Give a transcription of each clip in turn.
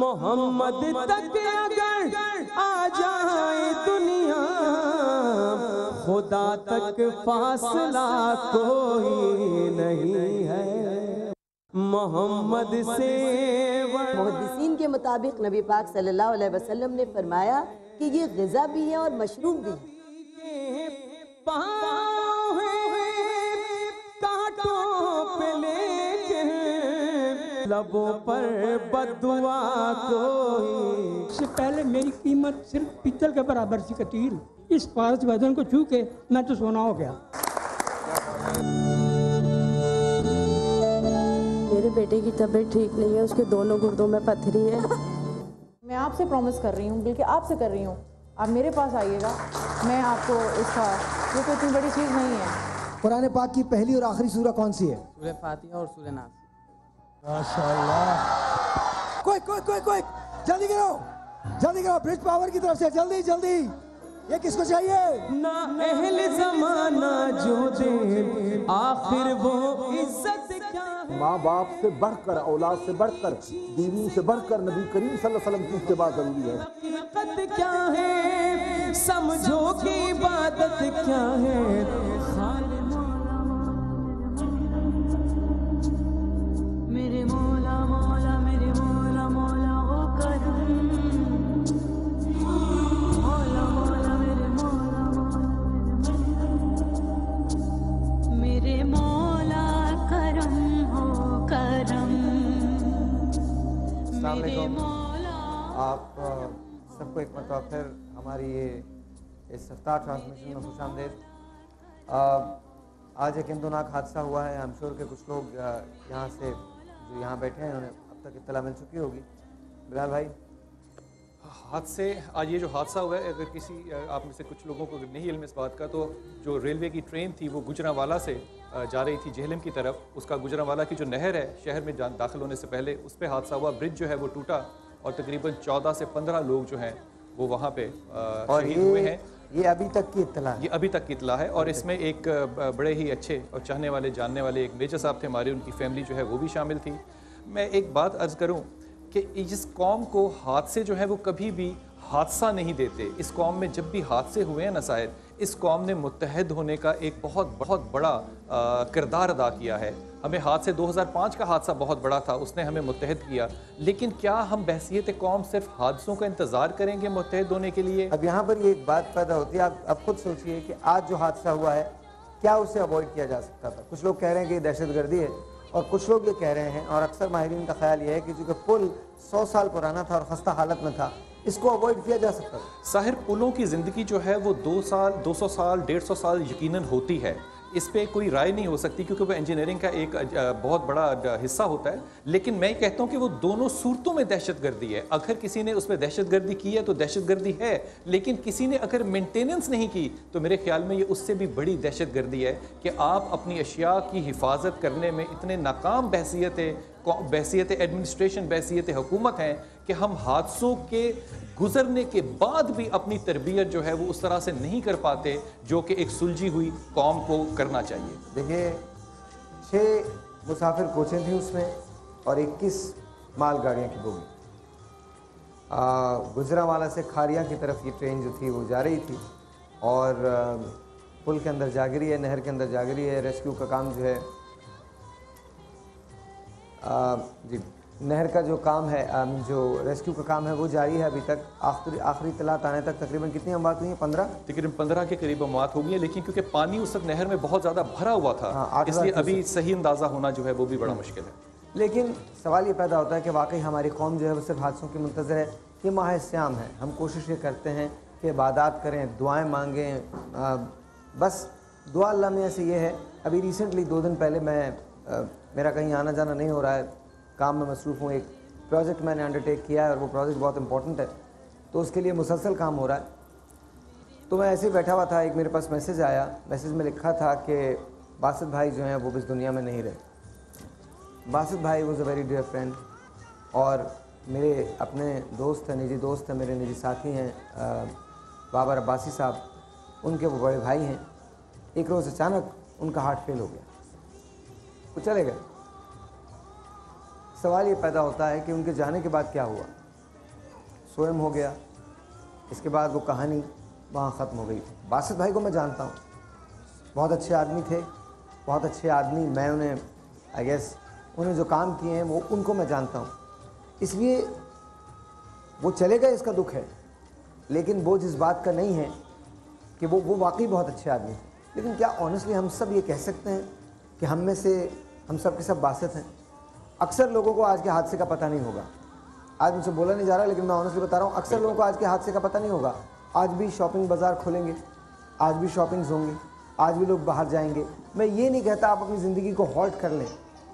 मोहम्मद तक अगर आ जाए दुनिया, खुदा तक फासला कोई नहीं है। मोहम्मद से मुहद्दिसीन के मुताबिक नबी पाक सल्लल्लाहु अलैहि वसल्लम ने फरमाया कि ये ग़िज़ा भी है और मशरूब भी है। कांटों पे लेकिन लबों पर बदुआ कोई। इससे पहले मेरी कीमत सिर्फ पीतल के बराबर सी कतीर, इस पारस वजन को छू के मैं तो सोना हो गया। मेरे बेटे की तबीयत ठीक नहीं है, उसके दोनों गुर्दों में पथरी है। मैं आपसे प्रॉमिस कर रही हूँ, बल्कि आपसे कर रही हूँ, आप मेरे पास आइएगा, मैं आपको इसका, ये कोई इतनी बड़ी चीज़ नहीं है। कुरान पाक की पहली और आखिरी सूरा कौन सी है? सूरह फातिहा और सूरह नास। माशाअल्लाह। कोई जल्दी करो ब्रिज पावर की तरफ से, जल्दी जल्दी। ये किसको चाहिए? ना अहले ज़माना जो दे आखिर वो इज्जत क्या है। माँ बाप से बढ़कर, औलाद से बढ़कर, बीवी से बढ़कर नबी करीम सल्लल्लाहु अलैहि वसल्लम की इत्तिबा जरूरी है। हकीकत क्या है समझो कि इबादत क्या है। मेरे मौला मौला मेरे मौला मौला हो करम, मौला मौला मेरे मौला मेरे मौला करम हो करम। अस्सलाम वालेकुम। आप सबको एक मरतबा फिर हमारी ये इस इफ्तार ट्रांसमिशन में खुशामदीद। आज एक इंदोनाक हादसा हुआ है। आई एम श्योर के कुछ लोग यहाँ से जो यहाँ बैठे हैं उन्हें अब तक इत्तला मिल चुकी होगी। बिलाल भाई, हादसे, आज ये जो हादसा हुआ है, अगर किसी आप में से कुछ लोगों को नहीं इल्म इस बात का, तो जो रेलवे की ट्रेन थी वो गुजरांवाला से जा रही थी जेहलम की तरफ। उसका गुजरांवाला की जो नहर है शहर में दाखिल होने से पहले, उस पर हादसा हुआ। ब्रिज जो है वो टूटा और तकरीबन 14 से 15 लोग जो हैं वो वहाँ पे शहीद हुए हैं। ये अभी तक की इत्तला है। ये अभी तक की इत्तला है। और इसमें एक बड़े ही अच्छे और चाहने वाले, जानने वाले एक मेजर साहब थे हमारे, उनकी फैमिली जो है वो भी शामिल थी। मैं एक बात अर्ज़ करूं कि इस कौम को हादसे जो है वो कभी भी हादसा नहीं देते। इस कौम में जब भी हादसे हुए हैं ना शायद, इस कौम ने मुत्तहद होने का एक बहुत बड़ा किरदार अदा किया है। हमें हादसे 2005 का हादसा बहुत बड़ा था, उसने हमें मुत्तहद किया। लेकिन क्या हम बहसीयत कौम सिर्फ हादसों का इंतज़ार करेंगे मुत्तहद होने के लिए? अब यहाँ पर ये एक बात पैदा होती है, आप अब खुद सोचिए कि आज जो हादसा हुआ है क्या उसे अवॉइड किया जा सकता था? कुछ लोग कह रहे हैं कि दहशतगर्दी है, और कुछ लोग ये कह रहे हैं, और अक्सर माहिरीन का ख्याल ये है कि चूँकि पुल 100 साल पुराना था और खस्ता हालत में था, इसको अवॉइड किया जा सकता था। साहिर, पुलों की ज़िंदगी जो है वो 2 साल, 200 साल, 150 साल यकीनन होती है। इस पे कोई राय नहीं हो सकती क्योंकि वो इंजीनियरिंग का एक बहुत बड़ा हिस्सा होता है। लेकिन मैं कहता हूँ कि वो दोनों सूरतों में दहशतगर्दी है। अगर किसी ने उसमें दहशतगर्दी की है तो दहशतगर्दी है, लेकिन किसी ने अगर मेंटेनेंस नहीं की तो मेरे ख्याल में ये उससे भी बड़ी दहशतगर्दी है कि आप अपनी अशिया की हिफाजत करने में इतने नाकाम बहसीत एडमिनिस्ट्रेशन, बहसीत हुकूमत हैं कि हम हादसों के गुजरने के बाद भी अपनी तरबियत जो है वो उस तरह से नहीं कर पाते जो कि एक सुलझी हुई कौम को करना चाहिए। देखिए, 6 मुसाफिर कोचें थी उसमें और 21 मालगाड़ियाँ की बोगी। गुजरांवाला से खारिया की तरफ ये ट्रेन जो थी वो जा रही थी और पुल के अंदर जा गिरी है, नहर के अंदर जा गिरी है। रेस्क्यू का काम जो है जी, नहर का जो काम है, जो रेस्क्यू का काम है वो जारी है अभी तक। आखिरी इत्तलात आने तक तकरीबन कितनी अमवात हुई हैं? 15, तकरीबन 15 के करीब अमवात हो गई है। लेकिन क्योंकि पानी उस वक्त नहर में बहुत ज़्यादा भरा हुआ था, इसलिए अभी सही अंदाज़ा होना जो है वो भी बड़ा मुश्किल है। लेकिन सवाल ये पैदा होता है कि वाकई हमारी कौम जो है वो सिर्फ हादसों की मुंतज़र है। ये माह सियाम है, हम कोशिश ये करते हैं कि इबादत करें, दुआएँ मांगें, बस दुआ अल्लाह में ऐसे ये है। अभी रिसेंटली 2 दिन पहले मेरा कहीं आना जाना नहीं हो रहा है, काम में मसरूफ़ हूँ। एक प्रोजेक्ट मैंने अंडरटेक किया है और वो प्रोजेक्ट बहुत इंपॉर्टेंट है, तो उसके लिए मुसलसल काम हो रहा है। तो मैं ऐसे ही बैठा हुआ था, एक मेरे पास मैसेज आया। मैसेज में लिखा था कि बासित भाई जो हैं वो इस दुनिया में नहीं रहे। बासित भाई was a very dear friend और मेरे अपने दोस्त हैं, निजी दोस्त हैं, मेरे निजी साथी हैं। बाबर अब्बासी साहब, उनके वो बड़े भाई हैं। एक रोज़ अचानक उनका हार्ट फेल हो गया, वो चले गए। सवाल ये पैदा होता है कि उनके जाने के बाद क्या हुआ। सोएम हो गया। इसके बाद वो कहानी वहाँ ख़त्म हो गई। बासित भाई को मैं जानता हूँ, बहुत अच्छे आदमी थे, बहुत अच्छे आदमी। मैं उन्हें आई गेस उन्हें जो काम किए हैं वो उनको मैं जानता हूँ, इसलिए वो चले गए, इसका दुख है। लेकिन वो जिस बात का नहीं है कि वो वाकई बहुत अच्छे आदमी थे। लेकिन क्या ऑनेस्टली हम सब ये कह सकते हैं कि हम में से हम सब के सब बासित हैं? अक्सर लोगों को आज के हादसे का पता नहीं होगा। आज मुझसे बोला नहीं जा रहा, लेकिन मैं ऑनेस्टली बता रहा हूँ, अक्सर लोगों को आज के हादसे का पता नहीं होगा। आज भी शॉपिंग बाज़ार खुलेंगे, आज भी शॉपिंग्स होंगी, आज भी लोग बाहर जाएंगे। मैं ये नहीं कहता आप अपनी ज़िंदगी को हॉल्ट कर लें,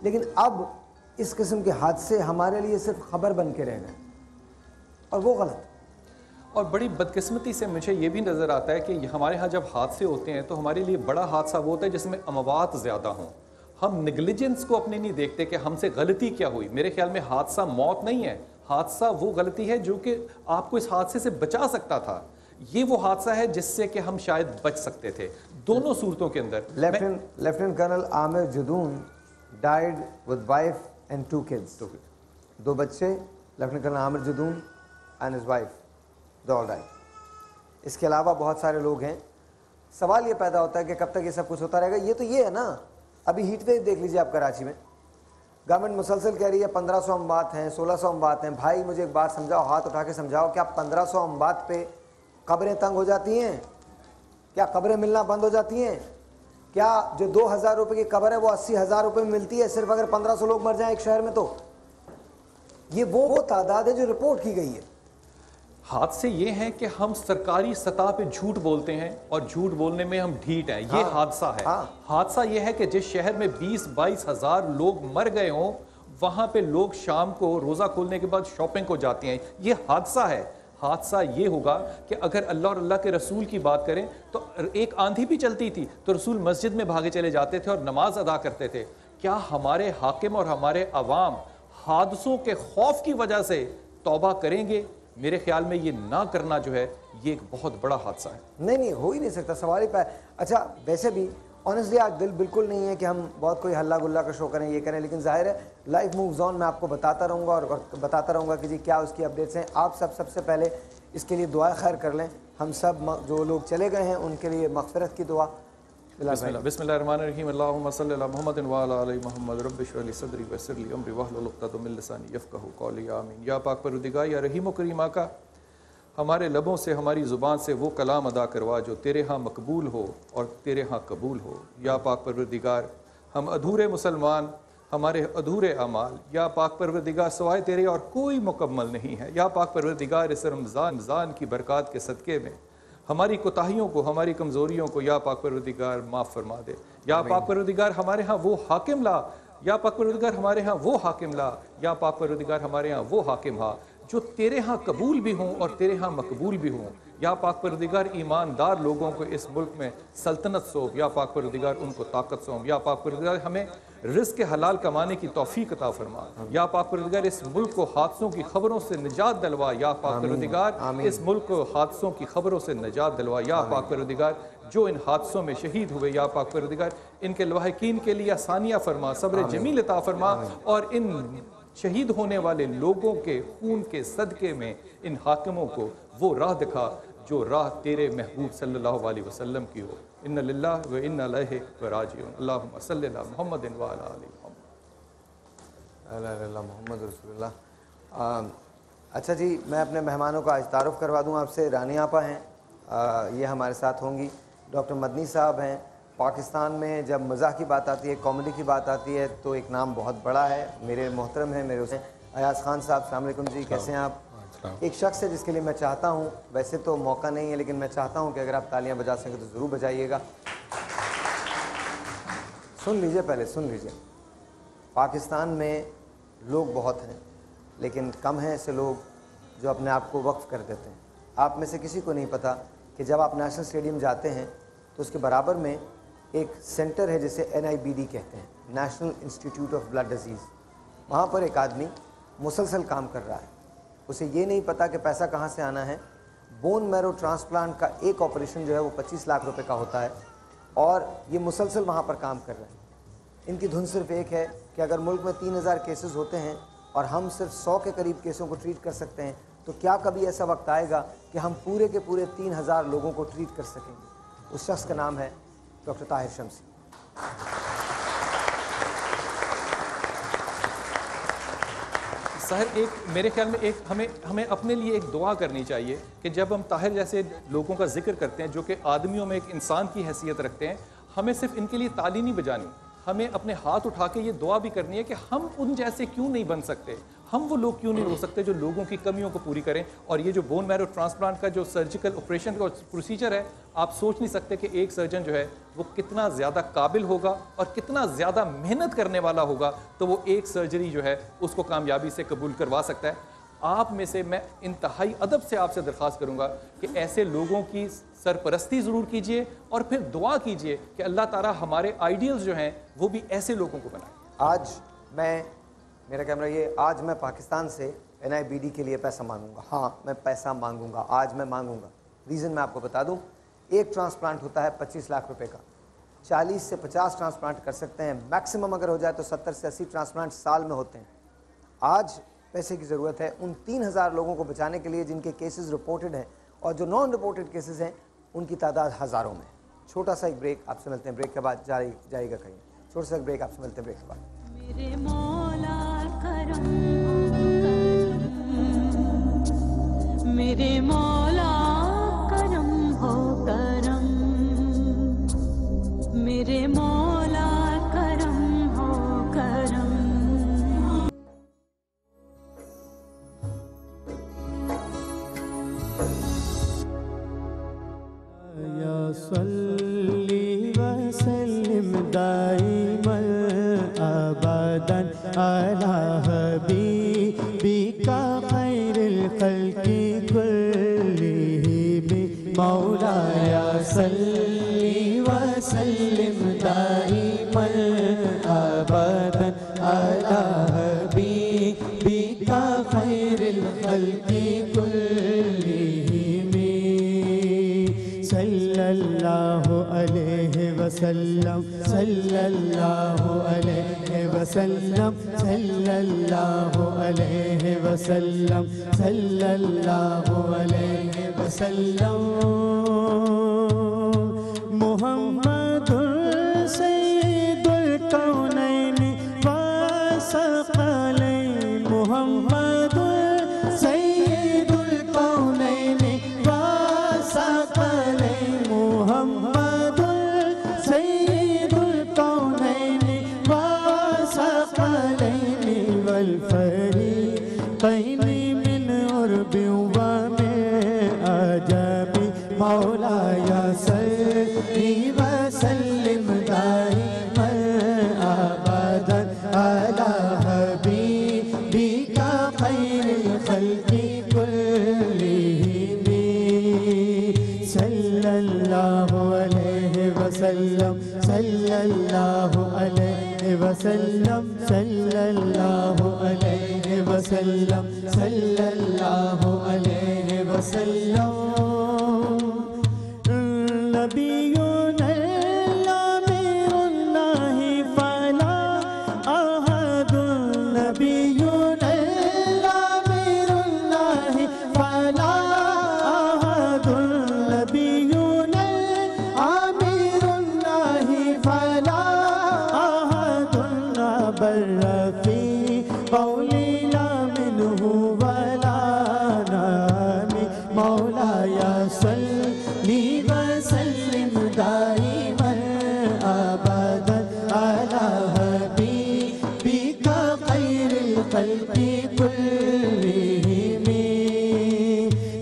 लेकिन अब इस किस्म के हादसे हमारे लिए सिर्फ खबर बन के रह गए, और वो गलत। और बड़ी बदकिस्मती से मुझे ये भी नज़र आता है कि हमारे यहाँ जब हादसे होते हैं तो हमारे लिए बड़ा हादसा वो होता है जिसमें अमवात ज़्यादा हों। हम निगलिजेंस को अपनी नहीं देखते कि हमसे गलती क्या हुई। मेरे ख्याल में हादसा मौत नहीं है, हादसा वो गलती है जो कि आपको इस हादसे से बचा सकता था। ये वो हादसा है जिससे कि हम शायद बच सकते थे। दोनों सूरतों के अंदर lieutenant colonel Aamir Jadoon died with wife and 2 kids. 2 बच्चे, lieutenant colonel Aamir Jadoon and his wife, they all died. इसके अलावा बहुत सारे लोग हैं। सवाल ये पैदा होता है कि कब तक ये सब कुछ होता रहेगा। ये तो ये है ना, अभी हीट वेव देख लीजिए आप कराची में, गवर्नमेंट मुसलसल कह रही है 1500 अमवात हैं, 1600 अमवात हैं। भाई मुझे एक बात समझाओ, हाथ उठा के समझाओ, क्या 1500 अमवात पे कब्रें तंग हो जाती हैं? क्या कब्रें मिलना बंद हो जाती हैं? क्या जो 2000 रुपये की कब्र है वो 80,000 रुपये में मिलती है सिर्फ अगर 1500 लोग मर जाएं एक शहर में? तो ये वो तादाद है जो रिपोर्ट की गई है। हादसे ये हैं कि हम सरकारी सतह पे झूठ बोलते हैं और झूठ बोलने में हम ढीठ हैं। ये हादसा है। हादसा ये है कि जिस शहर में 20-22 हज़ार लोग मर गए हों, वहाँ पे लोग शाम को रोज़ा खोलने के बाद शॉपिंग को जाते हैं। ये हादसा है। हादसा ये होगा कि अगर अल्लाह और अल्लाह के रसूल की बात करें तो एक आंधी भी चलती थी तो रसूल मस्जिद में भागे चले जाते थे और नमाज अदा करते थे। क्या हमारे हाकिम और हमारे अवाम हादसों के खौफ की वजह से तौबा करेंगे? मेरे ख्याल में ये ना करना जो है ये एक बहुत बड़ा हादसा है। नहीं, हो ही नहीं सकता, सवाल ही पाए। अच्छा, वैसे भी ऑनेस्टली आज दिल बिल्कुल नहीं है कि हम बहुत कोई हल्ला गुल्ला का शो करें, ये करें, लेकिन जाहिर है लाइफ मूव्स ऑन। मैं आपको बताता रहूँगा और बताता रहूँगा कि जी क्या उसकी अपडेट्स हैं। आप सबसे पहले इसके लिए दुआ खैर कर लें। हम सब जो लोग चले गए हैं उनके लिए मग़फ़िरत की दुआ। बिस्मिल्लाहिर्रहमानिर्रहीम, अल्लाहुम्मा सल्लि अला मुहम्मदिन व अला आलि मुहम्मद, रब्बि इश्रह ली सदरी व यस्सिर ली अमरी वहलुल उक़दतम मिन लिसानी यफ़क़हू क़ौली, आमीन। या पाक परवरदिगार, या रहीम व करीम आका, हमारे लबों से, हमारी ज़ुबान से वो कलाम अदा करवा जो तेरे यहाँ मकबूल हो और तेरे यहाँ कबूल हो। या पाक परवरदिगार, हम अधूरे मुसलमान, हमारे अधूरे अमाल, या पाक परवरदिगार सवाए तेरे और कोई मुकम्मल नहीं है। या पाक परवरदिगार, इस रमज़ान की बरक़ात के सदक़े में हमारी कोताहियों को, हमारी कमज़ोरियों को या पाक परवरदिगार माफ़ फरमा दे। या पाक परवरदिगार, हमारे यहाँ वो हाकिम ला। या पाक परवरदिगार, हमारे यहाँ वो हाकिम ला। या पाक परवरदिगार, हमारे यहाँ वो हाकिम हा जो तेरे यहाँ कबूल भी हों और तेरे यहाँ मकबूल भी हों। या पाक परवरदिगार, ईमानदार लोगों को इस मुल्क में सल्तनत सौंप। या पाक परवरदिगार, उनको ताकत सौंप। या पाक परवरदिगार, हमें रिज़्क़ के हलाल कमाने की तौफ़ीक अता फरमा। या पाक परवरदिगार, इस मुल्क को हादसों की खबरों से निजात दिलवा। या पाक परवरदिगार, इस मुल्क को हादसों की खबरों से निजात दिलवा। या पाक परवरदिगार, जो इन हादसों में शहीद हुए, या पाक परवरदिगार, इनके लवाहिकीन के लिए आसानियाँ फरमा, सब्र जमील अता फरमा, और इन शहीद होने वाले लोगों के खून के सदक़े में इन हाकिमों को वो राह दिखा जो राह तेरे महबूब सल्लल्लाहु अलैहि वसल्लम की हो। इन्ना लिल्लाहि व इन्ना इलैहि राजिऊन। अल्लाहुम्मा सल्लि अला मुहम्मदिन व अला आलि मुहम्मद रसूलुल्लाह। अच्छा जी, मैं अपने मेहमानों का आज तारुफ़ करवा दूँ आपसे। रानी आपा हैं, ये हमारे साथ होंगी। डॉक्टर मदनी साहब हैं। पाकिस्तान में जब मज़ाह की बात आती है, कॉमेडी की बात आती है, तो एक नाम बहुत बड़ा है, मेरे मोहतरम है, मेरे उसे अयाज़ खान साहब। अस्सलाम वालेकुम जी, कैसे हैं आप? एक शख्स है जिसके लिए मैं चाहता हूँ, वैसे तो मौका नहीं है, लेकिन मैं चाहता हूँ कि अगर आप तालियां बजा सकें तो ज़रूर बजाइएगा। सुन लीजिए, पहले सुन लीजिए। पाकिस्तान में लोग बहुत हैं, लेकिन कम हैं ऐसे लोग जो अपने आप को वक्फ कर देते हैं। आप में से किसी को नहीं पता कि जब आप नेशनल स्टेडियम जाते हैं तो उसके बराबर में एक सेंटर है जिसे NIBD कहते हैं, national institute of blood disease. वहाँ पर एक आदमी मुसलसल काम कर रहा है। उसे ये नहीं पता कि पैसा कहाँ से आना है। बोन मैरो ट्रांसप्लांट का एक ऑपरेशन जो है वो 25 लाख रुपए का होता है, और ये मुसलसल वहाँ पर काम कर रहे हैं। इनकी धुन सिर्फ एक है कि अगर मुल्क में 3000 केसेस होते हैं और हम सिर्फ 100 के करीब केसों को ट्रीट कर सकते हैं, तो क्या कभी ऐसा वक्त आएगा कि हम पूरे के पूरे 3000 लोगों को ट्रीट कर सकेंगे? उस शख्स का नाम है डॉक्टर ताहिर शम्सी। साहिर, एक मेरे ख्याल में एक हमें अपने लिए एक दुआ करनी चाहिए कि जब हम ताहिर जैसे लोगों का जिक्र करते हैं जो कि आदमियों में एक इंसान की हैसियत रखते हैं, हमें सिर्फ इनके लिए ताली नहीं बजानी, हमें अपने हाथ उठा के ये दुआ भी करनी है कि हम उन जैसे क्यों नहीं बन सकते, हम वो लोग क्यों नहीं हो सकते जो लोगों की कमियों को पूरी करें। और ये जो बोन मैरो ट्रांसप्लांट का जो सर्जिकल ऑपरेशन का प्रोसीजर है, आप सोच नहीं सकते कि एक सर्जन जो है वो कितना ज़्यादा काबिल होगा और कितना ज़्यादा मेहनत करने वाला होगा, तो वो एक सर्जरी जो है उसको कामयाबी से कबूल करवा सकता है। आप में से मैं इंतहाई अदब से आपसे दरख्वास्त करूँगा कि ऐसे लोगों की सरपरस्ती ज़रूर कीजिए और फिर दुआ कीजिए कि अल्लाह ताला हमारे आइडियल्स जो हैं वो भी ऐसे लोगों को बनाए। आज मेरा कैमरा ये, आज मैं पाकिस्तान से NIBD के लिए पैसा मांगूंगा। हाँ, मैं पैसा मांगूंगा, आज मैं मांगूंगा। रीज़न मैं आपको बता दूं, एक ट्रांसप्लांट होता है 25 लाख रुपए का, 40 से 50 ट्रांसप्लांट कर सकते हैं, मैक्सिमम अगर हो जाए तो 70 से 80 ट्रांसप्लांट साल में होते हैं। आज पैसे की ज़रूरत है उन 3000 लोगों को बचाने के लिए जिनके केसेस रिपोर्टेड हैं, और जो नॉन रिपोर्टेड केसेस हैं उनकी तादाद हज़ारों में। छोटा सा एक ब्रेक, आपसे मिलते हैं ब्रेक के बाद, जाएगा कहीं। छोटा सा एक ब्रेक, आपसे मिलते हैं ब्रेक के बाद। मेरे मौला करम, मेरे मौला करम हो करम, मेरे मौला करम हो करम। या सल्ली व सल्लिम दाइमन अबदन अला हबीबिका खैरिल खल्क़ि कुल्लिहिम। मौलाया सल्ली व सल्लिम दाइमन अबदन अला हबीबिका खैरिल खल्क़ि कुल्लिहिम। सल्लल्लाहु अलैहि वसल्लम, सल्लल्लाहु अलैहि वसल्लम, सल्लल्लाहु अलैहि वसल्लम, सल्लल्लाहु अलैहि वसल्लम। मुहम्मदुर सय्यिदुल कौनैनि व सकलैन, मुहम्मदुर सय्यिदुल कौनैनि व सकलैन, मुहम्मदुर सय्यिदुल कौनैनि व सकलैन वल फरीक़ैनि मिन उर्बि व मिन अजमी। मौलाया सल्ली व सल्लिम दाइमन अबदन अला हबीबिका खैरिल खल्क़ि कुल्लिहिम। सल्लल्लाहु अलैहि वसल्लम, सल्लल्लाहु अलैहि वसल्लम, सल्लल्लाहु अलैहि वसल्लम, सल्लल्लाहु अलैहि वसल्लम। नबियुना लामिरुल्लाहि फला अहदुन, नबियुना लामिरुल्लाहि फला अहदुन, नबियुना आमिरुल्लाहि फला अहदुन बर्रफी कौली ला मिन्हु वला नामी। मौलाया सल्ली व सल्लिम दाइमन अबदन अला हबीबिका खैरिल खल्क़ि कुल्लिहिम।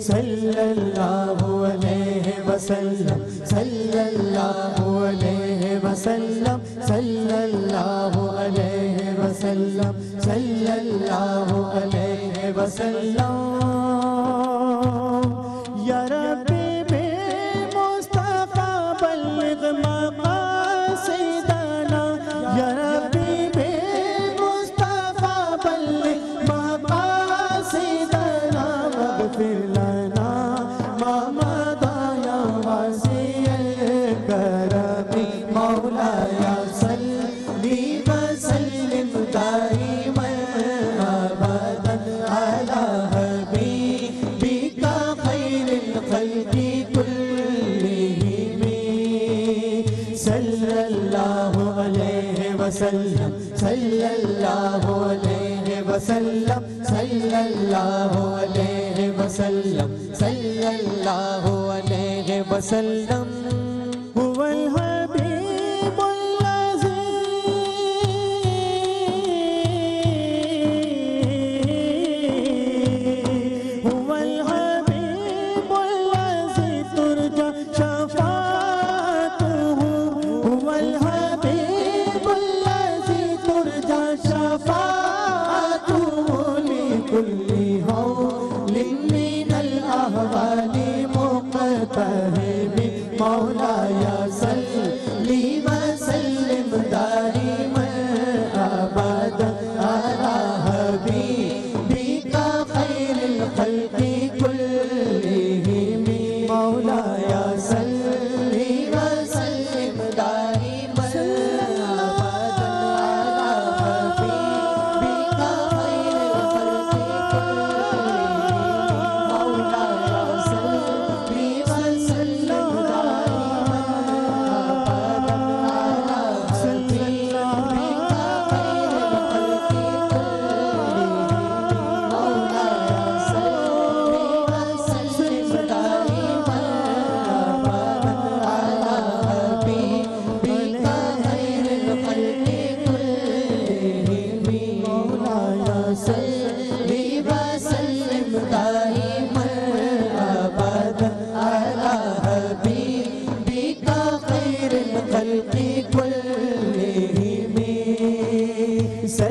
सल्लल्लाहु अलैहि वसल्लम, सल्लल्लाहु अलैहि वसल्लम, सल्लल्लाहु अलैहि वसल्लम, सल्लल्लाहु अलैहि वसल्लम। या रब्बी बे मुस्तफा बल्लिग मक़ासिदना, या रब्बी बे मुस्तफा बल्लिग मक़ासिदना, वग़फ़िर लना मा मदा या वासिअल करमी। मौलाया सल्ली व सल्लिम दाइमन अबदन अला हबीबिका वसल्लम सल्लल्लाहु अलैहि वसल्लम सल्लल्लाहु अलैहि वसल्लम सल्लल्लाहु अलैहि वसल्लम हुवल हबीबुल अज़ीज़ हुवल हबीबुल अज़ीज़ तुरजा शफ़ाअतुहु हुवल हबीबुल अज़ीज़ तुरजा शफ़ाअतुहु लिकुल्ली हौलिन मिनल अहवाली मुक़तहिबी मौलाया सल्ली वसल्लिम दाइमन अबदन अला हबीबिका खैरिल खल्क़ि कुल्लिहिम मौलाया सल्ली वसल्लिम दाइमन अबदन अला हबीबिका खैरिल खल्क़ि कुल्लिहिम मौलाया सल्ली वसल्लिम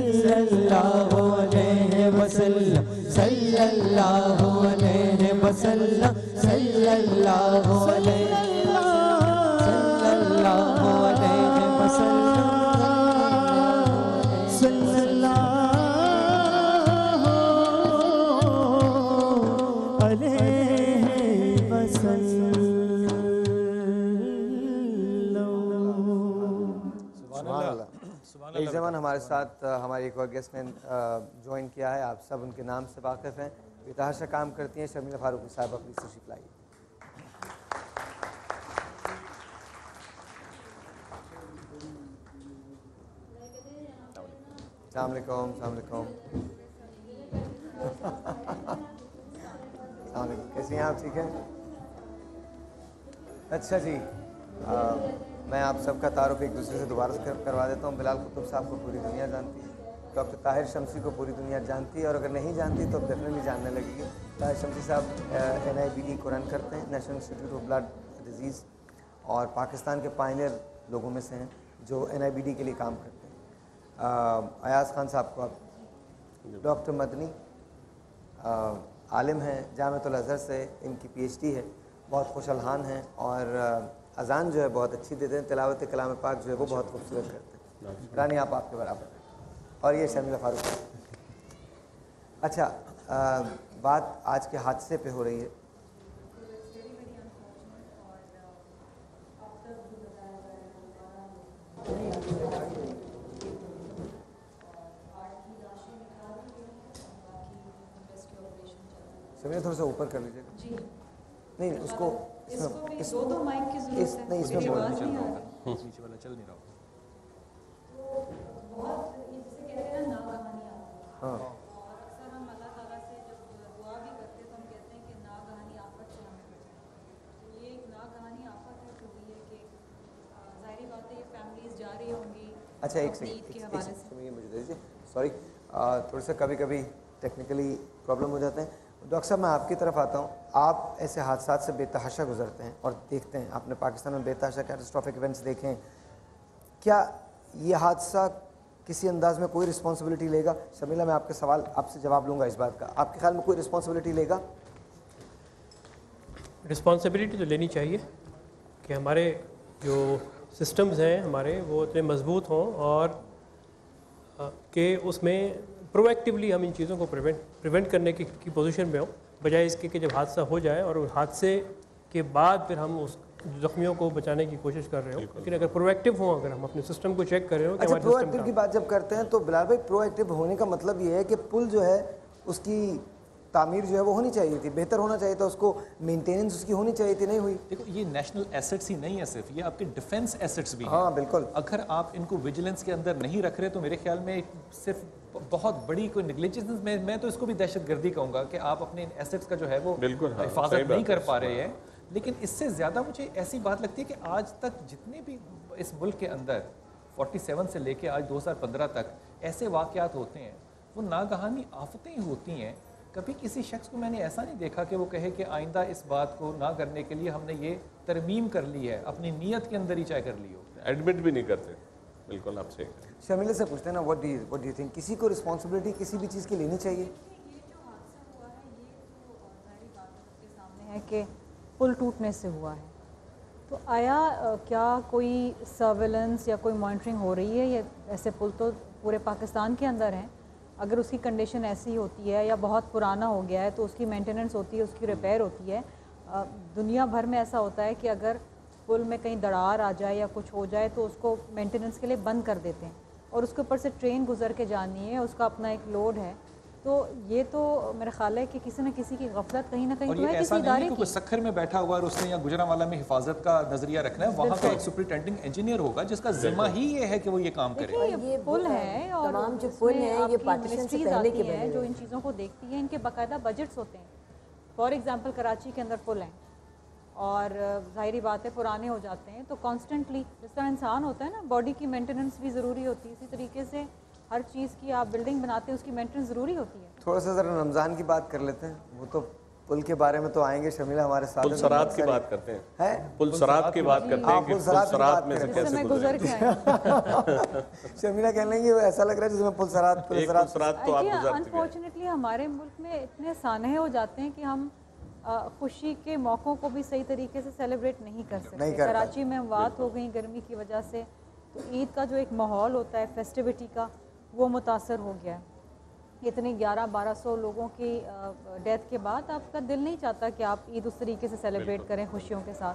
सल्लल्लाहु अलैहि वसल्लम सल्लल्लाहु अलैहि वसल्लम सल्लल्लाहु अलैहि सल्लल्लाहु अलैहि वसल्लम सल्लल्लाहु अलैहि वसल्लम। एक ज़मान हमारे साथ हमारी एक और गेस्ट ने ज्वाइन किया है, आप सब उनके नाम से वाकिफ़ हैं, बेतहाशा काम करती हैं। शर्मिला फारूकी साहब अपनी तशरीफ़ लाइए। अस्सलाम वालेकुम। अस्सलाम वालेकुम। अस्सलाम वालेकुम। कैसी हैं आप? ठीक हैं? अच्छा जी, मैं आप सबका तारुफ एक दूसरे से दोबारा करवा देता हूँ। बिलाल कुतुब साहब को पूरी दुनिया जानती है, डॉक्टर ताहिर शमसी को पूरी दुनिया जानती है, और अगर नहीं जानती तो अब डेफिनेटली जानने लगेगी। ताहिर शमसी साहब NIBD को रन करते हैं, national institute of blood disease, और पाकिस्तान के पायनियर लोगों में से हैं जो NIBD के लिए काम करते हैं। अयाज खान साहब को आप, डॉक्टर मदनी आलिम हैं, जामिअतुल अज़हर से इनकी PhD है, बहुत खुशलहान हैं, और अज़ान जो है बहुत अच्छी देते हैं, तिलावत कलाम पाक जो है वो बहुत खूबसूरत करते हैं। रानी आप आपके बराबर हैं। और ये शर्मिला फारूक। अच्छा, बात आज के हादसे पे हो रही है। शर्मिला थोड़ा सा ऊपर कर लीजिएगा। नहीं उसको नहीं इसमें बोल नीचे वाला चल नहीं रहा। हाँ, अक्सर हम अल्लाह ताला से जब दुआ भी करते हैं तो हम कहते हैं कि नागहानी आफत से हमें बचाएं। तो ये एक नागहानी आफत है जो भी है कि ज़ाहिर बात है ये फैमिलीज जा रही होंगी। अच्छा, एक सेकंड मुझे दे दीजिए, सॉरी, थोड़ा सा कभी कभी टेक्निकली प्रॉब्लम हो जाते हैं। डॉक्टर साहब, मैं आपकी तरफ आता हूँ। आप ऐसे हादसात से बेतहाशा गुजरते हैं और देखते हैं, आपने पाकिस्तान में बेतहाशा कैटास्ट्रॉफिक इवेंट्स देखे हैं, क्या ये हादसा किसी अंदाज में कोई रिस्पॉन्सिबिलिटी लेगा? शर्मिला, मैं आपके सवाल आपसे जवाब लूँगा इस बात का, आपके ख्याल में कोई रिस्पॉन्सिबिलिटी लेगा? रिस्पॉन्सिबिलिटी तो लेनी चाहिए कि हमारे जो सिस्टम्स हैं हमारे वो इतने मजबूत हों और कि उसमें प्रोएक्टिवली हम इन चीज़ों को प्रिवेंट करने की पोजीशन में हो, बजाय इसके कि जब हादसा हो जाए और उस हादसे के बाद फिर हम उस जख्मियों को बचाने की कोशिश कर रहे हो। लेकिन अगर प्रोएक्टिव हो, अगर हम अपने सिस्टम को चेक कर रहे हो। अच्छा, प्रोएक्टिव की बात जब करते हैं तो बिलाल भाई, प्रोएक्टिव होने का मतलब ये है कि पुल जो है उसकी तामीर जो है वो होनी चाहिए थी, बेहतर होना चाहिए था, उसको मेंटेनेंस उसकी होनी चाहिए थी, नहीं हुई। देखो ये नेशनल एसेट्स ही नहीं है सिर्फ, ये आपके डिफेंस एसेट्स भी हैं। हाँ बिल्कुल। अगर आप इनको विजिलेंस के अंदर नहीं रख रहे तो मेरे ख्याल में सिर्फ बहुत बड़ी कोई नेग्लिजेंस, मैं तो इसको भी दहशतगर्दी कहूँगा कि आप अपने एसेट्स का जो है वो हिफाजत नहीं कर पा रहे हैं। लेकिन इससे ज़्यादा मुझे ऐसी बात लगती है कि आज तक जितने भी इस मुल्क के अंदर 47 से लेके आज 2015 तक ऐसे वाक़यात होते हैं वो नागहानी आफतें ही होती हैं। कभी किसी शख्स को मैंने ऐसा नहीं देखा कि वो कहे कि आइंदा इस बात को ना करने के लिए हमने ये तरमीम कर ली है, अपनी नीयत के अंदर ही चाहे कर ली हो। एडमिट भी नहीं करते। बिल्कुल आपसे शर्मिला से पूछते हैं ना, व्हाट डू यू थिंक, किसी को रिस्पॉन्सिबिलिटी किसी भी चीज़ की लेनी चाहिए? है कि पुल टूटने से हुआ है, तो आया क्या कोई सर्वेलेंस या कोई मॉनिटरिंग हो रही है? ये ऐसे पुल तो पूरे पाकिस्तान के अंदर हैं, अगर उसकी कंडीशन ऐसी होती है या बहुत पुराना हो गया है तो उसकी मेंटेनेंस होती है, उसकी रिपेयर होती है। दुनिया भर में ऐसा होता है कि अगर पुल में कहीं दरार आ जाए या कुछ हो जाए तो उसको मेंटेनेंस के लिए बंद कर देते हैं, और उसके ऊपर से ट्रेन गुजर के जानी है, उसका अपना एक लोड है। तो ये तो मेरा ख्याल है कि किसी न किसी की गफलत कहीं ना कहीं तो है किसी इदारे की। सखर में बैठा हुआ और उसने या गुजरांवाला में हिफाजत का नजरिया रखना है, वहाँ का एक सुपरिटेंडिंग इंजीनियर होगा जिसका जिम्मा ही ये है कि वो ये काम करे। ये पुल है और तमाम जो पुल हैं ये पार्टीशन से पहले के बने हैं जो इन चीज़ों को देखती है, इनके बाकायदा बजट्स होते हैं। फॉर एग्जांपल कराची के अंदर पुल हैं और ज़ाहिरी बात है पुराने हो जाते हैं, तो कॉन्स्टेंटली जिस तरह इंसान होता है ना, बॉडी की मेंटेनेंस भी ज़रूरी होती है, इसी तरीके से हर चीज़ की आप बिल्डिंग बनाते हैं उसकी मेंटेनेंस ज़रूरी होती है। थोड़ा सा ज़रा रमज़ान की बात कर लेते हैं, वो तो पुल के बारे में तो आएंगे शर्मिला हमारे साथ। पुल सरात की बात करते हैं, है पुल सरात की बात करते हैं कि पुल सरात में से कैसे गुजर के शर्मिला कहने लगी ऐसा लग रहा है जिसमें पुल सरात तो आप गुजर चुके। अनफॉर्चुनेटली हमारे मुल्क में इतने सानहे हो जाते हैं कि हम खुशी के मौक़ों को भी सही तरीके से सेलिब्रेट नहीं कर सकते। कराची में अमवात हो गई गर्मी की वजह से, तो ईद का जो एक माहौल होता है फेस्टिविटी का वो मुतासर हो गया है। इतने 1100-1200 लोगों की डेथ के बाद आपका दिल नहीं चाहता कि आप ईद उस तरीके से सेलिब्रेट करें खुशियों के साथ।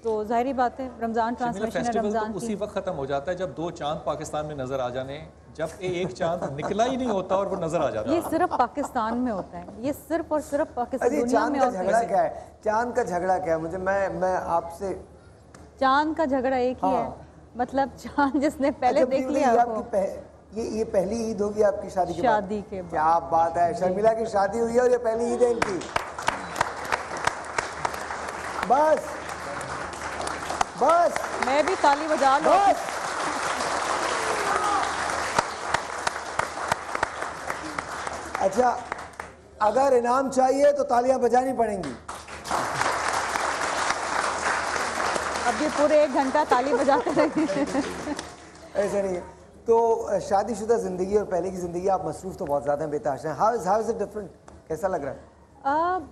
तो जाहिर बात है रमज़ान ट्रांसमिशन है, रमज़ान तो उसी वक्त ख़त्म हो जाता है जब 2 चांद पाकिस्तान में नज़र आ जाने, जब एक चांद निकला ही नहीं होता और वो नज़र आ जाता है। ये सिर्फ पाकिस्तान में होता है, ये सिर्फ और सिर्फ पाकिस्तान दुनिया में होता है। क्या है चांद का झगड़ा? क्या है मुझे मैं आपसे, चांद का झगड़ा एक ही है, मतलब चांद जिसने पहले देख लिया। ये पहली ईद होगी आपकी शादी के बाद? क्या बात है, शर्मिला की शादी हुई है और ये पहली ईद है इनकी। बस बस मैं भी ताली बजा लूं। अच्छा, अगर इनाम चाहिए तो तालियां बजानी पड़ेंगी। अब ये पूरे 1 घंटा ताली बजाते रहेंगे। ऐसा नहीं है। तो शादीशुदा ज़िंदगी और पहले की ज़िंदगी, आप मसरूफ़ तो बहुत ज़्यादा हैं, बेतहाशा हैं। How is it different? कैसा लग रहा है?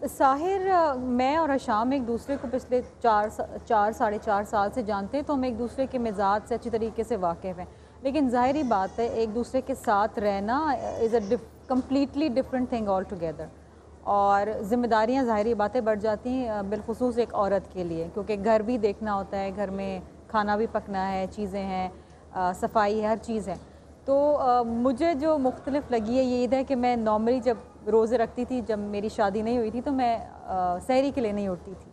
साहिर, मैं और अशाम एक दूसरे को पिछले 4-4.5 साल से जानते हैं, तो हम एक दूसरे के मिजाज से अच्छी तरीके से वाकिफ़ हैं। लेकिन ज़ाहिरी बात है एक दूसरे के साथ रहना is a completely different thing all together, और ज़िम्मेदारियाँ ज़ाहिरी बातें बढ़ जाती हैं, बिलखुसूस एक औरत के लिए, क्योंकि घर भी देखना होता है, घर में खाना भी पकना है, चीज़ें हैं, सफाई है, हर चीज़ है। तो मुझे जो मुख्तलिफ लगी है ये ईद है कि मैं नॉर्मली जब रोज़े रखती थी, जब मेरी शादी नहीं हुई थी, तो मैं सहरी के लिए नहीं उठती थी,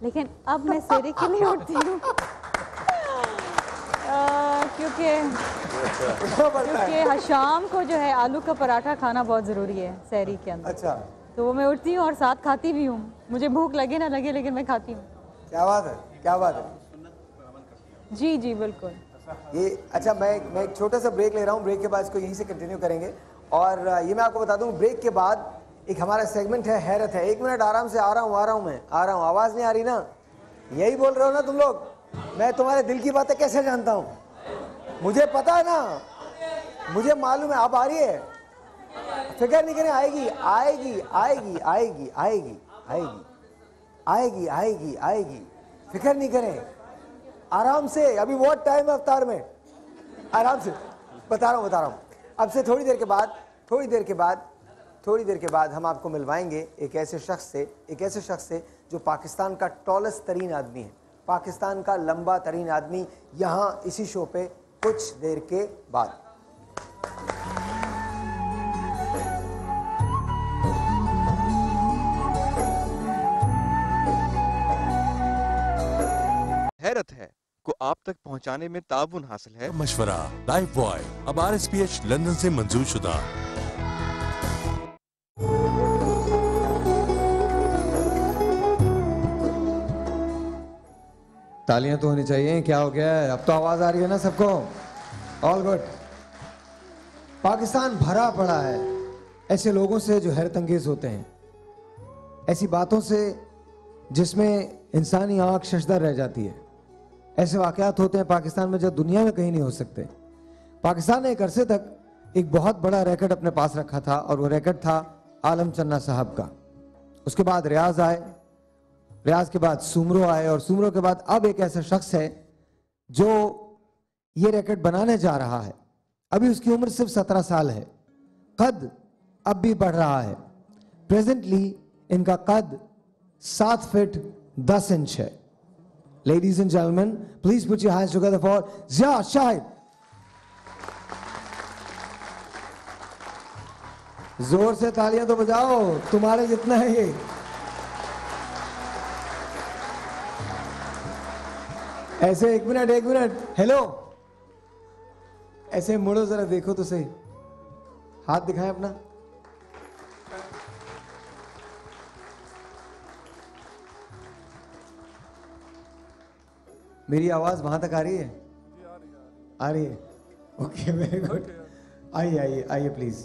लेकिन अब मैं सहरी के लिए उठती हूँ क्योंकि शाम को जो है आलू का पराठा खाना बहुत ज़रूरी है सहरी के अंदर। अच्छा, तो वो मैं उठती हूँ और साथ खाती भी हूँ, मुझे भूख लगे ना लगे लेकिन मैं खाती हूँ। क्या बात है, क्या बात है। जी जी बिल्कुल। ये अच्छा, मैं एक छोटा सा ब्रेक ले रहा हूँ, ब्रेक के बाद इसको यहीं से कंटिन्यू करेंगे। और ये मैं आपको बता दूँ, ब्रेक के बाद एक हमारा सेगमेंट है हैरत है। 1 मिनट आराम से, आ रहा हूँ मैं आ रहा हूँ। आवाज़ नहीं आ रही ना? यही बोल रहे हो ना तुम लोग? मैं तुम्हारे दिल की बातें कैसे जानता हूँ? मुझे पता है ना, मुझे मालूम है। आप आ रही है, फिक्र नहीं करें, आएगी आएगी आएगी आएगी आएगी आएगी आएगी आएगी आएगी, फिक्र नहीं करें, आराम से। अभी बहुत टाइम है अफ्तार में, आराम से बता रहा हूँ। अब से थोड़ी देर के बाद हम आपको मिलवाएंगे एक ऐसे शख्स से जो पाकिस्तान का टॉलेस्ट तरीन आदमी है, पाकिस्तान का लंबा तरीन आदमी, यहाँ इसी शो पे कुछ देर के बाद। हैरत है को आप तक पहुंचाने में ताउन हासिल है। मशवरा लाइफ बॉय अब RSPH लंदन से मंजूर शुदा। तालियां तो होनी चाहिए। क्या हो गया है? अब तो आवाज आ रही है ना सबको? All good. पाकिस्तान भरा पड़ा है ऐसे लोगों से जो हैरत अंगेज होते हैं, ऐसी बातों से जिसमें इंसानी आंख शशदर रह जाती है। ऐसे वाकयात होते हैं पाकिस्तान में जो दुनिया में कहीं नहीं हो सकते। पाकिस्तान ने एक अरसे तक एक बहुत बड़ा रैकेट अपने पास रखा था और वो रैकेट था आलम चन्ना साहब का। उसके बाद रियाज आए, रियाज के बाद सुमरो आए और सुमरो के बाद अब एक ऐसा शख्स है जो ये रैकेट बनाने जा रहा है। अभी उसकी उम्र सिर्फ 17 साल है। कद अब भी बढ़ रहा है। प्रेजेंटली इनका कद 7 फीट 10 इंच है। Ladies and gentlemen, please put your hands together for Zia Shahid. जोर से तालियां तो बजाओ, तुम्हारे जितना है ये। ऐसे एक मिनट, हेलो, ऐसे मुड़ो जरा, देखो तो सही, हाथ दिखाएं अपना। मेरी आवाज वहां तक आ रही है? आ रही है। Okay, very good. आइए प्लीज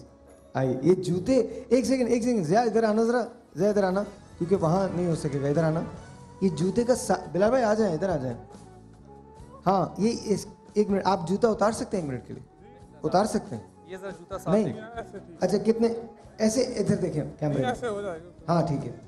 आइए। ये जूते, एक सेकंड ज़िया इधर आना, जरा ज़िया इधर आना, क्योंकि वहां नहीं हो सकेगा, इधर आना। ये जूते का बिलाल भाई आ जाए, इधर आ जाए। हाँ, ये एक मिनट, आप जूता उतार सकते हैं? 1 मिनट के लिए उतार सकते हैं? ये जरा जूता साफ नहीं, अच्छा कितने, ऐसे इधर देखें कैमरे में। हाँ ठीक है।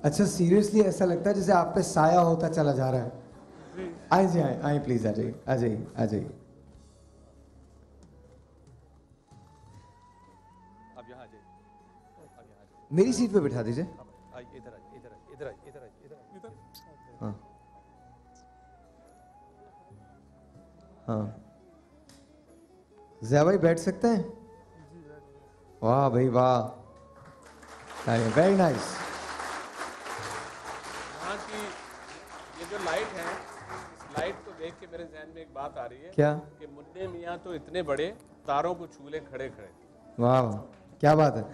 अच्छा, सीरियसली ऐसा लगता है जैसे आप पे साया होता चला जा रहा है। आइए प्लीज, आ जाइए। अब यहाँ आ जाइए, मेरी सीट पे बिठा दीजिए। इधर। हाँ, ज़िया भाई बैठ सकते हैं? वाह भाई वाह, वेरी नाइस। यहाँ की ये जो लाइट है, लाइट को देख के मेरे ज़हन में एक बात आ रही है। क्या? कि मुन्ने मियाँ तो इतने बड़े तारों को छूले खड़े। वाह, क्या बात है।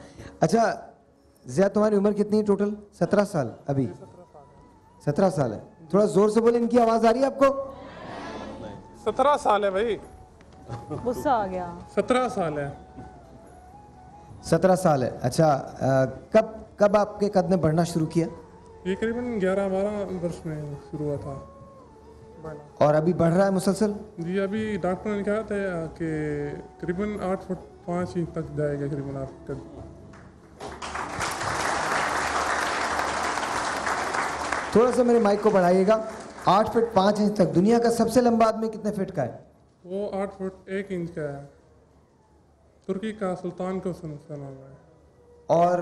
अच्छा ज़िया, तुम्हारी उम्र कितनी है टोटल? 17 साल अभी? 17 साल है। थोड़ा जोर से बोले, इनकी आवाज आ रही है आपको? 17 साल है भाई। गुस्सा आ गया। 17 साल है। 17 साल है। अच्छा, कब आपके कद ने बढ़ना शुरू किया? ये करीबन 11-12 वर्ष में शुरू हुआ था। और अभी बढ़ रहा है मुसलसल? जी, अभी डॉक्टर ने कहा था कि करीबन 8 फुट 5 इंच तक जाएगा करीबन आपका। थोड़ा सा मेरे माइक को बढ़ाइएगा। 8 फुट 5 इंच तक। दुनिया का सबसे लंबा आदमी कितने फीट का है? वो 8 फुट 1 इंच का है। तुर्की का सुल्तान को नाम है। और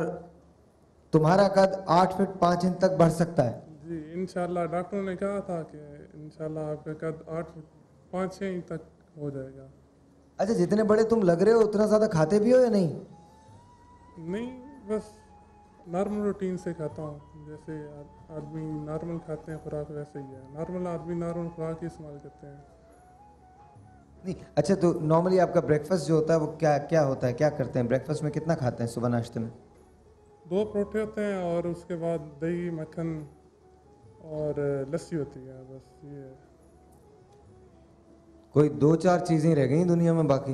तुम्हारा कद 8 फीट 5 इंच तक बढ़ सकता है? जी इंशाल्लाह, डॉक्टर ने कहा था कि इंशाल्लाह आपका कद 8 फुट 5-6 इंच तक हो जाएगा। अच्छा, जितने बड़े तुम लग रहे हो उतना ज़्यादा खाते भी हो या नहीं? नहीं, बस नॉर्मल रूटीन से खाता हूँ। जैसे आदमी नॉर्मल खाते हैं खुराक, वैसे ही है। नॉर्मल आदमी नॉर्मल खुराक ही इस्तेमाल करते हैं। नहीं, अच्छा, तो नॉर्मली आपका ब्रेकफास्ट जो होता है वो क्या होता है, क्या करते हैं ब्रेकफास्ट में? कितना खाते हैं सुबह नाश्ते में? 2 परोठे होते हैं और उसके बाद दही, मक्खन और लस्सी होती है, बस ये है। कोई 2-4 चीज़ें रह गई दुनिया में बाकी।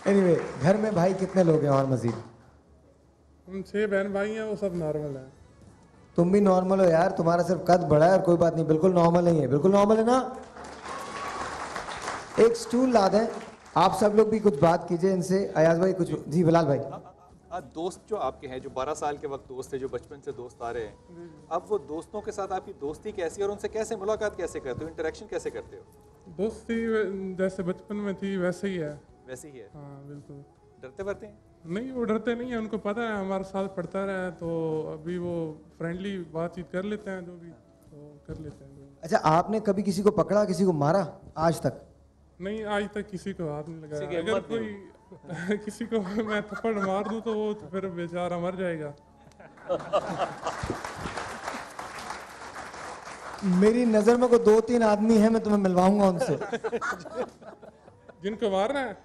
एनीवे, घर में भाई कितने लोग हैं और मजीद? हम 6 बहन भाई हैं, वो सब नॉर्मल हैं। तुम भी नॉर्मल हो यार, तुम्हारा सिर्फ कद बड़ा है और कोई बात नहीं, बिल्कुल नॉर्मल नहीं है। बिल्कुल नॉर्मल है ना? एक स्टूल ला दें, आप सब लोग भी कुछ बात कीजिए इनसे। अयाज भाई कुछ। जी बिलाल भाई। दोस्त जो आपके हैं, जो 12 साल के वक्त दोस्त थे, जो बचपन से दोस्त आ रहे हैं, अब वो दोस्तों के साथ आपकी दोस्ती कैसी है और उनसे कैसे मुलाकात कैसे करते हो, इंटरेक्शन कैसे करते हो? दोस्ती जैसे बचपन में थी वैसे ही है। वैसे ही है? हाँ बिल्कुल। डरते वरते हैं? नहीं, वो डरते नहीं है, उनको पता है हमारे साथ पढ़ता रहा है, तो अभी वो फ्रेंडली बातचीत कर लेते हैं, जो भी तो कर लेते हैं। अच्छा, आपने कभी किसी को पकड़ा, किसी को मारा आज तक? नहीं, आज तक किसी को हाथ नहीं लगाया। अगर कोई किसी को मैं थप्पड़ मार दूं तो वो तो फिर बेचारा मर जाएगा। मेरी नजर में को 2-3 आदमी हैं, मैं तुम्हें मिलवाऊंगा उनसे। जिनको मारना है?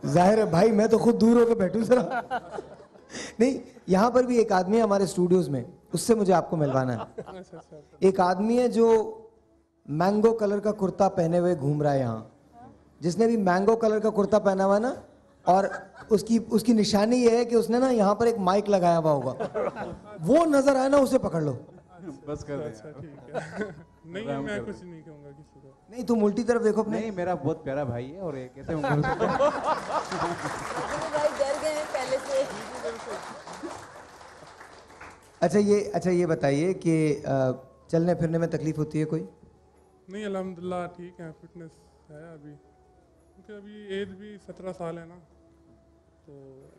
जाहिर है भाई, मैं तो खुद दूर होकर बैठूं जरा। नहीं, यहाँ पर भी एक आदमी है हमारे स्टूडियोज में, उससे मुझे आपको मिलवाना है। एक आदमी है जो मैंगो कलर का कुर्ता पहने हुए घूम रहा है यहाँ, जिसने भी मैंगो कलर का कुर्ता पहना हुआ है ना, और उसकी निशानी ये है कि उसने ना यहाँ पर एक माइक लगाया हुआ होगा, वो नजर आए ना उसे पकड़ लो। बस कर दे। अच्छा, ठीक है। नहीं, मैं कुछ नहीं कहूँगा किसी को। नहीं, तुम उल्टी तरफ देखो अपने। नहीं, मेरा बहुत प्यारा भाई है और कैसे भाई डर गए हैं पहले से। अच्छा ये बताइए कि चलने फिरने में तकलीफ होती है कोई? नहीं, अल्हम्दुलिल्लाह ठीक है, फिटनेस है अभी, क्योंकि अभी एज भी 17 साल है ना, तो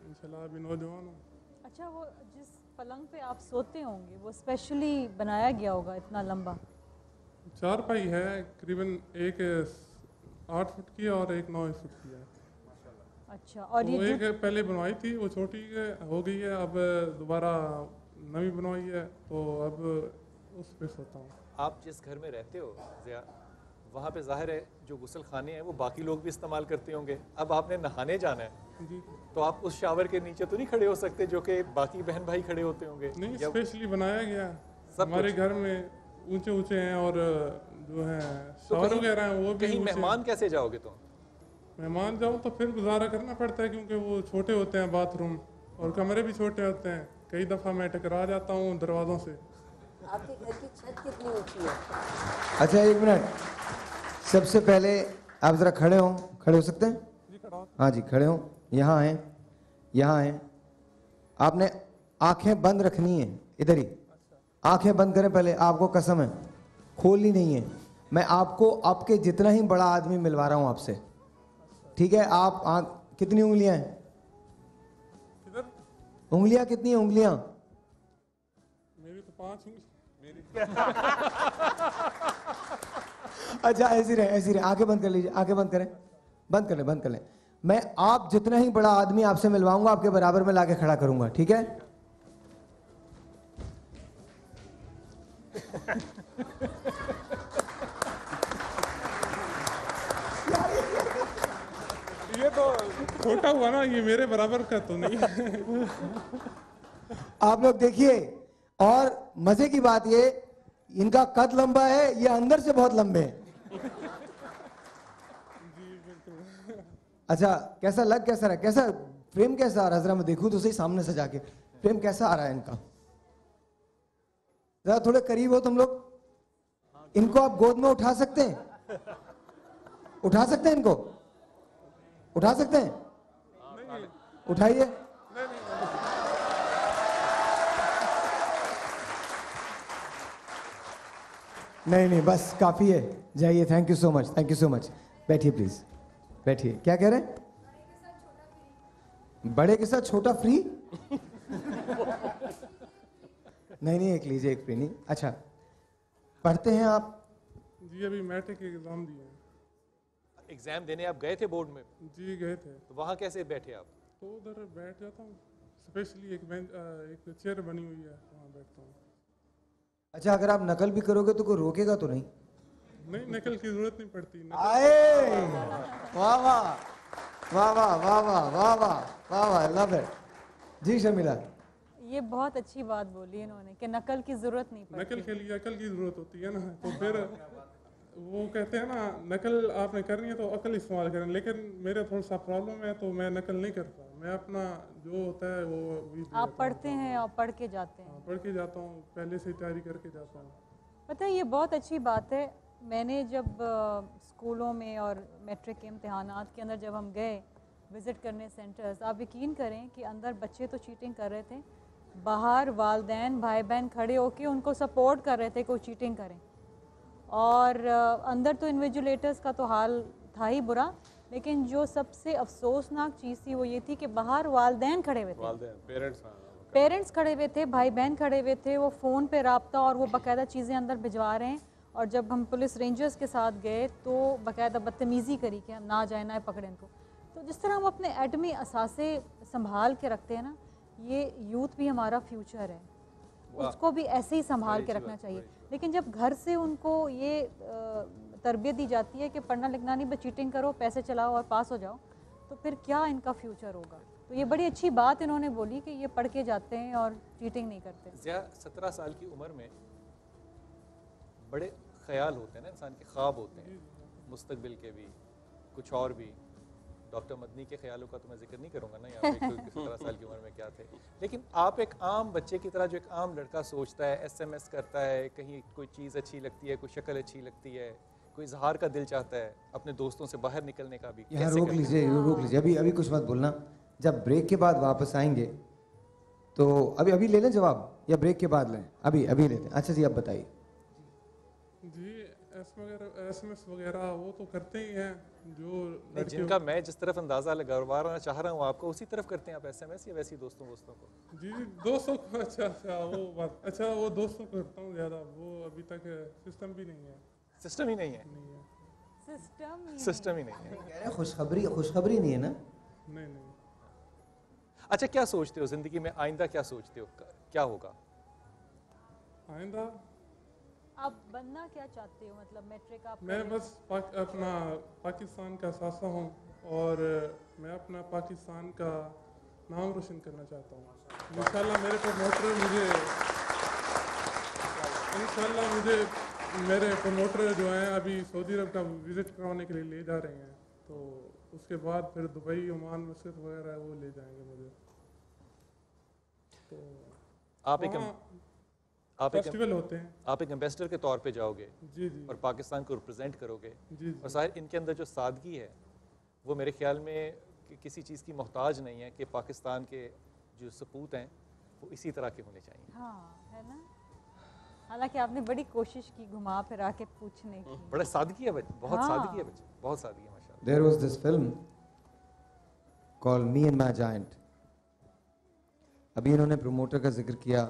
इंशाल्लाह अभी नौजवान हूँ। अच्छा, वो जिस पलंग पे आप सोते होंगे वो स्पेशली बनाया गया होगा इतना लंबा? 4 पाई है, करीबन एक 8 फुट की और एक 9 फुट की है। अच्छा, और तो ये एक पहले बनवाई थी, वो छोटी हो गई है, अब दोबारा नवी बनवाई है, तो अब उस पे सोता हूँ। आप जिस घर में रहते हो ज़िया, वहाँ पे जाहिर है जो गुसल खाने हैं वो बाकी लोग भी इस्तेमाल करते होंगे। अब आपने नहाने जाना है जी, तो आप उस शावर के नीचे तो नहीं खड़े हो सकते जो कि बाकी बहन भाई खड़े होते होंगे? नहीं, स्पेशली बनाया गया हमारे घर में, ऊंचे ऊंचे हैं, और जो है शावर वगैरह हैं वो भी। कहीं मेहमान कैसे जाओगे तुम? मेहमान जाऊँ तो फिर गुजारा करना पड़ता है, क्योंकि वो छोटे होते हैं बाथरूम, और कमरे भी छोटे होते हैं। कई दफ़ा मैं टकरा जाता हूँ दरवाज़ों से। आपके घर की छत कितनी ऊंची है? अच्छा, एक मिनट, सबसे पहले आप जरा खड़े हो सकते हैं? हाँ जी, खड़े हो, यहाँ हैं। आपने आंखें बंद रखनी है, इधर ही आंखें बंद करें पहले, आपको कसम है खोलनी नहीं है। मैं आपको आपके जितना ही बड़ा आदमी मिलवा रहा हूँ आपसे, ठीक है? आप कितनी उंगलियां हैं? उंगलियां कितनी है? उंगलियां मेरी तो 5 उंगली। अच्छा, ऐसी रहे, आंखें बंद कर लीजिए, आंखें बंद कर लें। मैं आप जितना ही बड़ा आदमी आपसे मिलवाऊंगा, आपके बराबर में लाके खड़ा करूंगा, ठीक है? ये तो छोटा हुआ ना, ये मेरे बराबर का तो नहीं। आप लोग देखिए, और मजे की बात ये, इनका कद लंबा है, ये अंदर से बहुत लंबे हैं। अच्छा, कैसा रहा, कैसा फ्रेम कैसा आ रहा है? जरा मैं देखूं तो सही सामने से जाके, फ्रेम कैसा आ रहा है इनका? जरा थोड़े करीब हो तुम लोग। इनको आप गोद में उठा सकते हैं? इनको उठा सकते हैं? उठाइए। नहीं, बस काफी है, जाइए। Thank you so much. बैठिए प्लीज, बैठिए। क्या कह रहे हैं? बड़े के साथ छोटा फ्री? नहीं, एक लीजिए, एक फ्री नहीं। अच्छा, पढ़ते हैं आप? जी, अभी मैट्रिक के एग्जाम दिए हैं। एग्जाम देने आप गए थे बोर्ड में? जी, गए थे। तो वहाँ कैसे बैठे आप? तो उधर बैठ जाता हूँ, स्पेशली एक चेयर बनी हुई है, वहाँ बैठता हूँ। अच्छा, अगर आप नकल भी करोगे तो कोई रोकेगा तो नहीं? नहीं, नकल की जरूरत नहीं पड़ती। वाह, लव इट। जी शर्मिला, ये बहुत अच्छी बात बोली इन्होंने कि नकल की जरूरत नहीं पड़ती। नकल के लिए अकल की जरूरत होती है ना, तो फिर वो कहते हैं ना, नकल आपने करनी है तो अकल इस्तेमाल करें। लेकिन मेरा थोड़ा सा प्रॉब्लम है, तो मैं नकल नहीं करता। मैं अपना जो होता है वो आप पढ़ते हैं और पढ़ के जाते हैं? पढ़ के जाता हूँ, पहले से तैयारी करके जाता हूँ। पता है, ये बहुत अच्छी बात है। मैंने जब स्कूलों में और मैट्रिक के इम्तहानात के अंदर जब हम गए विज़िट करने सेंटर्स, आप यकीन करें कि अंदर बच्चे तो चीटिंग कर रहे थे, बाहर वालदैन भाई बहन खड़े होकर उनको सपोर्ट कर रहे थे कोई चीटिंग करें। और अंदर तो इन्विजिलेटर्स का तो हाल था ही बुरा, लेकिन जो सबसे अफसोसनाक चीज़ थी वो ये थी कि बाहर वालदैन खड़े हुए थे, पेरेंट्स खड़े हुए थे, भाई बहन खड़े हुए थे, वो फ़ोन पे राब्ता और वो बाकायदा चीज़ें अंदर भिजवा रहे हैं। और जब हम पुलिस रेंजर्स के साथ गए तो बाकायदा बदतमीज़ी करी कि हम ना जाए ना पकड़ें इनको। तो जिस तरह हम अपने एटमी असासे संभाल के रखते हैं ना, ये यूथ भी हमारा फ्यूचर है, उसको भी ऐसे ही संभाल के रखना चाहिए। लेकिन जब घर से उनको ये तरबियत दी जाती है कि पढ़ना लिखना नहीं, बस चीटिंग करो, पैसे चलाओ और पास हो जाओ, तो फिर क्या इनका फ्यूचर होगा। तो ये बड़ी अच्छी बात इन्होंने बोली कि ये पढ़ के जाते हैं और चीटिंग नहीं करते। 17 साल की उम्र में बड़े ख्याल होते हैं ना, इंसान के ख्वाब होते हैं, मुस्तकबिल के भी, कुछ और भी। डॉक्टर मदनी के ख्यालों का तो मैं जिक्र नहीं करूँगा ना यहाँ पे 17 साल की उम्र में क्या थे। लेकिन आप एक आम बच्चे की तरह, जो एक आम लड़का सोचता है, SMS करता है, कहीं कोई चीज़ अच्छी लगती है, कोई शक्ल अच्छी लगती है, कोई इजहार का दिल चाहता है, अपने दोस्तों से बाहर निकलने का भी। यहाँ रोक लीजिए, अभी कुछ मत बोलना। जब ब्रेक के बाद वापस आएंगे तो अभी ले लें जवाब या ब्रेक के बाद लें? अभी ले लें। अच्छा जी, अब बताइए। जी SMS वगैरह वो तो करते ही हैं जो जिनका मैं जिस तरफ अंदाज़ा लगाना चाह रहा हूँ आपको, उसी तरफ करते हैं आप SMS, या वैसे दोस्तों को? जी दोस्तों को। अच्छा वो दोस्तों को करता हूँ ज़्यादा, वो अभी तक सिस्टम भी नहीं है। सिस्टम ही नहीं है? सिस्टम ही नहीं है। खुशखबरी नहीं है ना? नहीं। अच्छा, क्या सोचते हो जिंदगी में आइंदा, क्या सोचते हो क्या होगा आइंदा? आप बनना क्या चाहते हो? मतलब मैट्रिक आप? मैं बस अपना पाकिस्तान का सासा हूँ और मैं अपना पाकिस्तान का नाम रोशन करना चाहता हूँ। इंशाल्लाह मेरे प्रमोटर जो हैं अभी सऊदी अरब का विजिट करवाने के लिए ले जा रहे हैं, तो उसके बाद फिर दुबई, ओमान, मस्कत वगैरह वो ले जाएंगे मुझे। तो आप फेस्टिवल होते हैं, आप एक एम्बेसडर के तौर पे जाओगे जी और पाकिस्तान को रिप्रेजेंट करोगे जी। और साहिर, इनके अंदर जो सादगी है वो मेरे ख्याल में किसी चीज़ की मोहताज नहीं है कि पाकिस्तान के जो सपूत हैं वो इसी तरह के होने चाहिए। हाँ, है ना? हालांकि आपने बड़ी कोशिश की घुमा फिरा के पूछने की। बड़ा सादगी है बच्चे, बहुत सादगी है बच्चे, बहुत सादगी है माशाल्लाह। There was this film called Me and My Giant। अभी इन्होंने प्रमोटर का जिक्र किया,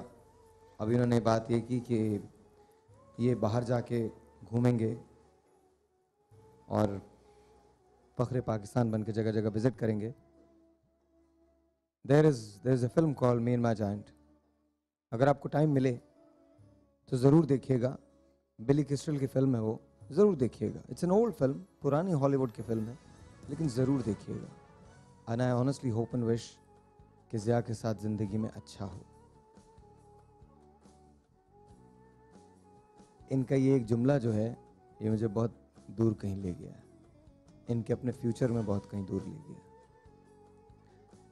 अभी इन्होंने बात ये की कि ये बाहर जाके घूमेंगे और फ़ख्र पाकिस्तान बन के जगह जगह विजिट करेंगे। There is a film called Me and My Giant। अगर आपको टाइम मिले तो ज़रूर देखिएगा। बिली क्रिस्टल की फिल्म है वो, ज़रूर देखिएगा। इट्स एन ओल्ड फिल्म, पुरानी हॉलीवुड की फिल्म है, लेकिन ज़रूर देखिएगा। And I honestly hope and wish कि ज़िया के साथ ज़िंदगी में अच्छा हो। इनका ये एक जुमला जो है, ये मुझे बहुत दूर कहीं ले गया है, इनके अपने फ्यूचर में बहुत कहीं दूर ले गया।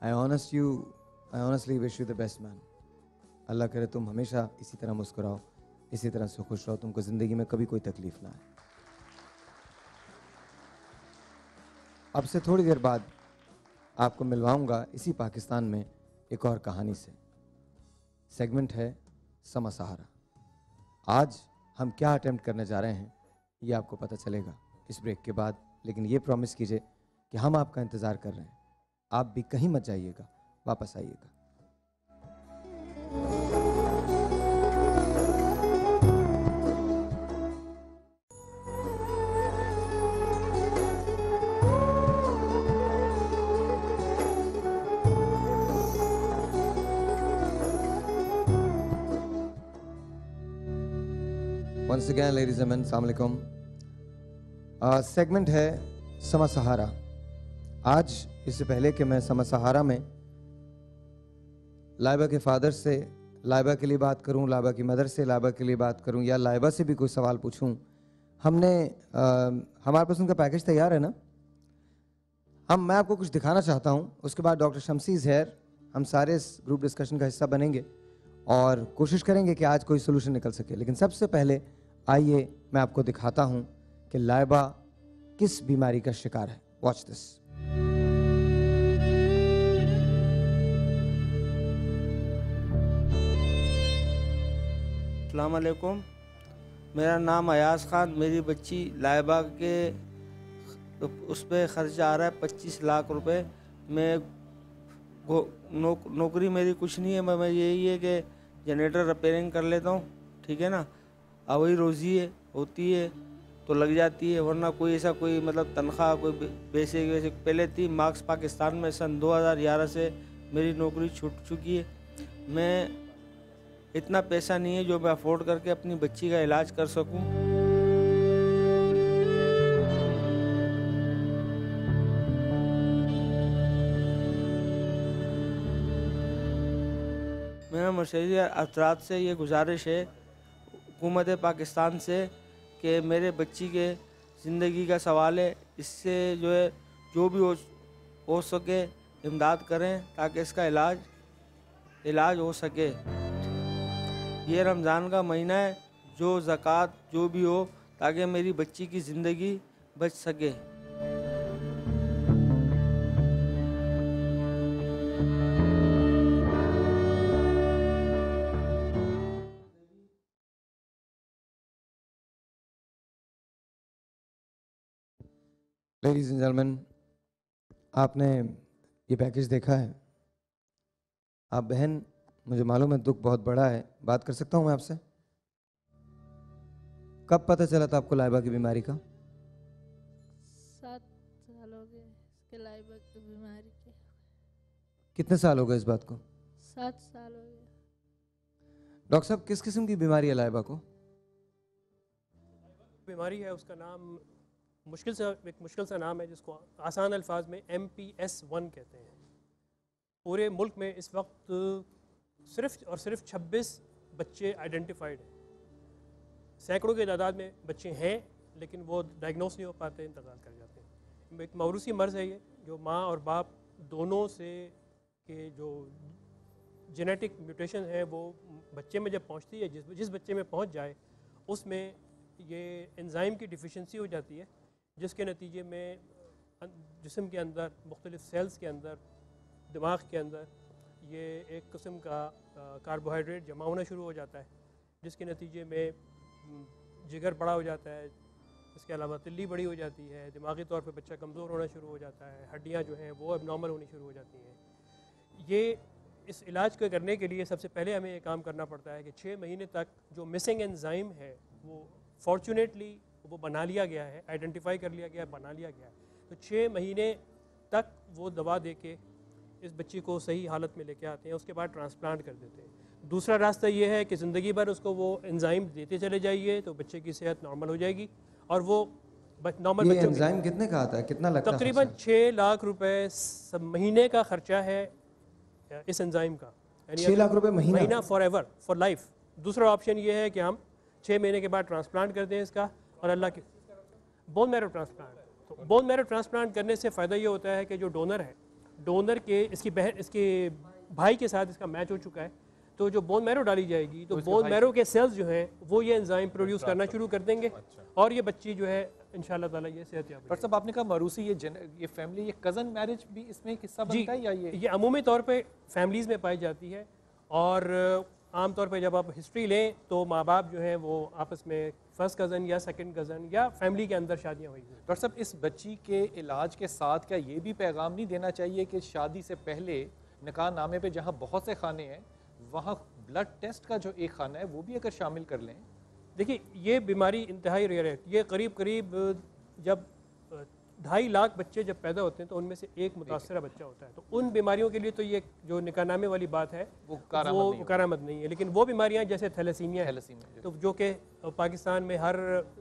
I honestly wish you the best man. Allah करे तुम हमेशा इसी तरह मुस्कुराओ, इसी तरह से खुश रहो, तुमको ज़िंदगी में कभी कोई तकलीफ ना आए। अब से थोड़ी देर बाद आपको मिलवाऊंगा इसी पाकिस्तान में एक और कहानी से। सेगमेंट है समा सहारा। आज हम क्या अटेम्प्ट करने जा रहे हैं ये आपको पता चलेगा इस ब्रेक के बाद, लेकिन ये प्रॉमिस कीजिए कि हम आपका इंतज़ार कर रहे हैं। आप भी कहीं मत जाइएगा, वापस आइएगा। Once again, ladies and gentlemen, अस्सलाम वालेकुम। सेगमेंट है समा सहारा। आज इससे पहले कि मैं समा सहारा में लाइबा के फादर से लाइबा के लिए बात करूं, लाइबा की मदर से लाइबा के लिए बात करूं, या लाइबा से भी कोई सवाल पूछूं, हमारे पास उनका पैकेज तैयार है ना। मैं आपको कुछ दिखाना चाहता हूं, उसके बाद डॉक्टर शम्सी इज़ हियर। हम सारे इस ग्रुप डिस्कशन का हिस्सा बनेंगे और कोशिश करेंगे कि आज कोई सोल्यूशन निकल सके। लेकिन सबसे पहले आइए मैं आपको दिखाता हूं कि लाइबा किस बीमारी का शिकार है। Watch this. अस्सलाम वालेकुम, मेरा नाम अयाज खान। मेरी बच्ची लाइबा के तो उस पर ख़र्चा आ रहा है 25 लाख रुपए। मैं नौकरी मेरी कुछ नहीं है, मैं यही है कि जनरेटर रिपेयरिंग कर लेता हूँ, ठीक है ना। अब वही रोज़ी है, होती है तो लग जाती है, वरना कोई ऐसा कोई मतलब तनख्वाह कोई बेसिक वैसे पहले थी। मार्क्स पाकिस्तान में सन 2011 से मेरी नौकरी छूट चुकी है। मैं इतना पैसा नहीं है जो मैं अफोर्ड करके अपनी बच्ची का इलाज कर सकूं। मेरा मशहूर अफराद से ये गुजारिश है हुकूमत पाकिस्तान से कि मेरे बच्ची के ज़िंदगी का सवाल है, इससे जो है जो भी हो सके इमदाद करें ताकि इसका इलाज हो सके। ये रमज़ान का महीना है, जो ज़कात जो भी हो ताकि मेरी बच्ची की ज़िंदगी बच सके। लेडीज़ एंड जेंटलमैन, आपने ये पैकेज देखा है। आप बहन, मुझे मालूम है दुख बहुत बड़ा है, बात कर सकता हूँ मैं आपसे? कब पता चला था आपको लाइबा की बीमारी का? 7 साल हो गए इसके लाइबा की बीमारी के। कितने साल हो गए इस बात को? 7 साल हो गए। डॉक्टर साहब, किस किस्म की बीमारी है लाइबा को? बीमारी है, उसका नाम एक मुश्किल सा नाम है जिसको आसान अल्फाज में MPS1 कहते हैं। पूरे मुल्क में इस वक्त सिर्फ 26 बच्चे आइडेंटिफाइड हैं। सैकड़ों की तादाद में बच्चे हैं लेकिन वो डायग्नोस नहीं हो पाते, इंतकाल कर जाते हैं। एक मौरूसी मर्ज़ है ये, जो माँ और बाप दोनों से के जो जेनेटिक म्यूटेशन है वो बच्चे में जब पहुँचती है, जिस बच्चे में पहुँच जाए उसमें ये एंजाइम की डिफिशेंसी हो जाती है, जिसके नतीजे में जिस्म के अंदर मुख्तलिफ सेल्स के अंदर, दिमाग के अंदर ये एक किस्म का कार्बोहाइड्रेट जमा होना शुरू हो जाता है, जिसके नतीजे में जिगर बड़ा हो जाता है। इसके अलावा तिल्ली बड़ी हो जाती है, दिमागी तौर पे बच्चा कमज़ोर होना शुरू हो जाता है, हड्डियाँ जो हैं वो एबनॉर्मल होनी शुरू हो जाती हैं। ये इस इलाज को करने के लिए सबसे पहले हमें ये काम करना पड़ता है कि 6 महीने तक जो मिसिंग एंजाइम है वो फॉर्चुनेटली वो बना लिया गया है, आइडेंटिफाई कर लिया गया है, बना लिया गया है। तो 6 महीने तक वो दवा दे के इस बच्ची को सही हालत में लेके आते हैं, उसके बाद ट्रांसप्लांट कर देते हैं। दूसरा रास्ता ये है कि ज़िंदगी भर उसको वो एंजाइम देते चले जाइए तो बच्चे की सेहत नॉर्मल हो जाएगी और वो नॉर्मल बच्चों एंजाइम कितने का आता है, कितना लगता है? तकरीबन 6 लाख रुपए महीने का खर्चा है इस एंजाइम का। 6 लाख रुपए महीना फॉर एवर, फॉर लाइफ। दूसरा ऑप्शन ये है कि हम 6 महीने के बाद ट्रांसप्लांट करते हैं इसका, और अल्लाह के बोन मैरो ट्रांसप्लांट। तो बोन मैरो ट्रांसप्लांट करने से फ़ायदा ये होता है कि जो डोनर है, डोनर के इसके भाई के साथ इसका मैच हो चुका है, तो जो बोन मैरो डाली जाएगी तो बोन मैरो के सेल्स जो हैं वो ये एंजाइम प्रोड्यूस करना शुरू कर देंगे और ये बच्ची जो है इंशाल्लाह ताला ये सेहतयाब। पर सब आपने कहा मरूसी, ये फैमिली, ये कज़न मैरिज भी इसमें एक हिस्सा बनता है या ये अमूमी तौर पे फैमिलीज़ में पाई जाती है, और आम तौर पे जब आप हिस्ट्री लें तो माँ बाप जो हैं वो आपस में फर्स्ट कज़न या सेकंड कज़न या फैमिली के अंदर शादियाँ हुई हैं। डॉक्टर साहब, इस बच्ची के इलाज के साथ क्या ये भी पैगाम नहीं देना चाहिए कि शादी से पहले निकाह नामे पे जहाँ बहुत से खाने हैं वहाँ ब्लड टेस्ट का जो एक खाना है वो भी अगर शामिल कर लें? देखिए, ये बीमारी इंतहाई रेयर है। ये करीब जब 2.5 लाख बच्चे जब पैदा होते हैं तो उनमें से एक मुतासरा बच्चा होता है। तो उन बीमारियों के लिए तो ये जो निकाहनामे वाली बात है वो कारामद नहीं है। लेकिन वो बीमारियां जैसे थैलेसीमिया तो जो कि पाकिस्तान में हर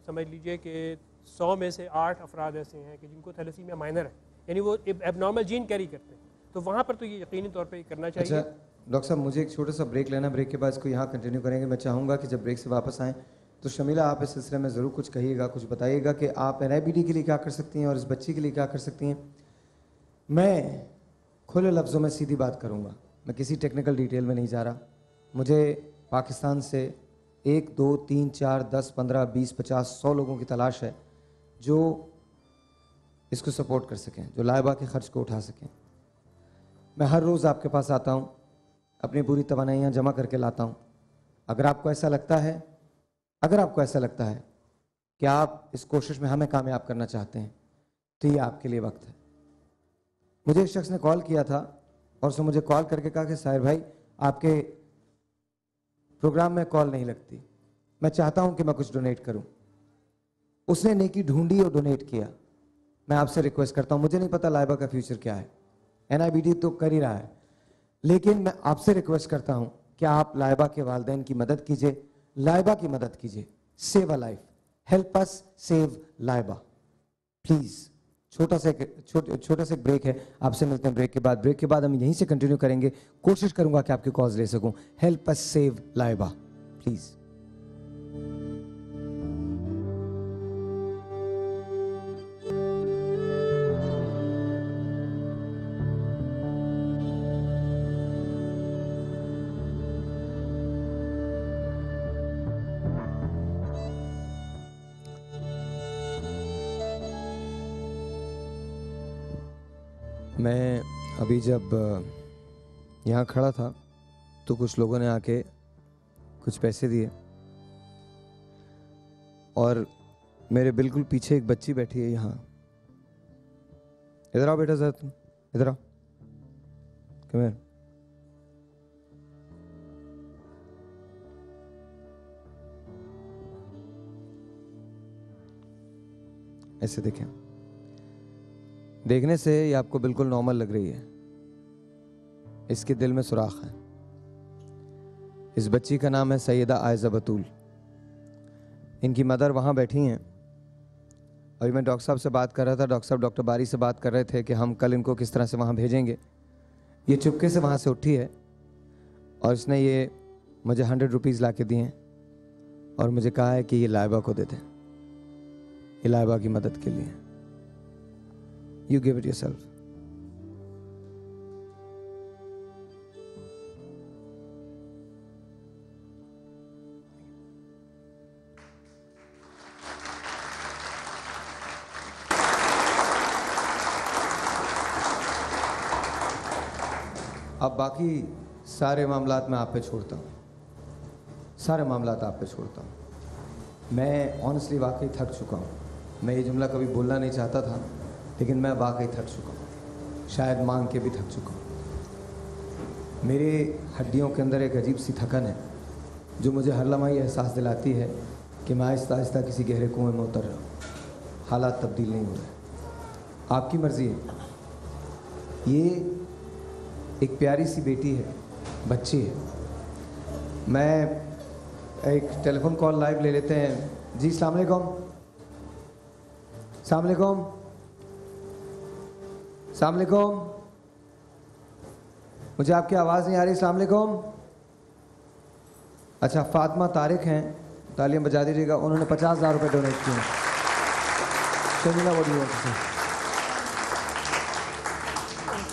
समझ लीजिए कि 100 में से 8 अफराद ऐसे हैं कि जिनको थैलेसीमिया माइनर है, यानी वो एबनॉर्मल जीन कैरी करते हैं। तो वहाँ पर तो ये यकीनी तौर पर करना चाहिए। अच्छा डॉक्टर साहब, मुझे एक छोटा सा ब्रेक लेना, ब्रेक के बाद इसको यहाँ कंटिन्यू करेंगे। मैं चाहूँगा कि जब ब्रेक से वापस आएँ तो शमीला आप इस सिलसिले में ज़रूर कुछ कहिएगा, कुछ बताइएगा कि आप NIBD के लिए क्या कर सकती हैं और इस बच्ची के लिए क्या कर सकती हैं। मैं खुले लफ्ज़ों में सीधी बात करूँगा, मैं किसी टेक्निकल डिटेल में नहीं जा रहा। मुझे पाकिस्तान से 1, 2, 3, 4, 10, 15, 20, 50, 100 लोगों की तलाश है जो इसको सपोर्ट कर सकें, जो लाइबा के ख़र्च को उठा सकें। मैं हर रोज़ आपके पास आता हूँ, अपनी पूरी तवानाइयाँ जमा करके लाता हूँ। अगर आपको ऐसा लगता है कि आप इस कोशिश में हमें कामयाब करना चाहते हैं, तो ये आपके लिए वक्त है। मुझे एक शख्स ने कॉल किया था और उसने मुझे कॉल करके कहा कि साहिर भाई आपके प्रोग्राम में कॉल नहीं लगती, मैं चाहता हूं कि मैं कुछ डोनेट करूं। उसने नेकी ढूंढी और डोनेट किया। मैं आपसे रिक्वेस्ट करता हूं, मुझे नहीं पता लाइबा का फ्यूचर क्या है, NIBD तो कर ही रहा है, लेकिन मैं आपसे रिक्वेस्ट करता हूं कि आप लाइबा के वालिदैन की मदद कीजिए, लाइबा की मदद कीजिए। Save a life, help us save Laiba please. छोटा सा एक ब्रेक है, आपसे मिलते हैं ब्रेक के बाद। ब्रेक के बाद हम यहीं से कंटिन्यू करेंगे। कोशिश करूंगा कि आपके कॉज ले सकूं। Help us save Laiba please. मैं अभी जब यहाँ खड़ा था तो कुछ लोगों ने आके कुछ पैसे दिए और मेरे बिल्कुल पीछे एक बच्ची बैठी है यहाँ। इधर आओ बेटा, जरा तुम इधर आओ। Come here. ऐसे देखें, देखने से ये आपको बिल्कुल नॉर्मल लग रही है, इसके दिल में सुराख है। इस बच्ची का नाम है सैयदा आयजा बतूल। इनकी मदर वहाँ बैठी हैं और मैं डॉक्टर साहब से बात कर रहा था। डॉक्टर साहब डॉक्टर बारी से बात कर रहे थे कि हम कल इनको किस तरह से वहाँ भेजेंगे। ये चुपके से वहाँ से उठी है और इसने ये मुझे 100 रुपीज़ ला के दिए हैं और मुझे कहा है कि ये लाइबा को दे दें, ये लाइबा की मदद के लिए। You give it yourself. अब बाकी सारे मामलात मैं आप पे छोड़ता हूँ, सारे मामलात आप पे छोड़ता हूँ। मैं ऑनेस्टली वाकई थक चुका हूँ। मैं ये जुमला कभी बोलना नहीं चाहता था, लेकिन मैं वाकई थक चुका हूँ, शायद मांग के भी थक चुका हूँ। मेरे हड्डियों के अंदर एक अजीब सी थकन है जो मुझे हर लम्हा ये एहसास दिलाती है कि मैं आहिस्ता आहिस्ता किसी गहरे कुएं में उतर रहा हूँ। हालात तब्दील नहीं हो रहे। आपकी मर्ज़ी है। ये एक प्यारी सी बेटी है, बच्ची है। मैं एक टेलीफोन कॉल लाइव ले लेते हैं। जी अस्सलाम वालेकुम। अस्सलाम वालेकुम। अस्सलाम वालेकुम। मुझे आपकी आवाज़ नहीं आ रही। अस्सलाम वालेकुम। अच्छा, फातिमा तारिक हैं, तालियां बजा दीजिएगा। उन्होंने 50,000 रुपये डोनेट किए हैं।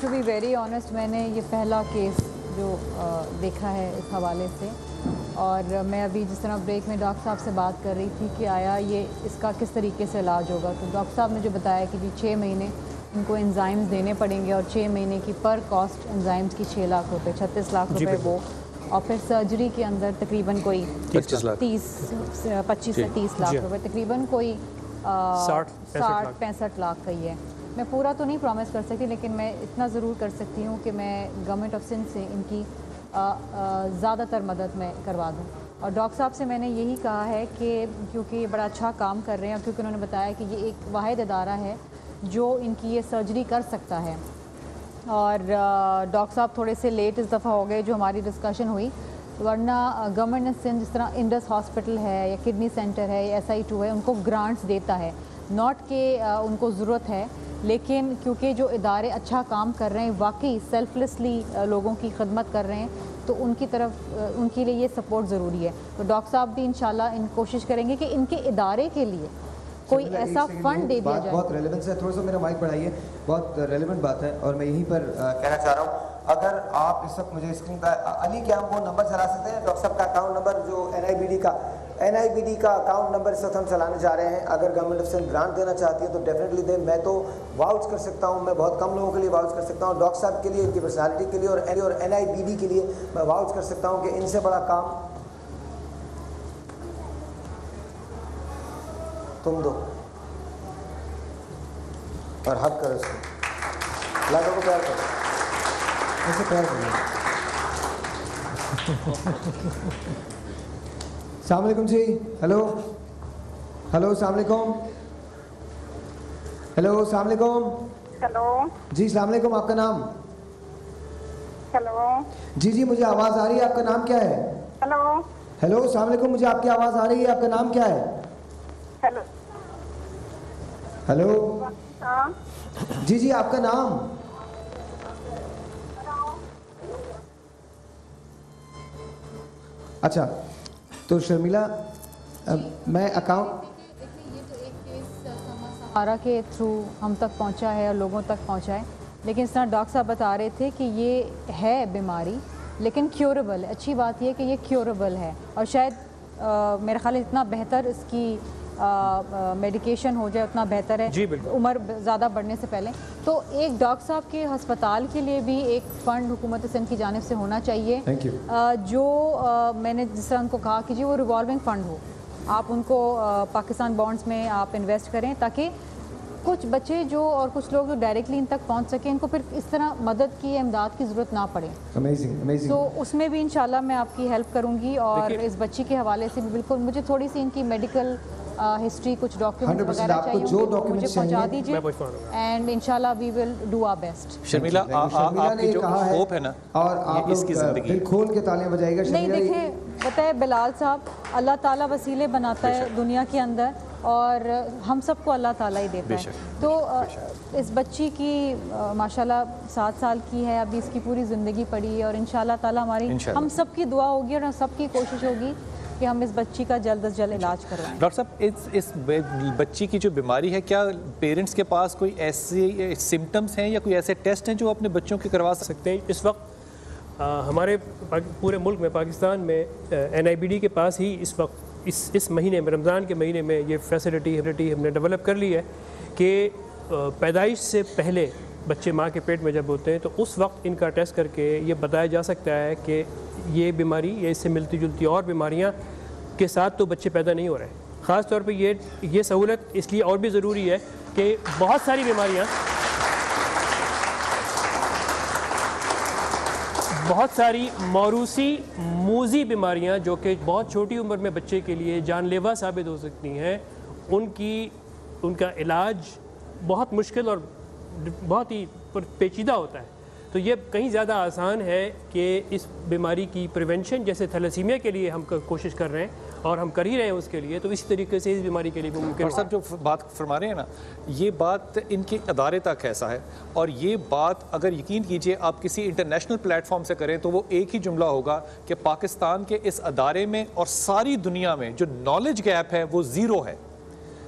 टू बी वेरी ऑनेस्ट, मैंने ये पहला केस जो देखा है इस हवाले से, और मैं अभी जिस तरह ब्रेक में डॉक्टर साहब से बात कर रही थी कि आया ये इसका किस तरीके से इलाज होगा, तो डॉक्टर साहब ने जो बताया कि जी 6 महीने इनको एंजाइम्स देने पड़ेंगे और 6 महीने की पर कॉस्ट एंजाइम्स की 6 लाख रुपए, 36 लाख रुपए वो, और फिर सर्जरी के अंदर तकरीबन कोई 25 से 30 लाख रुपए, तकरीबन कोई 60-65 लाख का ही है। मैं पूरा तो नहीं प्रॉमिस कर सकती, लेकिन मैं इतना ज़रूर कर सकती हूँ कि मैं गवर्नमेंट ऑफ सिंध से इनकी ज़्यादातर मदद मैं करवा दूँ। और डॉक्टर साहब से मैंने यही कहा है कि क्योंकि ये बड़ा अच्छा काम कर रहे हैं और क्योंकि उन्होंने बताया कि ये एक वाहिद इदारा है जो इनकी ये सर्जरी कर सकता है। और डॉक्टर साहब थोड़े से लेट इस दफ़ा हो गए जो हमारी डिस्कशन हुई, वरना गवर्नमेंट ऑफ सिंध जिस तरह इंडस हॉस्पिटल है या किडनी सेंटर है या SI2 है, उनको ग्रांट्स देता है, नॉट के उनको ज़रूरत है, लेकिन क्योंकि जो इदारे अच्छा काम कर रहे हैं, वाकई सेल्फलेसली लोगों की खिदमत कर रहे हैं, तो उनकी तरफ उनके लिए ये सपोर्ट ज़रूरी है। तो डॉक्टर साहब भी इंशाल्लाह इन कोशिश करेंगे कि इनके इदारे के लिए कोई ऐसा फंड दे दिया जाए। बहुत रेलेवेंस है, थोड़ा सा मेरा माइक बढ़ाइए, बहुत रेलेवेंट बात है और मैं यहीं पर कहना चाह रहा हूँ। अगर आप इस वक्त मुझे स्क्रीन पर अली क्या हम वो नंबर चला सकते हैं, डॉक्टर साहब का अकाउंट नंबर जो NIBD का अकाउंट नंबर इस वक्त हम चलाने जा रहे हैं। अगर गवर्नमेंट ऑफ सिंध ग्रांट देना चाहती है तो डेफिनेटली दें। मैं तो वाउच कर सकता हूँ, मैं बहुत कम लोगों के लिए वाउच कर सकता हूँ, डॉक्टर साहब के लिए, इनकी पर्सनालिटी के लिए और NIBD के लिए मैं वाउच कर सकता हूँ कि इनसे बड़ा काम तुम दो। और हक कर उसको, लाइबा को प्यार करो, ऐसे प्यार करो। अस्सलाम वालेकुम जी, हेलो हेलो, अस्सलाम वालेकुम, हेलो अस्सलाम वालेकुम, हेलो जी अस्सलाम वालेकुम, आपका नाम? हेलो जी जी मुझे आवाज़ आ रही है, आपका नाम क्या है? हेलो हेलो अस्सलाम वालेकुम, मुझे आपकी आवाज़ आ रही है, आपका नाम क्या है? हेलो हेलो हाँ जी जी आपका नाम? अच्छा तो शर्मिला मैं अकाउंट आरा के थ्रू हम तक पहुंचा है और लोगों तक पहुंचा है, लेकिन इस तरह डॉक्टर साहब बता रहे थे कि ये है बीमारी लेकिन क्योरेबल है। अच्छी बात यह कि ये क्योरेबल है और शायद मेरे ख्याल जितना बेहतर इसकी मेडिकेशन हो जाए उतना बेहतर है उम्र ज़्यादा बढ़ने से पहले। तो एक डॉक्टर साहब के हस्पताल के लिए भी एक फ़ंड हुकूमत सिंध की जानिब से होना चाहिए। जो मैंने जिस तरह उनको कहा कि जी वो रिवॉल्विंग फ़ंड हो, आप उनको पाकिस्तान बॉन्ड्स में आप इन्वेस्ट करें ताकि कुछ बच्चे जो और कुछ लोग जो डायरेक्टली इन तक पहुंच सकें, इनको फिर इस तरह मदद की इमदाद की ज़रूरत ना पड़े। Amazing amazing. तो उसमें भी इंशाल्लाह मैं आपकी हेल्प करूंगी और इस बच्ची के हवाले से भी बिल्कुल मुझे थोड़ी सी इनकी मेडिकल हिस्ट्री कुछ डॉक्यूमेंट वगैरह चाहिए, जो मुझे पहुंचा दीजिए एंड इंशाल्लाह we will do our best. Sharmila आपकी जो होप है ना और आप इसकी जिंदगी दिल खोल के तालियां बजाइएगा। नहीं देखें बताए बिलाल साहब, अल्लाह ताला वसीले बनाता है दुनिया के अंदर और हम सबको अल्लाह ताला ही देता है। तो इस बच्ची की माशाल्लाह 7 साल की है, अभी इसकी पूरी ज़िंदगी पड़ी है और इंशाल्लाह ताला हमारी हम सबकी दुआ होगी और हम सबकी कोशिश होगी कि हम इस बच्ची का जल्द से जल्द इलाज करवाएं। डॉक्टर साहब इस बच्ची की जो बीमारी है, क्या पेरेंट्स के पास कोई ऐसे सिम्टम्स हैं या कोई ऐसे टेस्ट हैं जो अपने बच्चों के करवा सकते हैं? इस वक्त हमारे पूरे मुल्क में पाकिस्तान में NIBD के पास ही इस वक्त इस महीने में रमज़ान के महीने में ये फैसिलिटी हमने डेवलप कर ली है कि पैदाइश से पहले बच्चे माँ के पेट में जब होते हैं तो उस वक्त इनका टेस्ट करके ये बताया जा सकता है कि ये बीमारी या इससे मिलती जुलती और बीमारियाँ के साथ तो बच्चे पैदा नहीं हो रहे हैं। ख़ास तौर पे ये सहूलत इसलिए और भी ज़रूरी है कि बहुत सारी बीमारियाँ बहुत सारी मौरूसी मूजी बीमारियां जो कि बहुत छोटी उम्र में बच्चे के लिए जानलेवा साबित हो सकती हैं, उनका इलाज बहुत मुश्किल और बहुत ही पेचीदा होता है। तो ये कहीं ज़्यादा आसान है कि इस बीमारी की प्रिवेंशन जैसे थैलेसीमिया के लिए हम कोशिश कर रहे हैं और हम कर ही रहे हैं उसके लिए, तो इसी तरीके से इस बीमारी के लिए भी मुमकिन है। सब जो बात फरमा रहे हैं ना, ये बात इनके अदारे तक ऐसा है और ये बात अगर यकीन कीजिए आप किसी इंटरनेशनल प्लेटफॉर्म से करें तो वो एक ही जुमला होगा कि पाकिस्तान के इस अदारे में और सारी दुनिया में जो नॉलेज गैप है वो ज़ीरो है।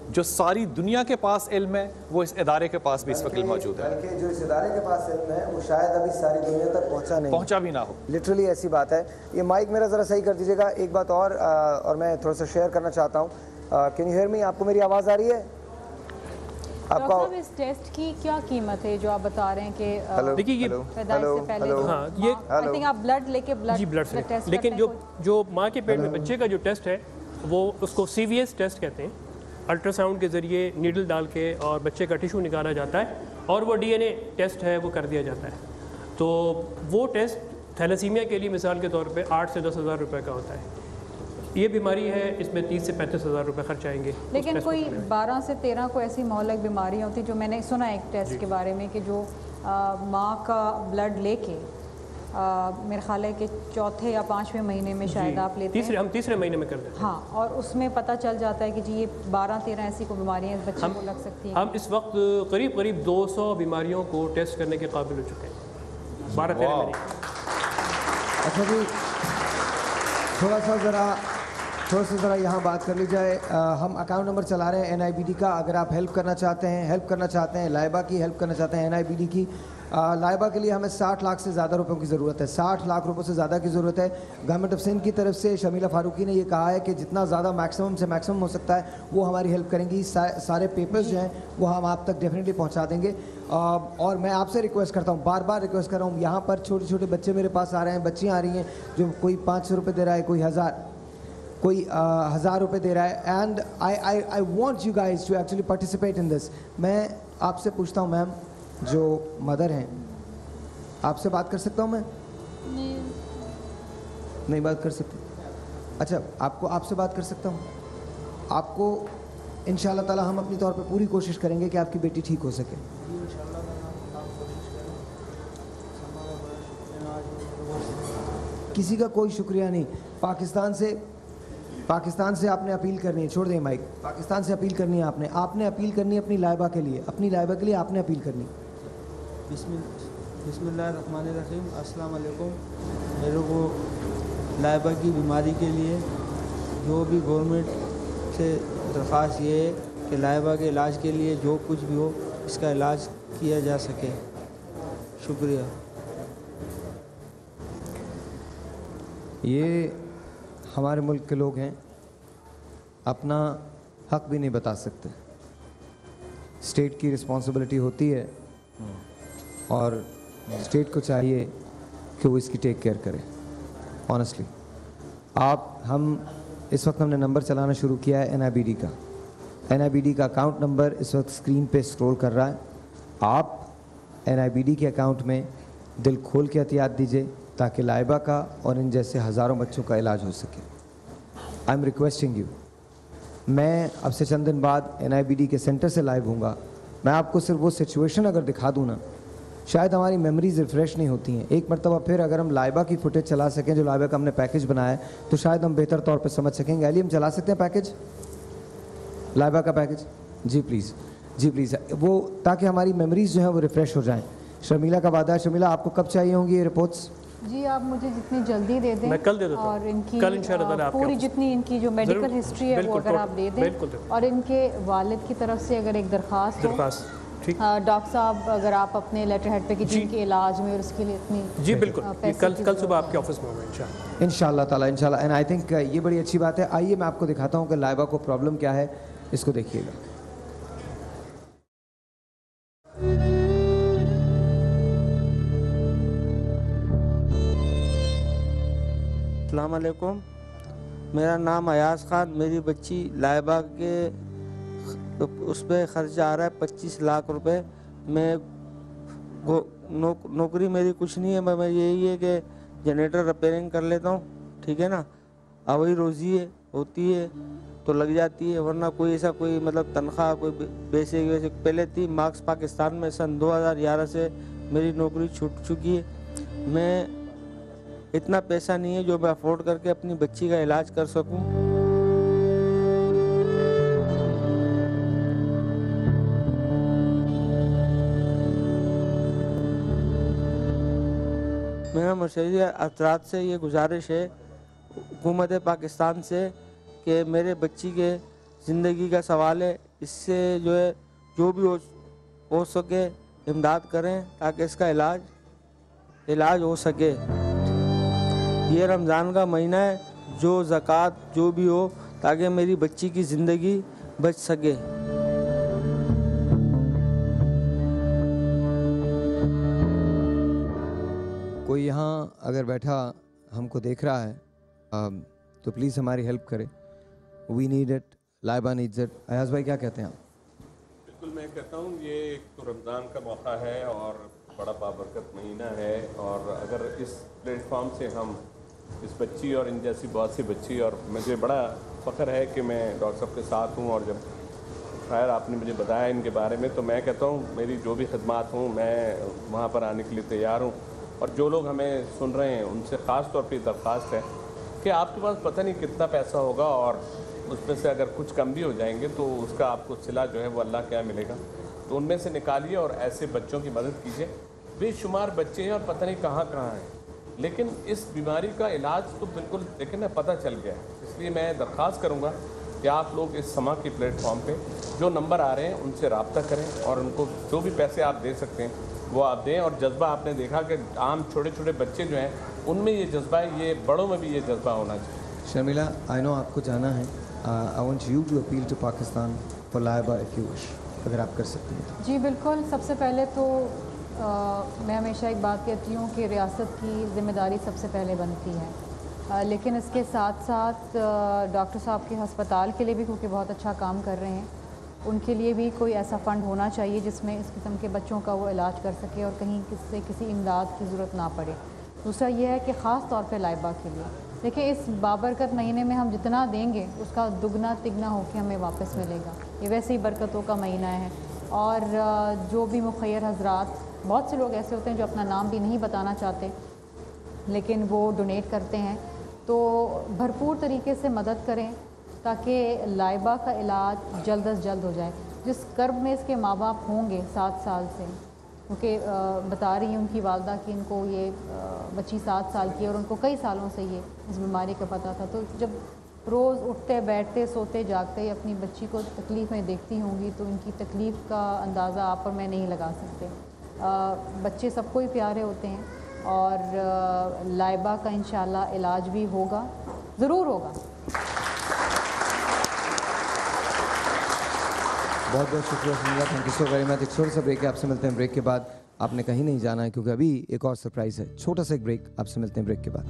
जो सारी दुनिया के पास इल्म है वो इस इदारे के पास भी इस वक्त मौजूद है। बल्कि जो इस इदारे के पास इल्म है वो शायद अभी सारी दुनिया तक पहुंचा भी ना हो। लिटरली ऐसी बात है। ये माइक मेरा ज़रा सही कर दीजिएगा। एक बात और मैं थोड़ा सा शेयर करना चाहता हूँ। Can you hear me? आपको मेरी आवाज़ आ रही है? आपका इस टेस्ट की क्या कीमत है जो आप बता रहे हैं कि देखिए ये पैदाइश से पहले हाँ ये आई थिंक आप ब्लड लेके ब्लड से टेस्ट, लेकिन जो माँ के पेट में बच्चे का जो टेस्ट है वो उसको CVS टेस्ट कहते हैं। अल्ट्रासाउंड के ज़रिए नीडल डाल के और बच्चे का टिशू निकाला जाता है और वो DNA टेस्ट है वो कर दिया जाता है। तो वो टेस्ट थैलेसीमिया के लिए मिसाल के तौर पे 8 से 10 हज़ार रुपये का होता है। ये बीमारी है, इसमें 30 से 35 हज़ार रुपये खर्च आएंगे। लेकिन कोई 12 से 13 को ऐसी मोहल्लक बीमारियाँ होती जो मैंने सुना एक टेस्ट के बारे में कि जो माँ का ब्लड लेके मेरे ख्याल है कि चौथे या 5वें महीने में शायद आप लेते हैं। हम तीसरे महीने में करते हैं। हाँ, और उसमें पता चल जाता है कि जी ये 12-13 ऐसी को बीमारियाँ इस बच्चे को लग सकती हैं। हम इस वक्त करीब 200 बीमारियों को टेस्ट करने के काबिल हो चुके हैं 12-13 महीने। अच्छा जी, थोड़ा सा ज़रा यहाँ बात कर ली जाए। हम अकाउंट नंबर चला रहे हैं NIBD का। अगर आप हेल्प करना चाहते हैं लाइबा की हेल्प करना चाहते हैं NIBD की। लाइबा के लिए हमें 60 लाख से ज़्यादा रुपयों की ज़रूरत है। 60 लाख रुपयों से ज़्यादा की ज़रूरत है। गवर्नमेंट ऑफ सिंध की तरफ से शमीला फारूकी ने ये कहा है कि जितना ज़्यादा मैक्सिमम से मैक्सिमम हो सकता है वो हमारी हेल्प करेंगी। सारे पेपर्स जो हैं वो हम आप तक डेफिनेटली पहुंचा देंगे। और मैं आपसे रिक्वेस्ट करता हूँ, बार बार रिक्वेस्ट कर रहा हूँ, यहाँ पर छोटे छोटे बच्चे मेरे पास आ रहे हैं, बच्चियाँ आ रही हैं जो कोई 500 रुपये दे रहा है, कोई 1000 रुपये दे रहा है। And I want you guys to actually participate in this. मैं आपसे पूछता हूँ मैम, जो मदर हैं, आपसे बात कर सकता हूँ मैं? नहीं बात कर सकते? अच्छा, आपसे बात कर सकता हूँ? आपको इंशाल्लाह ताला हम अपनी तौर पे पूरी कोशिश करेंगे कि आपकी बेटी ठीक हो सके। किसी का कोई शुक्रिया नहीं। पाकिस्तान से आपने अपील करनी है, छोड़ दें माइक। पाकिस्तान से अपील करनी है आपने अपील करनी है अपनी लाइबा के लिए, आपने अपील करनी। बिस्मिल्लाहिर्रहमानिर्रहीम। अस्सलाम वालेकुम। मेरे को लाइबा की बीमारी के लिए जो भी गवर्नमेंट से दरख्वास्त ये है कि लाइबा के इलाज के लिए जो कुछ भी हो इसका इलाज किया जा सके। शुक्रिया। ये हमारे मुल्क के लोग हैं, अपना हक भी नहीं बता सकते। स्टेट की रिस्पॉन्सिबिलिटी होती है और स्टेट को चाहिए कि वो इसकी टेक केयर करे। ऑनेस्टली इस वक्त हमने नंबर चलाना शुरू किया है NIBD का। NIBD का अकाउंट नंबर इस वक्त स्क्रीन पे स्क्रॉल कर रहा है। आप NIBD के अकाउंट में दिल खोल के एहतियात दीजिए ताकि लाइबा का और इन जैसे हज़ारों बच्चों का इलाज हो सके। I am requesting you. मैं अब से चंद दिन बाद NIBD के सेंटर से लाइव हूँगा। मैं आपको सिर्फ वो सिचुएशन अगर दिखा दूँ ना, शायद हमारी मेमोरीज रिफ़्रेश नहीं होती हैं। एक मरतबा फिर अगर हम लाइबा की फुटेज चला सकें, जो लाइबा का हमने पैकेज बनाया है, तो शायद हम बेहतर तौर पे समझ सकेंगे। अली, हम चला सकते हैं पैकेज, लाइबा का पैकेज? जी प्लीज़, जी प्लीज़, वो ताकि हमारी मेमोरीज जो है वो रिफ़्रेश हो जाएँ। शर्मिला का वादा है। शर्मिला, आपको कब चाहिए होंगी ये रिपोर्ट्स? जी, आप मुझे जितनी जल्दी दे दें। मैं कल दे देता हूं। और इनकी कल इंशाल्लाह पूरी जितनी इनकी जो मेडिकल हिस्ट्री है वो अगर आप दे दें, और इनके वालिद की तरफ से अगर एक दरख्वास्त हो, डॉक्टर साहब अगर आप अपने लेटर हेड पे कि जिनके इलाज में और उसके लिए इतनी। जी बिल्कुल, कल सुबह आपके ऑफिस में होगा इंशाल्लाह ताला, इंशाल्लाह। एंड आई थिंक ये बड़ी अच्छी बात है। आइए मैं आपको दिखाता हूँ कि लाइबा को प्रॉब्लम क्या है, इसको देखिएगा। अस्सलाम वालेकुम। मेरा नाम अयाज खान। मेरी बच्ची लाइबा के उस पर ख़र्चा आ रहा है 25 लाख रुपए। मैं नौकरी मेरी कुछ नहीं है, मैं यही है कि जनरेटर रिपेयरिंग कर लेता हूँ, ठीक है ना। अब वही रोज़ी है, होती है तो लग जाती है, वरना कोई ऐसा कोई मतलब तनख्वाह कोई बेसिक वैसे पहले थी। मार्क्स पाकिस्तान में सन 2011 से मेरी नौकरी छूट चुकी है। मैं इतना पैसा नहीं है जो मैं अफोर्ड करके अपनी बच्ची का इलाज कर सकूं। मेरा मुशर्रई अफराद से ये गुजारिश है हुकूमत पाकिस्तान से कि मेरे बच्ची के ज़िंदगी का सवाल है, इससे जो है जो भी हो सके इमदाद करें ताकि इसका इलाज हो सके। ये रमज़ान का महीना है, जो ज़कात जो भी हो ताकि मेरी बच्ची की ज़िंदगी बच सके। कोई यहाँ अगर बैठा हमको देख रहा है तो प्लीज़ हमारी हेल्प करे। We need it, Laiba needs it. Ayaz भाई क्या कहते हैं आप? बिल्कुल, मैं कहता हूँ ये एक तो रमज़ान का मौका है और बड़ा बाबरकत महीना है, और अगर इस प्लेटफॉर्म से हम इस बच्ची और इन जैसी बहुत सी बच्ची, और मुझे बड़ा फ़ख्र है कि मैं डॉक्टर साहब के साथ हूँ, और जब खैर आपने मुझे बताया इनके बारे में तो मैं कहता हूँ मेरी जो भी खदमात हूँ मैं वहाँ पर आने के लिए तैयार हूँ। और जो लोग हमें सुन रहे हैं उनसे ख़ास तौर पर दरख्वास्त है कि आपके पास पता नहीं कितना पैसा होगा और उसमें से अगर कुछ कम भी हो जाएंगे तो उसका आपको सिला जो है वो अल्लाह क्या मिलेगा, तो उनमें से निकालिए और ऐसे बच्चों की मदद कीजिए। बेशुमार बच्चे हैं और पता नहीं कहाँ कहाँ हैं, लेकिन इस बीमारी का इलाज तो बिल्कुल लेकिन ना पता चल गया है। इसलिए मैं दरख्वास्त करूँगा कि आप लोग इस समा के प्लेटफॉर्म पे जो नंबर आ रहे हैं उनसे रब्ता करें और उनको जो भी पैसे आप दे सकते हैं वो आप दें। और जज्बा आपने देखा कि आम छोटे छोटे बच्चे जो हैं उनमें ये जज्बा है, ये बड़ों में भी ये जज्बा होना चाहिए। शर्मिला, आई नो आपको जाना है। I want you to appeal to Pakistan for Laiba if you wish, अगर आप कर सकते हैं। जी बिल्कुल। सबसे पहले तो मैं हमेशा एक बात कहती हूँ कि रियासत की ज़िम्मेदारी सबसे पहले बनती है, लेकिन इसके साथ साथ डॉक्टर साहब के हस्पताल के लिए भी क्योंकि बहुत अच्छा काम कर रहे हैं, उनके लिए भी कोई ऐसा फ़ंड होना चाहिए जिसमें इस किस्म के बच्चों का वो इलाज कर सके और कहीं किसी इमदाद की ज़रूरत ना पड़े। दूसरा ये है कि ख़ास तौर पे लाइबा के लिए देखिए, इस बाबरकत महीने में हम जितना देंगे उसका दुगना तिगना होकर हमें वापस मिलेगा। ये वैसे ही बरकतों का महीना है और जो भी मुखैर हजरात, बहुत से लोग ऐसे होते हैं जो अपना नाम भी नहीं बताना चाहते लेकिन वो डोनेट करते हैं, तो भरपूर तरीके से मदद करें ताकि लाइबा का इलाज जल्द अज जल्द हो जाए। जिस कर्ब में इसके माँ बाप होंगे 7 साल से, क्योंकि बता रही हैं उनकी वालदा कि इनको ये बच्ची 7 साल की है और उनको कई सालों से ये इस बीमारी का पता था, तो जब रोज़ उठते बैठते सोते जागते अपनी बच्ची को तकलीफ़ में देखती होंगी तो इनकी तकलीफ़ का अंदाज़ा आप और मैं नहीं लगा सकते। बच्चे सबको ही प्यारे होते हैं और लाइबा का इंशाल्लाह इलाज भी होगा, ज़रूर होगा। बहुत बहुत शुक्रिया Sunila, thank you so very much. एक छोटा सा ब्रेक है, आपसे मिलते हैं ब्रेक के बाद। आपने कहीं नहीं जाना है क्योंकि अभी एक और सरप्राइज़ है। छोटा सा एक ब्रेक, आपसे मिलते हैं ब्रेक के बाद।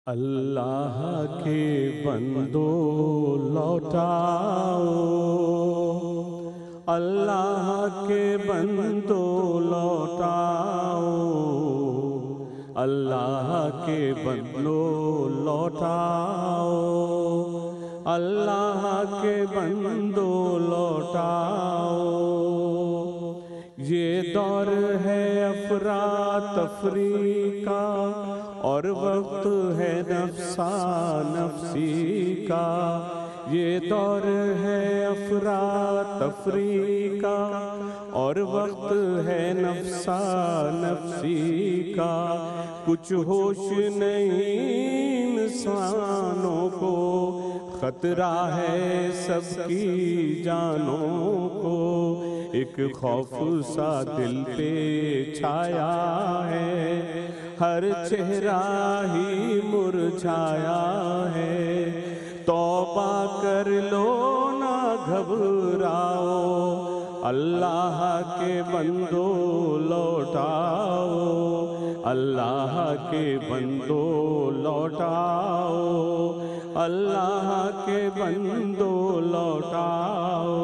अल्लाह के बंदो लौटाओ, अल्लाह के बंदो लौटाओ, अल्लाह के बंदो लौटाओ, अल्लाह के बंदो लौटाओ। ये दौर है अफरा तफरी का और वक्त है नफ्सा नफ्सी का। ये दौर है अफरा तफरी का और वक्त है नफ्सा नफ्सी का। कुछ होश नहीं इंसानों को, खतरा है सबकी जानों को। एक खौफ सा दिल पे छाया है, हर चेहरा ही मुरझाया है। तौबा कर लो ना घबराओ, अल्लाह के बंदो लौटाओ, अल्लाह के बंदो लौटाओ, अल्लाह के बंदो लौटाओ।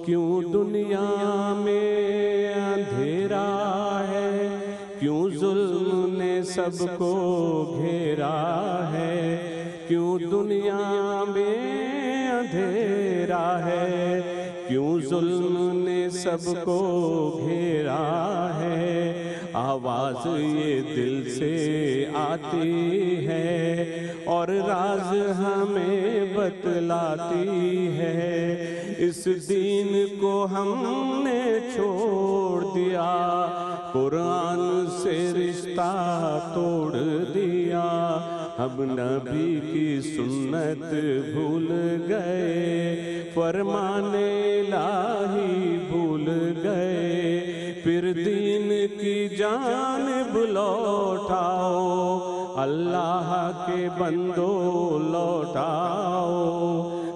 क्यों दुनिया में अंधेरा है, क्यों जुल्म ने सबको घेरा है। क्यों दुनिया में अंधेरा है, क्यों जुल्म ने सबको घेरा है। आवाज़ ये दिल से आती है और राज हमें बतलाती है। इस दीन को हमने छोड़ दिया, कुरान से रिश्ता तोड़ दिया। हम नबी की सुन्नत भूल गए, फरमाने इलाही भूल गए। फिर दीन की जानिब लौटाओ, अल्लाह के बंदो लौटाओ,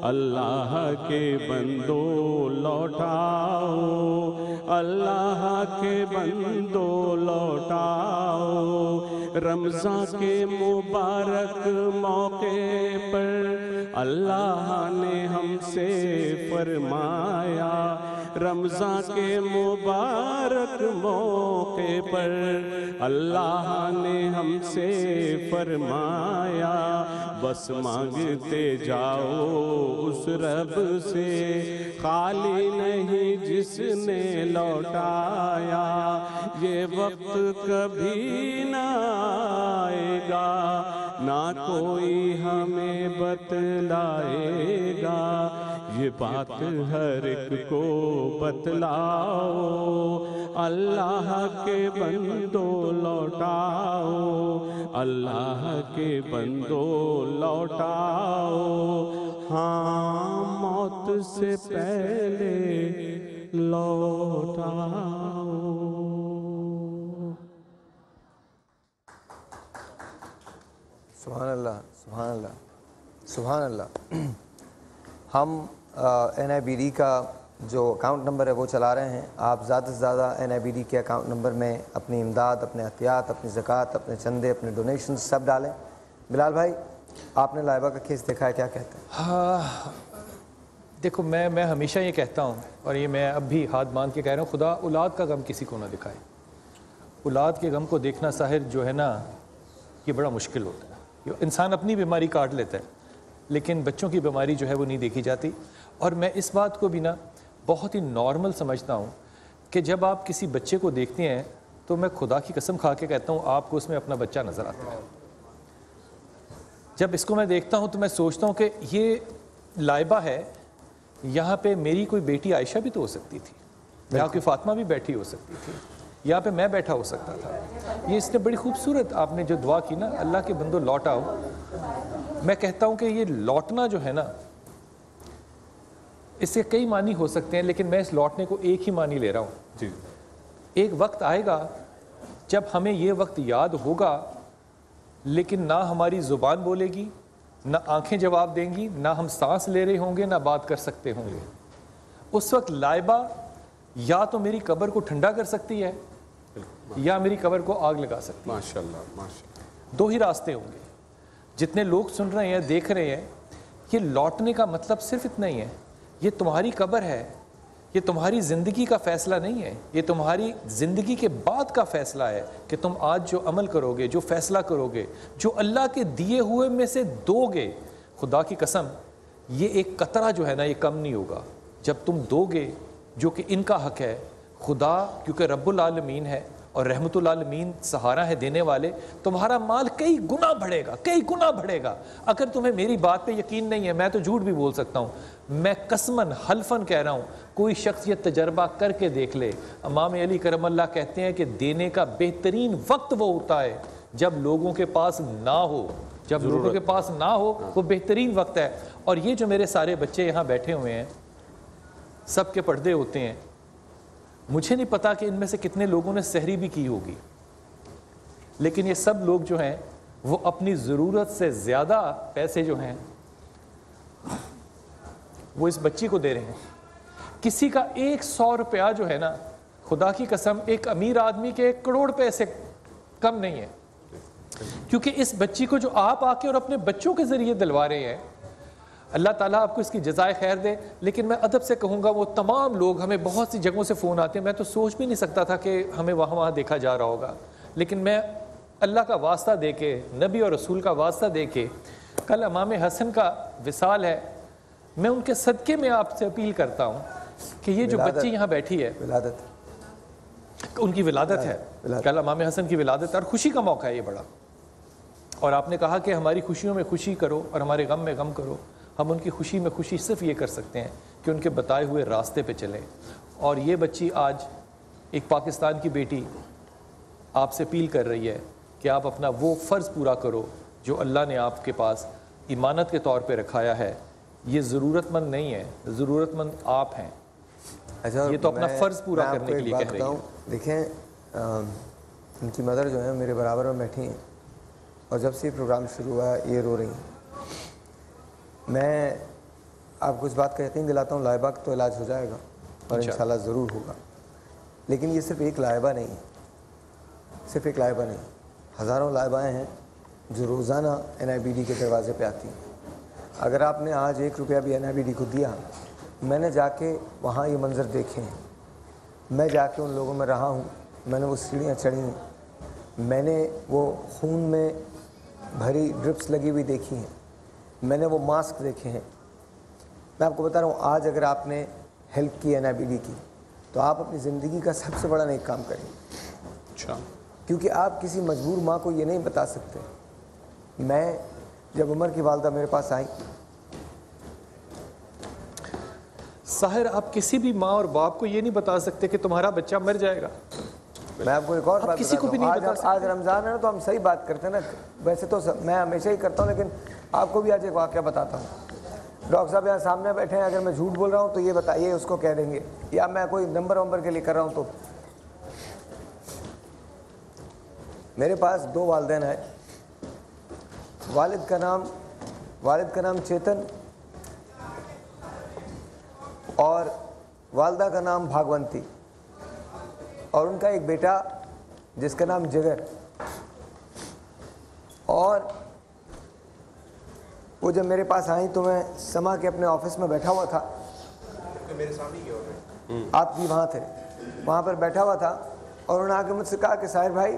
अल्लाह के बंदो लौटाओ, अल्लाह के बंदो लौटाओ। रमज़ान के मुबारक मौके पर अल्लाह ने हमसे फरमाया, रमज़ान के मुबारक मौके पर अल्लाह ने हमसे फरमाया। बस मांगते जाओ उस रब से, खाली नहीं जिसने लौटाया। ये वक्त कभी ना आएगा, ना कोई हमें बतलाएगा। ये बात हर एक को बतलाओ, अल्लाह के बंदो लौटाओ, अल्लाह के बंदो लौटाओ। हाँ, मौत से पहले लौटाओ। सुभान अल्लाह, सुभान अल्लाह, सुभान अल्लाह। हम NIBD का जो अकाउंट नंबर है वो चला रहे हैं। आप ज़्यादा से ज़्यादा NIBD के अकाउंट नंबर में अपनी इमदाद, अपने एहतियात, अपनी ज़कात, अपने चंदे, अपने डोनेशन सब डालें। बिलाल भाई, आपने लाइबा का केस देखा है, क्या कहते हैं? हाँ, देखो मैं हमेशा ये कहता हूँ, और ये मैं अब भी हाथ बांध के कह रहा हूँ, खुदा औलाद का गम किसी को ना दिखाए। औलाद के गम को देखना साहिर जो है ना, ये बड़ा मुश्किल होता है। इंसान अपनी बीमारी काट लेता है, लेकिन बच्चों की बीमारी जो है वो नहीं देखी जाती। और मैं इस बात को भी ना बहुत ही नॉर्मल समझता हूँ कि जब आप किसी बच्चे को देखते हैं तो मैं खुदा की कसम खा के कहता हूँ आपको उसमें अपना बच्चा नज़र आता है। जब इसको मैं देखता हूँ तो मैं सोचता हूँ कि ये लाइबा है, यहाँ पे मेरी कोई बेटी आयशा भी तो हो सकती थी, यहाँ कोई फातिमा भी बैठी हो सकती थी, यहाँ पे मैं बैठा हो सकता था। ये इसने बड़ी खूबसूरत आपने जो दुआ की ना, अल्लाह के बंदो लौट आओ। मैं कहता हूँ कि ये लौटना जो है ना, इससे कई मानी हो सकते हैं, लेकिन मैं इस लौटने को एक ही मानी ले रहा हूँ जी। एक वक्त आएगा जब हमें ये वक्त याद होगा, लेकिन ना हमारी ज़ुबान बोलेगी, ना आंखें जवाब देंगी, ना हम सांस ले रहे होंगे, ना बात कर सकते होंगे। उस वक्त लाइबा या तो मेरी कब्र को ठंडा कर सकती है या मेरी कब्र को आग लगा सकती है। माशाल्लाह, माशाल्लाह। दो ही रास्ते होंगे। जितने लोग सुन रहे हैं, देख रहे हैं, ये लौटने का मतलब सिर्फ इतना ही है, ये तुम्हारी कब्र है, ये तुम्हारी ज़िंदगी का फ़ैसला नहीं है, ये तुम्हारी ज़िंदगी के बाद का फ़ैसला है कि तुम आज जो अमल करोगे, जो फ़ैसला करोगे, जो अल्लाह के दिए हुए में से दोगे। खुदा की कसम, ये एक कतरा जो है ना, ये कम नहीं होगा जब तुम दोगे, जो कि इनका हक है। खुदा क्योंकि रब्बुल आलमीन है और रहमतुल आलमीन सहारा है देने वाले, तुम्हारा माल कई गुना बढ़ेगा, कई गुना बढ़ेगा। अगर तुम्हें मेरी बात पे यकीन नहीं है, मैं तो झूठ भी बोल सकता हूँ, मैं कसमन हल्फन कह रहा हूँ, कोई शख्स ये तजर्बा करके देख ले। इमाम अली करमल्लाह कहते हैं कि देने का बेहतरीन वक्त वो होता है जब लोगों के पास ना हो, जब लोगों के पास ना हो, वो बेहतरीन वक्त है। और ये जो मेरे सारे बच्चे यहाँ बैठे हुए हैं, सब के पर्दे होते हैं, मुझे नहीं पता कि इनमें से कितने लोगों ने सहरी भी की होगी, लेकिन ये सब लोग जो हैं वो अपनी ज़रूरत से ज़्यादा पैसे जो हैं वो इस बच्ची को दे रहे हैं। किसी का 100 रुपया जो है ना, खुदा की कसम, एक अमीर आदमी के 1 करोड़ पैसे कम नहीं है, क्योंकि इस बच्ची को जो आप आके और अपने बच्चों के ज़रिए दिलवा रहे हैं, अल्लाह ताला आपको इसकी जज़ाए खैर दे। लेकिन मैं अदब से कहूँगा, वो तमाम लोग, हमें बहुत सी जगहों से फ़ोन आते हैं, मैं तो सोच भी नहीं सकता था कि हमें वहाँ देखा जा रहा होगा, लेकिन मैं अल्लाह का वास्ता दे के, नबी और रसूल का वास्ता दे के, कल इमाम हसन का विसाल है, मैं उनके सदक़े में आपसे अपील करता हूँ कि ये जो बच्ची यहाँ बैठी है, उनकी विलादत है, कल इमाम हसन की विलादत है और खुशी का मौका है ये बड़ा। और आपने कहा कि हमारी खुशियों में खुशी करो और हमारे गम में गम करो। हम उनकी खुशी में खुशी सिर्फ ये कर सकते हैं कि उनके बताए हुए रास्ते पे चलें। और ये बच्ची आज एक पाकिस्तान की बेटी आपसे अपील कर रही है कि आप अपना वो फ़र्ज़ पूरा करो जो अल्लाह ने आपके पास इमानत के तौर पे रखाया है। ये ज़रूरतमंद नहीं है, ज़रूरतमंद आप हैं। अच्छा, ये तो अपना फ़र्ज़ पूरा करने के लिए कह रही है। देखें, उनकी मदर जो है मेरे बराबर में बैठी हैं और जब से प्रोग्राम शुरू हुआ ये रो रही हैं। मैं आपको इस बात का यकीन दिलाता हूँ, लाइबा का तो इलाज हो जाएगा और इंशाल्लाह ज़रूर होगा। लेकिन ये सिर्फ एक लाइबा नहीं है, सिर्फ एक लाइबा नहीं, हज़ारों लाइबाएँ हैं जो रोज़ाना NIBD के दरवाजे पे आती हैं। अगर आपने आज 1 रुपया भी NIBD को दिया, मैंने जाके वहाँ ये मंज़र देखे हैं, मैं जाके उन लोगों में रहा हूँ, मैंने वो सीढ़ियाँ चढ़ी हैं, मैंने वो खून में भरी ड्रिप्स लगी हुई देखी हैं, मैंने वो मास्क देखे हैं। मैं आपको बता रहा हूँ, आज अगर आपने हेल्प की NIBD की, तो आप अपनी ज़िंदगी का सबसे बड़ा नेक काम करें। अच्छा, क्योंकि आप किसी मजबूर माँ को ये नहीं बता सकते। मैं जब उमर की वालदा मेरे पास आई, साहिर, आप किसी भी माँ और बाप को ये नहीं बता सकते कि तुम्हारा बच्चा मर जाएगा। मैं आपको एक और बात किसी को भी नहीं बता सकते। आज रमज़ान है ना, तो हम सही बात करते हैं ना। वैसे तो मैं हमेशा ही करता हूँ, लेकिन आपको भी आज एक वाक़या बताता हूँ। डॉक्टर साहब यहाँ सामने बैठे हैं, अगर मैं झूठ बोल रहा हूँ तो ये बताइए, उसको कह देंगे, या मैं कोई नंबर वंबर के लिए कर रहा हूँ। तो मेरे पास 2 वालिदैन हैं, वालिद का नाम चेतन और वालदा का नाम भागवंती और उनका एक बेटा जिसका नाम जिगर। और वो जब मेरे पास आई तो मैं समा के अपने ऑफिस में बैठा हुआ था, मेरे सामने ही हो आप भी वहाँ थे, वहाँ पर बैठा हुआ था और उन्होंने आके मुझसे कहा कि साहिर भाई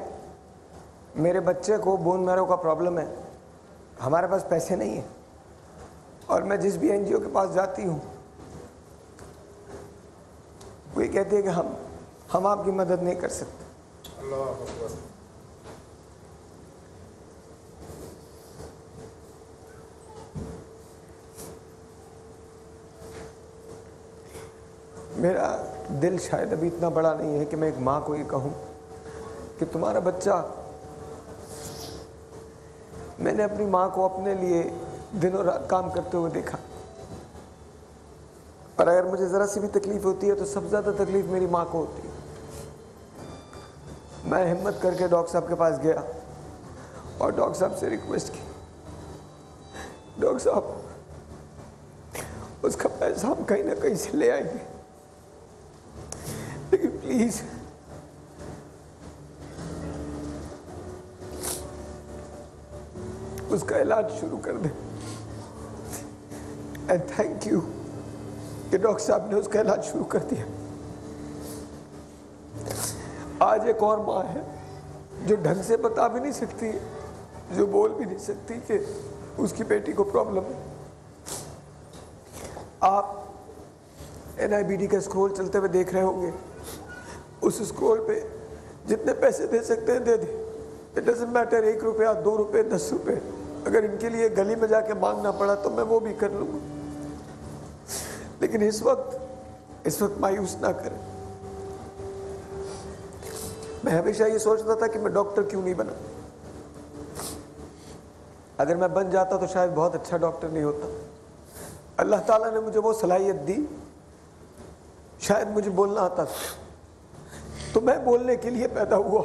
मेरे बच्चे को बोन मैरो का प्रॉब्लम है, हमारे पास पैसे नहीं है और मैं जिस भी एनजीओ के पास जाती हूँ वो ये कहते हैं कि हम आपकी मदद नहीं कर सकते। मेरा दिल शायद अभी इतना बड़ा नहीं है कि मैं एक माँ को ये कहूँ कि तुम्हारा बच्चा, मैंने अपनी माँ को अपने लिए दिनों रात काम करते हुए देखा और अगर मुझे ज़रा सी भी तकलीफ़ होती है तो सबसे ज़्यादा तकलीफ़ मेरी माँ को होती है। मैं हिम्मत करके डॉक्टर साहब के पास गया और डॉक्टर साहब से रिक्वेस्ट की, डॉक्टर साहब उसका पैसा हम कहीं ना कहीं से ले आएंगे, लेकिन प्लीज़ उसका इलाज शुरू कर दें। एंड थैंक यू कि डॉक्टर साहब ने उसका इलाज शुरू कर दिया। आज एक और माँ है जो ढंग से बता भी नहीं सकती, जो बोल भी नहीं सकती कि उसकी बेटी को प्रॉब्लम है। आप NIBD का स्क्रॉल चलते हुए देख रहे होंगे, उस स्क्रॉल पे जितने पैसे दे सकते हैं दे दें। इट डजंट मैटर 1 रुपया 2 रुपये 10 रुपये, अगर इनके लिए गली में जाके मांगना पड़ा तो मैं वो भी कर लूँगा, लेकिन इस वक्त मायूस ना करें। मैं हमेशा ये सोचता था कि मैं डॉक्टर क्यों नहीं बना, अगर मैं बन जाता तो शायद बहुत अच्छा डॉक्टर नहीं होता। अल्लाह ताला ने मुझे वो सलाहियत दी, शायद मुझे बोलना आता था तो मैं बोलने के लिए पैदा हुआ।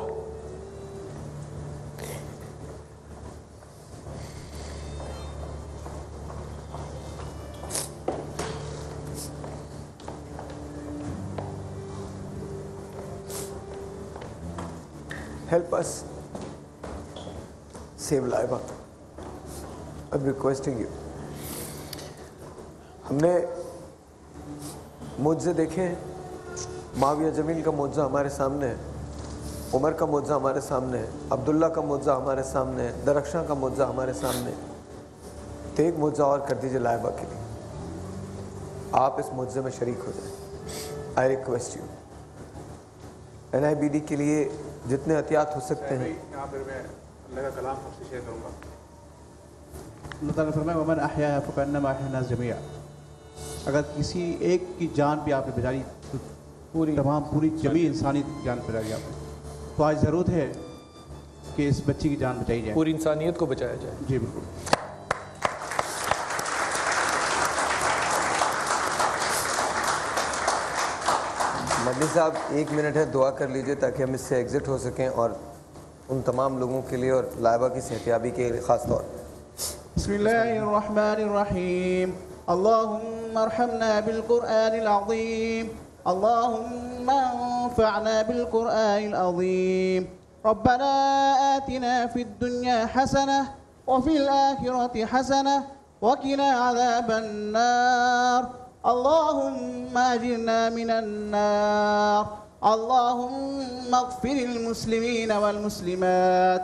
Help us save Laiba. I'm requesting you. हमने मुझसे देखे हैं, माविया जमील का मुआवजा हमारे सामने है, उमर का मुआवजा हमारे सामने है, अब्दुल्ला का मुआवजा हमारे सामने है, दरख्शां का मुआवजा हमारे सामने है। तो एक मुआवजा और कर दीजिए लाइबा के लिए, आप इस मुआवजे में शरीक हो जाए। I request you. NIBD के लिए जितने एहतियात हो सकते हैं। यहाँ पर मैं अल्लाह का कलाम आपसे शेयर करूँगा। अल्लाह ताला फरमाए वमन अहया फकन्नमा अहयना जमीआ, अगर किसी एक की जान भी आपने बचाई तो पूरी जमी इंसानी जान बचाई आपने। तो आज ज़रूरत है कि इस बच्ची की जान बचाई जाए, पूरी इंसानियत को बचाया जाए। जी बिल्कुल। मदनी साहब 1 मिनट है, दुआ कर लीजिए ताकि हम इससे एग्जिट हो सकें और उन तमाम लोगों के लिए और लाइबा की सेहतियाबी के लिए ख़ास तौर पर। बिस्मिल्लाहिर्रहमानिर्रहीम। अल्लाहुम्मा अरहमना बिलकुरआनिल अज़ीम, अल्लाहुम्मा अंफ़अना बिलकुरआनिल अज़ीम। रब्बना आतिना फिद दुन्या हसनह व फिल आखिरति हसनह व क़िना अज़ाबन नार। अल्लाहुम्मा अजिरना मिनन नार। अल्लाहुम्मा अग़फ़िरिल मुस्लिमीन वल मुस्लिमात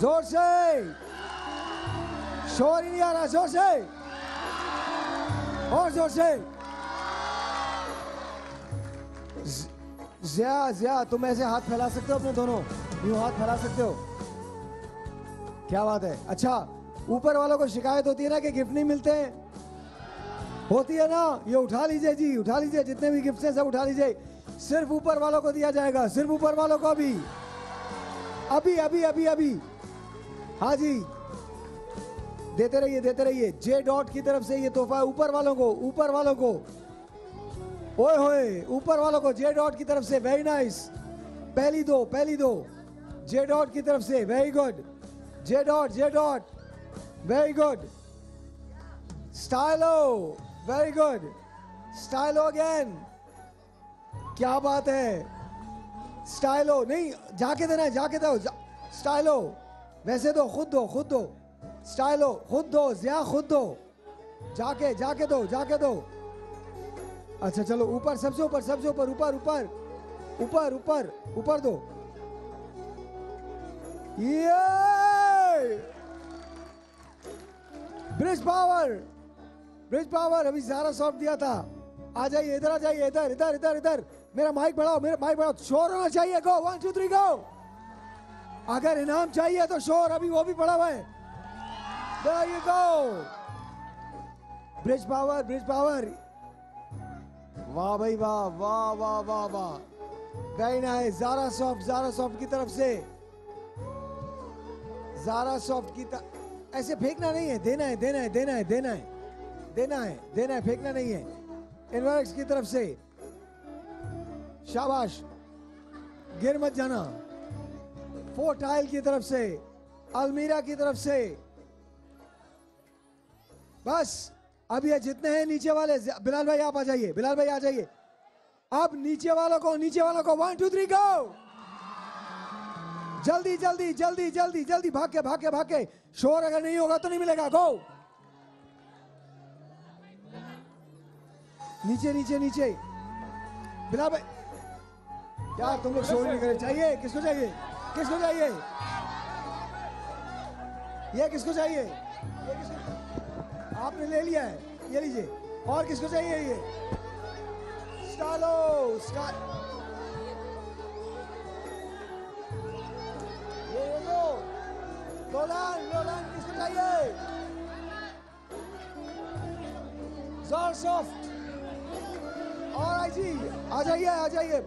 जोर से शोर ही नहीं आ रहा, जोर से और जोर से। जिया तुम ऐसे हाथ फैला सकते हो अपने दोनों, यूं हाथ फैला सकते हो, क्या बात है। अच्छा, ऊपर वालों को शिकायत होती है ना कि गिफ्ट नहीं मिलते, होती है ना, ये उठा लीजिए जी, उठा लीजिए, जितने भी गिफ्ट हैं सब उठा लीजिए, सिर्फ ऊपर वालों को दिया जाएगा, सिर्फ ऊपर वालों को। अभी अभी अभी अभी अभी हाँ जी, देते रहिए देते रहिए। जे डॉट की तरफ से ये तोहफा ऊपर वालों को, ऊपर वालों को, ओए होए, ऊपर वालों को जे डॉट की तरफ से, वेरी नाइस। पहली दो जे डॉट की तरफ से, very good. J dot very good. Stylo very good. Stylo again, क्या बात है। स्टाइलो नहीं, जाके देना है, जाके दो। स्टाइलो वैसे दो, खुद दो। स्टाइलो खुद दो, जिया खुद दो, जाके दो। अच्छा चलो, ऊपर, सबसे ऊपर, ऊपर दो। ये ब्रिज पावर अभी सारा सॉफ्ट दिया था। आ जाइए, इधर आ जाइए, इधर। मेरा माइक बढ़ाओ, शोर होना चाहिए। गो 1 2 3 गो। अगर इनाम चाहिए तो शोर, अभी वो भी पड़ा हुआ है। There you go. Bridge power. वाह भाई वाह। Very nice. ज़ारा सॉफ्ट की तरफ से, ज़ारा सॉफ्ट की ऐसे फेंकना नहीं है, देना है, फेंकना नहीं है। इनवर्क्स की तरफ से, शाबाश, गिर मत जाना। फोर्टाइल की तरफ से, अलमीरा की तरफ से, बस। अब ये जितने हैं नीचे वाले, बिलाल भाई आप आ जाइए, अब नीचे वालों को 1 2 3 गो। जल्दी भाग के। शोर अगर नहीं होगा तो नहीं मिलेगा। गो नीचे। बिलाल भाई यार, तुम लोग शोर नहीं करे। चाहिए किसको चाहिए? ये किसको चाहिए? आपने ले लिया है, ये लीजिए। और किसको चाहिए? ये स्टाइलो ये लो। लोलान किसको चाहिए? ज़ारा सॉफ्ट। और आ जाइए।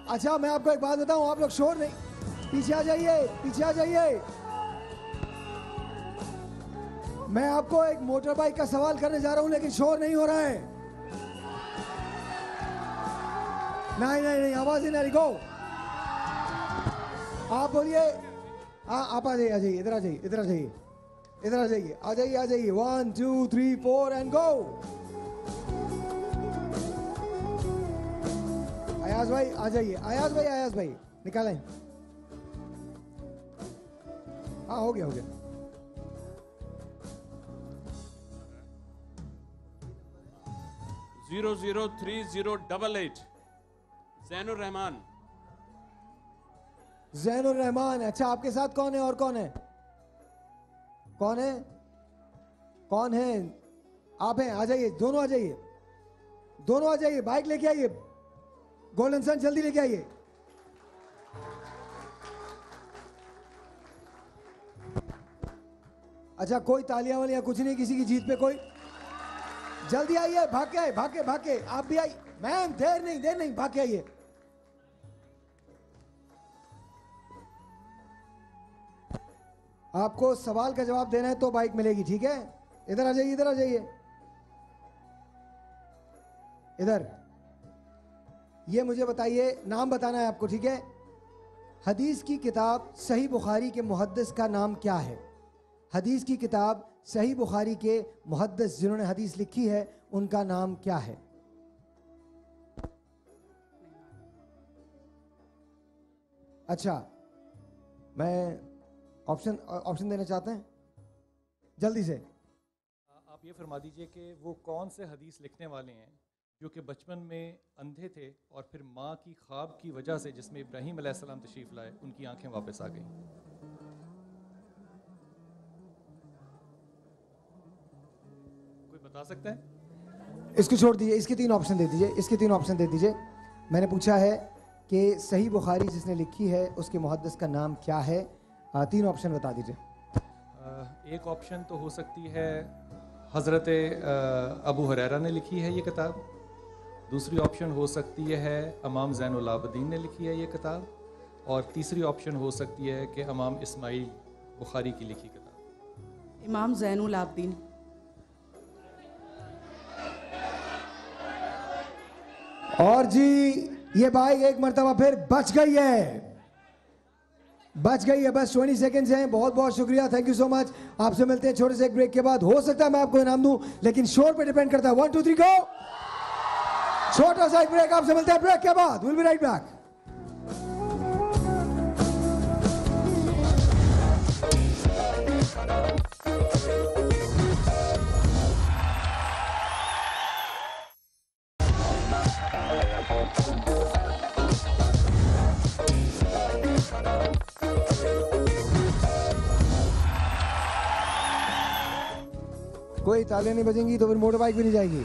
अच्छा, मैं आपको एक बात बताऊं, आप लोग शोर नहीं, पीछे आ जाइए। मैं आपको एक मोटर बाइक का सवाल करने जा रहा हूं, लेकिन शोर नहीं हो रहा है। नहीं, आवाज ही नहीं। गो, आप बोलिए। हाँ, आप आ जाइए, इधर आ जाइए। 1 2 3 4 एंड गो। अयाज भाई आ जाइए, अयाज भाई निकालें। हाँ, हो गया। 003088 ज़ैनुर रहमान। अच्छा, आपके साथ कौन है? और कौन है? आप हैं? आ जाइए, दोनों आ जाइए। बाइक लेके आइए, गोल्डन सन जल्दी लेके आइए। अच्छा, कोई तालियां वालियां कुछ नहीं किसी की जीत पे? कोई जल्दी आइए, भाग के आइए, भाग के आप भी आइए। मैम देर नहीं, भाग के आइए। आपको सवाल का जवाब देना है तो बाइक मिलेगी, ठीक है? इधर आ जाइए, इधर आ जाइए, इधर। ये मुझे बताइए, नाम बताना है आपको, ठीक है? हदीस की किताब सही बुखारी के मुहद्दिस का नाम क्या है? हदीस की किताब सही बुखारी के मुहद्दिस जिन्होंने हदीस लिखी है उनका नाम क्या है? अच्छा, मैं ऑप्शन देना चाहते हैं जल्दी से। आप ये फरमा दीजिए कि वो कौन से हदीस लिखने वाले हैं जो कि बचपन में अंधे थे और फिर माँ की ख्वाब की वजह से, जिसमें इब्राहीम अलैहिस्सलाम तशरीफ़ लाए, उनकी आंखें वापस आ गईं। कोई बता सकता है? इसको छोड़ दीजिए, इसके 3 ऑप्शन दे दीजिए, इसके 3 ऑप्शन दे दीजिए। मैंने पूछा है कि सही बुखारी जिसने लिखी है उसके मुहद्दिस का नाम क्या है? 3 ऑप्शन बता दीजिए। एक ऑप्शन तो हो सकती है हज़रत अबू हुरैरा ने लिखी है ये किताब। दूसरी ऑप्शन हो सकती है इमाम ज़ैनुल आबिदीन ने लिखी है ये किताब। और तीसरी ऑप्शन हो सकती है कि इमाम इस्माइल बुखारी की लिखी किताब। इमाम ज़ैनुल आबिदीन। और जी ये बाइक एक मरतबा फिर बच गई है, बच गई है। बस 20 सेकंड्स हैं। बहुत बहुत शुक्रिया, थैंक यू सो मच। आपसे मिलते हैं छोटे से एक ब्रेक के बाद। हो सकता है मैं आपको इनाम दूं, लेकिन शोर पे डिपेंड करता है। 1 2 3 गो। छोटा सा एक ब्रेक, आपसे मिलते हैं ब्रेक के बाद। Will be right back. कोई तालियां नहीं बजेंगी तो फिर मोटर बाइक भी नहीं जाएगी।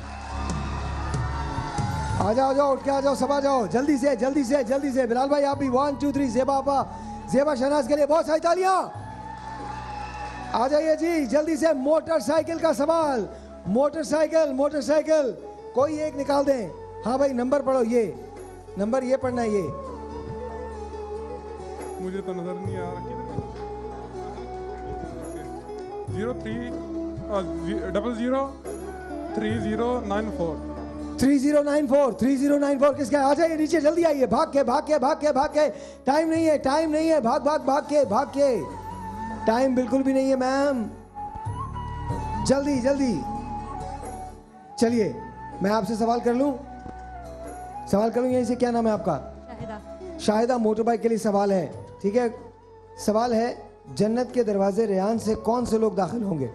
आ जाओ, जाओ, उठ के आ जाओ, सब आ जाओ, जल्दी से जल्दी से जल्दी से। बिलाल भाई आप भी 1 2 3। जेबा आपा, जेबा शहनाज के लिए बहुत सारी तालियां। आ जाइए जी जल्दी से। मोटरसाइकिल का सवाल, मोटरसाइकिल मोटरसाइकिल कोई एक निकाल दें। हाँ भाई नंबर पढ़ो, ये नंबर ये पढ़ना है। ये मुझे तो नजर नहीं आ रहा। 003094 3094 किसका? आ जाइए नीचे, जल्दी आइए, भाग के भाग के भाग के भाग के। टाइम नहीं है, टाइम नहीं है, भाग भाग भाग के भाग के। टाइम बिल्कुल भी नहीं है मैम, जल्दी जल्दी। चलिए मैं आपसे सवाल कर लूं, सवाल करूं यहीं से। क्या नाम है आपका? शाहिदा। शाहिदा, मोटर बाइक के लिए सवाल है, ठीक है? सवाल है, जन्नत के दरवाजे रेयान से कौन से लोग दाखिल होंगे?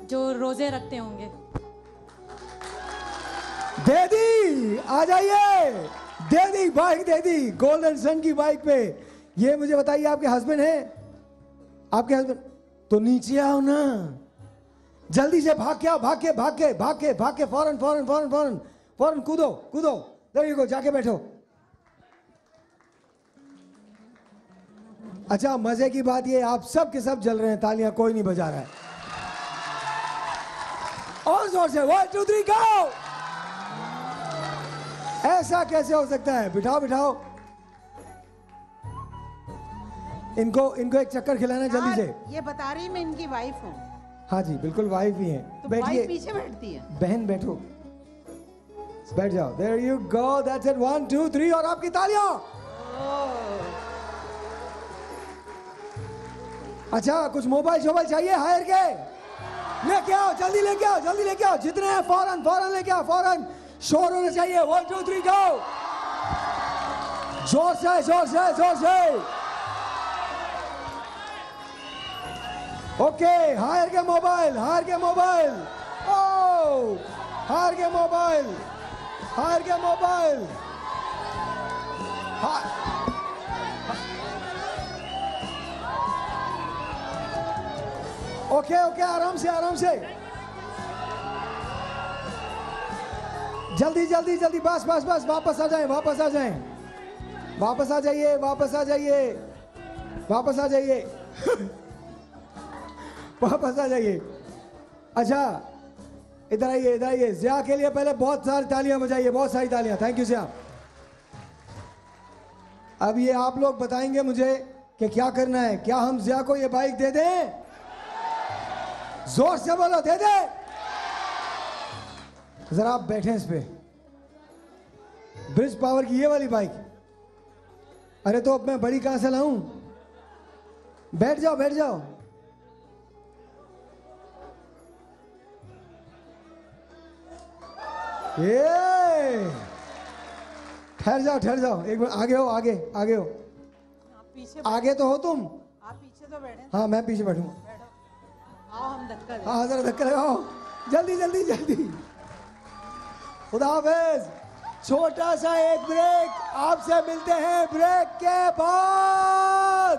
जो रोजे रखते होंगे। दे दी, आ जाइए, दे दी बाइक, दे दी गोल्डन सन की बाइक पे। ये मुझे बताइए आपके हस्बैंड हैं? आपके हस्बैंड तो नीचे आओ ना, जल्दी से भाग के आओ, भाग के भाग के भाग के भाग के, फौरन फौरन फौरन फौरन फौरन कूदो कूदो। देयर यू गो, जाके बैठो। अच्छा मजे की बात ये, आप सब के सब जल रहे हैं, तालियां कोई नहीं बजा रहा है। और जोर से 1 2 3 गो। ऐसा कैसे हो सकता है? बिठाओ बिठाओ इनको, इनको एक चक्कर खिलाना जल्दी से। ये बता रही मैं इनकी वाइफ हूँ। हाँ जी बिल्कुल वाइफ भी हैं। तो बैठिए, वाइफ पीछे बैठती है। बहन बैठो, बैठ जाओ। There you go, that's it. 1 2 3 और आपकी तालियां। अच्छा कुछ मोबाइल शोबाइल चाहिए हायर के? लेके आओ, जल्दी लेके आओ, जल्दी लेके आओ, जितने हैं फौरन फौरन लेके आओ, फौरन। शोर होना चाहिए। 1 2 3 गो। जोर से जोर से जोर से। ओके, हायर के मोबाइल, हायर के मोबाइल। ओ हायर के मोबाइल, हायर के मोबाइल। ओके ओके, आराम से आराम से, जल्दी जल्दी जल्दी। बस बस बस, वापस आ जाएं, वापस आ जाएं, वापस आ जाइए, वापस आ जाइए, वापस आ जाइए वापस आ जाइए। अच्छा इधर आइए, इधर आइए। ज़िया के लिए पहले बहुत सारी तालियां बजाइए, बहुत सारी तालियां। Thank you Zia. अब ये आप लोग बताएंगे मुझे कि क्या करना है। क्या हम ज़िया को ये बाइक दे दें? जोर से बोलो, दे दे। जरा आप बैठे इस पे। ब्रिज पावर की ये वाली बाइक। अरे तो अब मैं बड़ी कहां से लाऊं? बैठ जाओ, बैठ जाओ। ये ठहर जाओ, ठहर जाओ एक मिनट। आगे हो, आगे आगे हो। आगे तो हो तुम। आप पीछे तो बैठे। हाँ मैं पीछे बैठूंगा। आओ हम धक्का दें। हाँ जरा धक्का लगाओ, जल्दी जल्दी जल्दी। खुदा हाफिज। छोटा सा एक ब्रेक, आपसे मिलते हैं ब्रेक के बाद।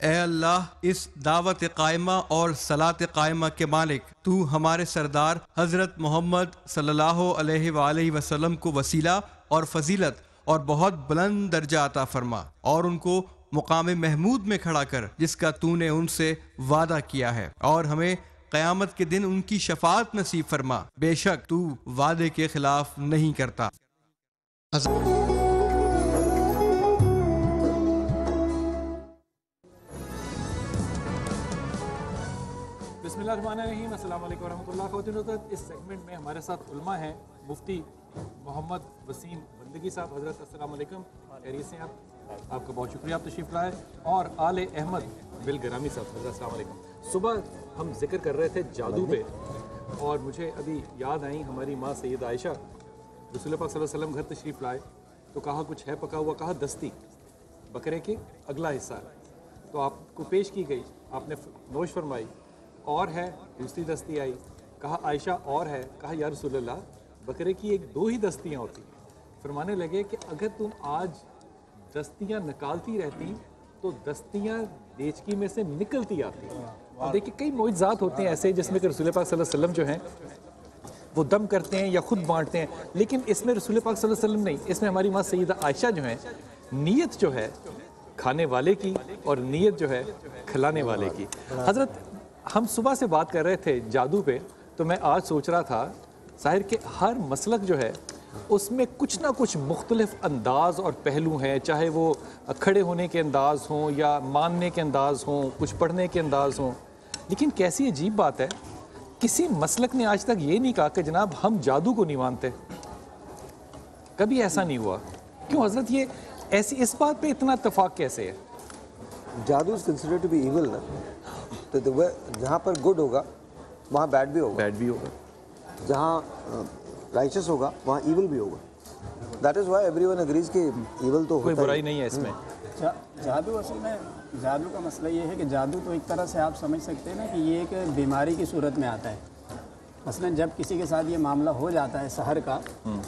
ए अल्लाह, इस दावत कायमा और सलात कायमा के मालिक, तू हमारे सरदार हज़रत मोहम्मद सल्लल्लाहु अलैहि वसल्लम को वसीला और फजीलत और बहुत बुलंद दर्जा अता फरमा और उनको मुकाम महमूद में खड़ा कर जिसका तूने उनसे वादा किया है, और हमें क़यामत के दिन उनकी शफाअत नसीब फरमा। बेशक तू वादे के खिलाफ नहीं करता। बिस्मिल्लाहिर्रहमानिर्रहीम, अस्सलाम वालेकुम रहमतुल्लाह। ख़वातीन, इस सेगमेंट में हमारे साथ उलमा हैं। मुफ्ती मोहम्मद वसीम बंदगी साहब, हज़रत अस्सलाम वालेकुम, खैरियत से आप? आपका बहुत शुक्रिया, आप तशरीफ़ लाए। और आले अहमद बिलगरामी साहब, हज़रत अस्सलाम वालेकुम। सुबह हम जिक्र कर रहे थे जादू पे, और मुझे अभी याद आई हमारी माँ सैयद आयशा, रसूल पाक सल्लल्लाहु अलैहि वसल्लम घर तशरीफ़ लाए तो कहा कुछ है पका हुआ, कहा दस्ती बकरे के अगला हिस्सा, तो आपको पेश की गई, आपने नोश फरमाई, और है दूसरी दस्ती आई, कहा आयशा और है, कहा या रसूलल्लाह बकरे की एक दो ही दस्तियाँ होती हैं। फरमाने लगे कि अगर तुम आज दस्तियाँ निकालती रहती तो दस्तियाँ देचकी में से निकलती आती। और देखिए कई मोइज़ात होते हैं ऐसे जिसमें कि रसूल पाक सल्लल्लाहु अलैहि वसल्लम जो हैं वो दम करते हैं या ख़ुद बांटते हैं, लेकिन इसमें रसूल पाक सल्लल्लाहु अलैहि वसल्लम नहीं, इसमें हमारी माँ सैयदा आयशा जो हैं, नीयत जो है खाने वाले की और नीयत जो है खिलाने वाले की। हज़रत, हम सुबह से बात कर रहे थे जादू पे, तो मैं आज सोच रहा था ज़ाहिर कि हर मसलक जो है उसमें कुछ ना कुछ मुख्तलिफ अंदाज और पहलू हैं, चाहे वो खड़े होने के अंदाज़ हों या मानने के अंदाज़ हों, कुछ पढ़ने के अंदाज़ हों। लेकिन कैसी अजीब बात है, किसी मसलक ने आज तक ये नहीं कहा कि जनाब हम जादू को नहीं मानते। कभी ऐसा नहीं हुआ। क्यों हज़रत, ये ऐसी इस बात पे इतना इत्तेफाक कैसे है? जादू is considered to be evil ना, तो जहाँ पर गुड होगा वहाँ बैड भी होगा, जहाँ राइचस होगा वहाँ इविल भी होगा। That is why everyone agrees कि इविल तो कोई बुराई नहीं है इसमें। जादू असल में, जादू का मसला ये है कि जादू तो एक तरह से आप समझ सकते हैं ना कि ये एक बीमारी की सूरत में आता है। मसलन जब किसी के साथ ये मामला हो जाता है सहर का,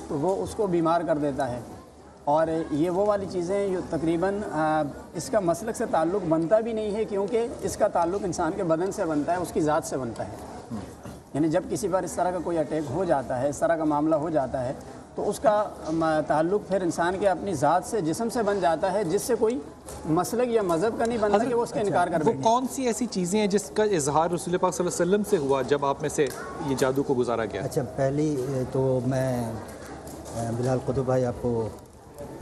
तो वो उसको बीमार कर देता है। और ये वो वाली चीज़ें जो तकरीबन इसका मसलक से ताल्लुक़ बनता भी नहीं है, क्योंकि इसका ताल्लुक़ इंसान के बदन से बनता है, उसकी ज़ात से बनता है। यानी जब किसी पर इस तरह का कोई अटैक हो जाता है, इस तरह का मामला हो जाता है, तो उसका ताल्लुक़ फिर इंसान के अपनी ज़ात से, जिस्म से बन जाता है, जिससे कोई मसलक या मज़हब का नहीं बनता कि वो उसका इनकार कर वो कौन सी ऐसी चीज़ें हैं जिसका इजहार रसूल पाक सल्लल्लाहु अलैहि वसल्लम से हुआ जब आप में से ये जादू को गुजारा गया? अच्छा, पहली तो मैं बिलाल कुतुब भाई आपको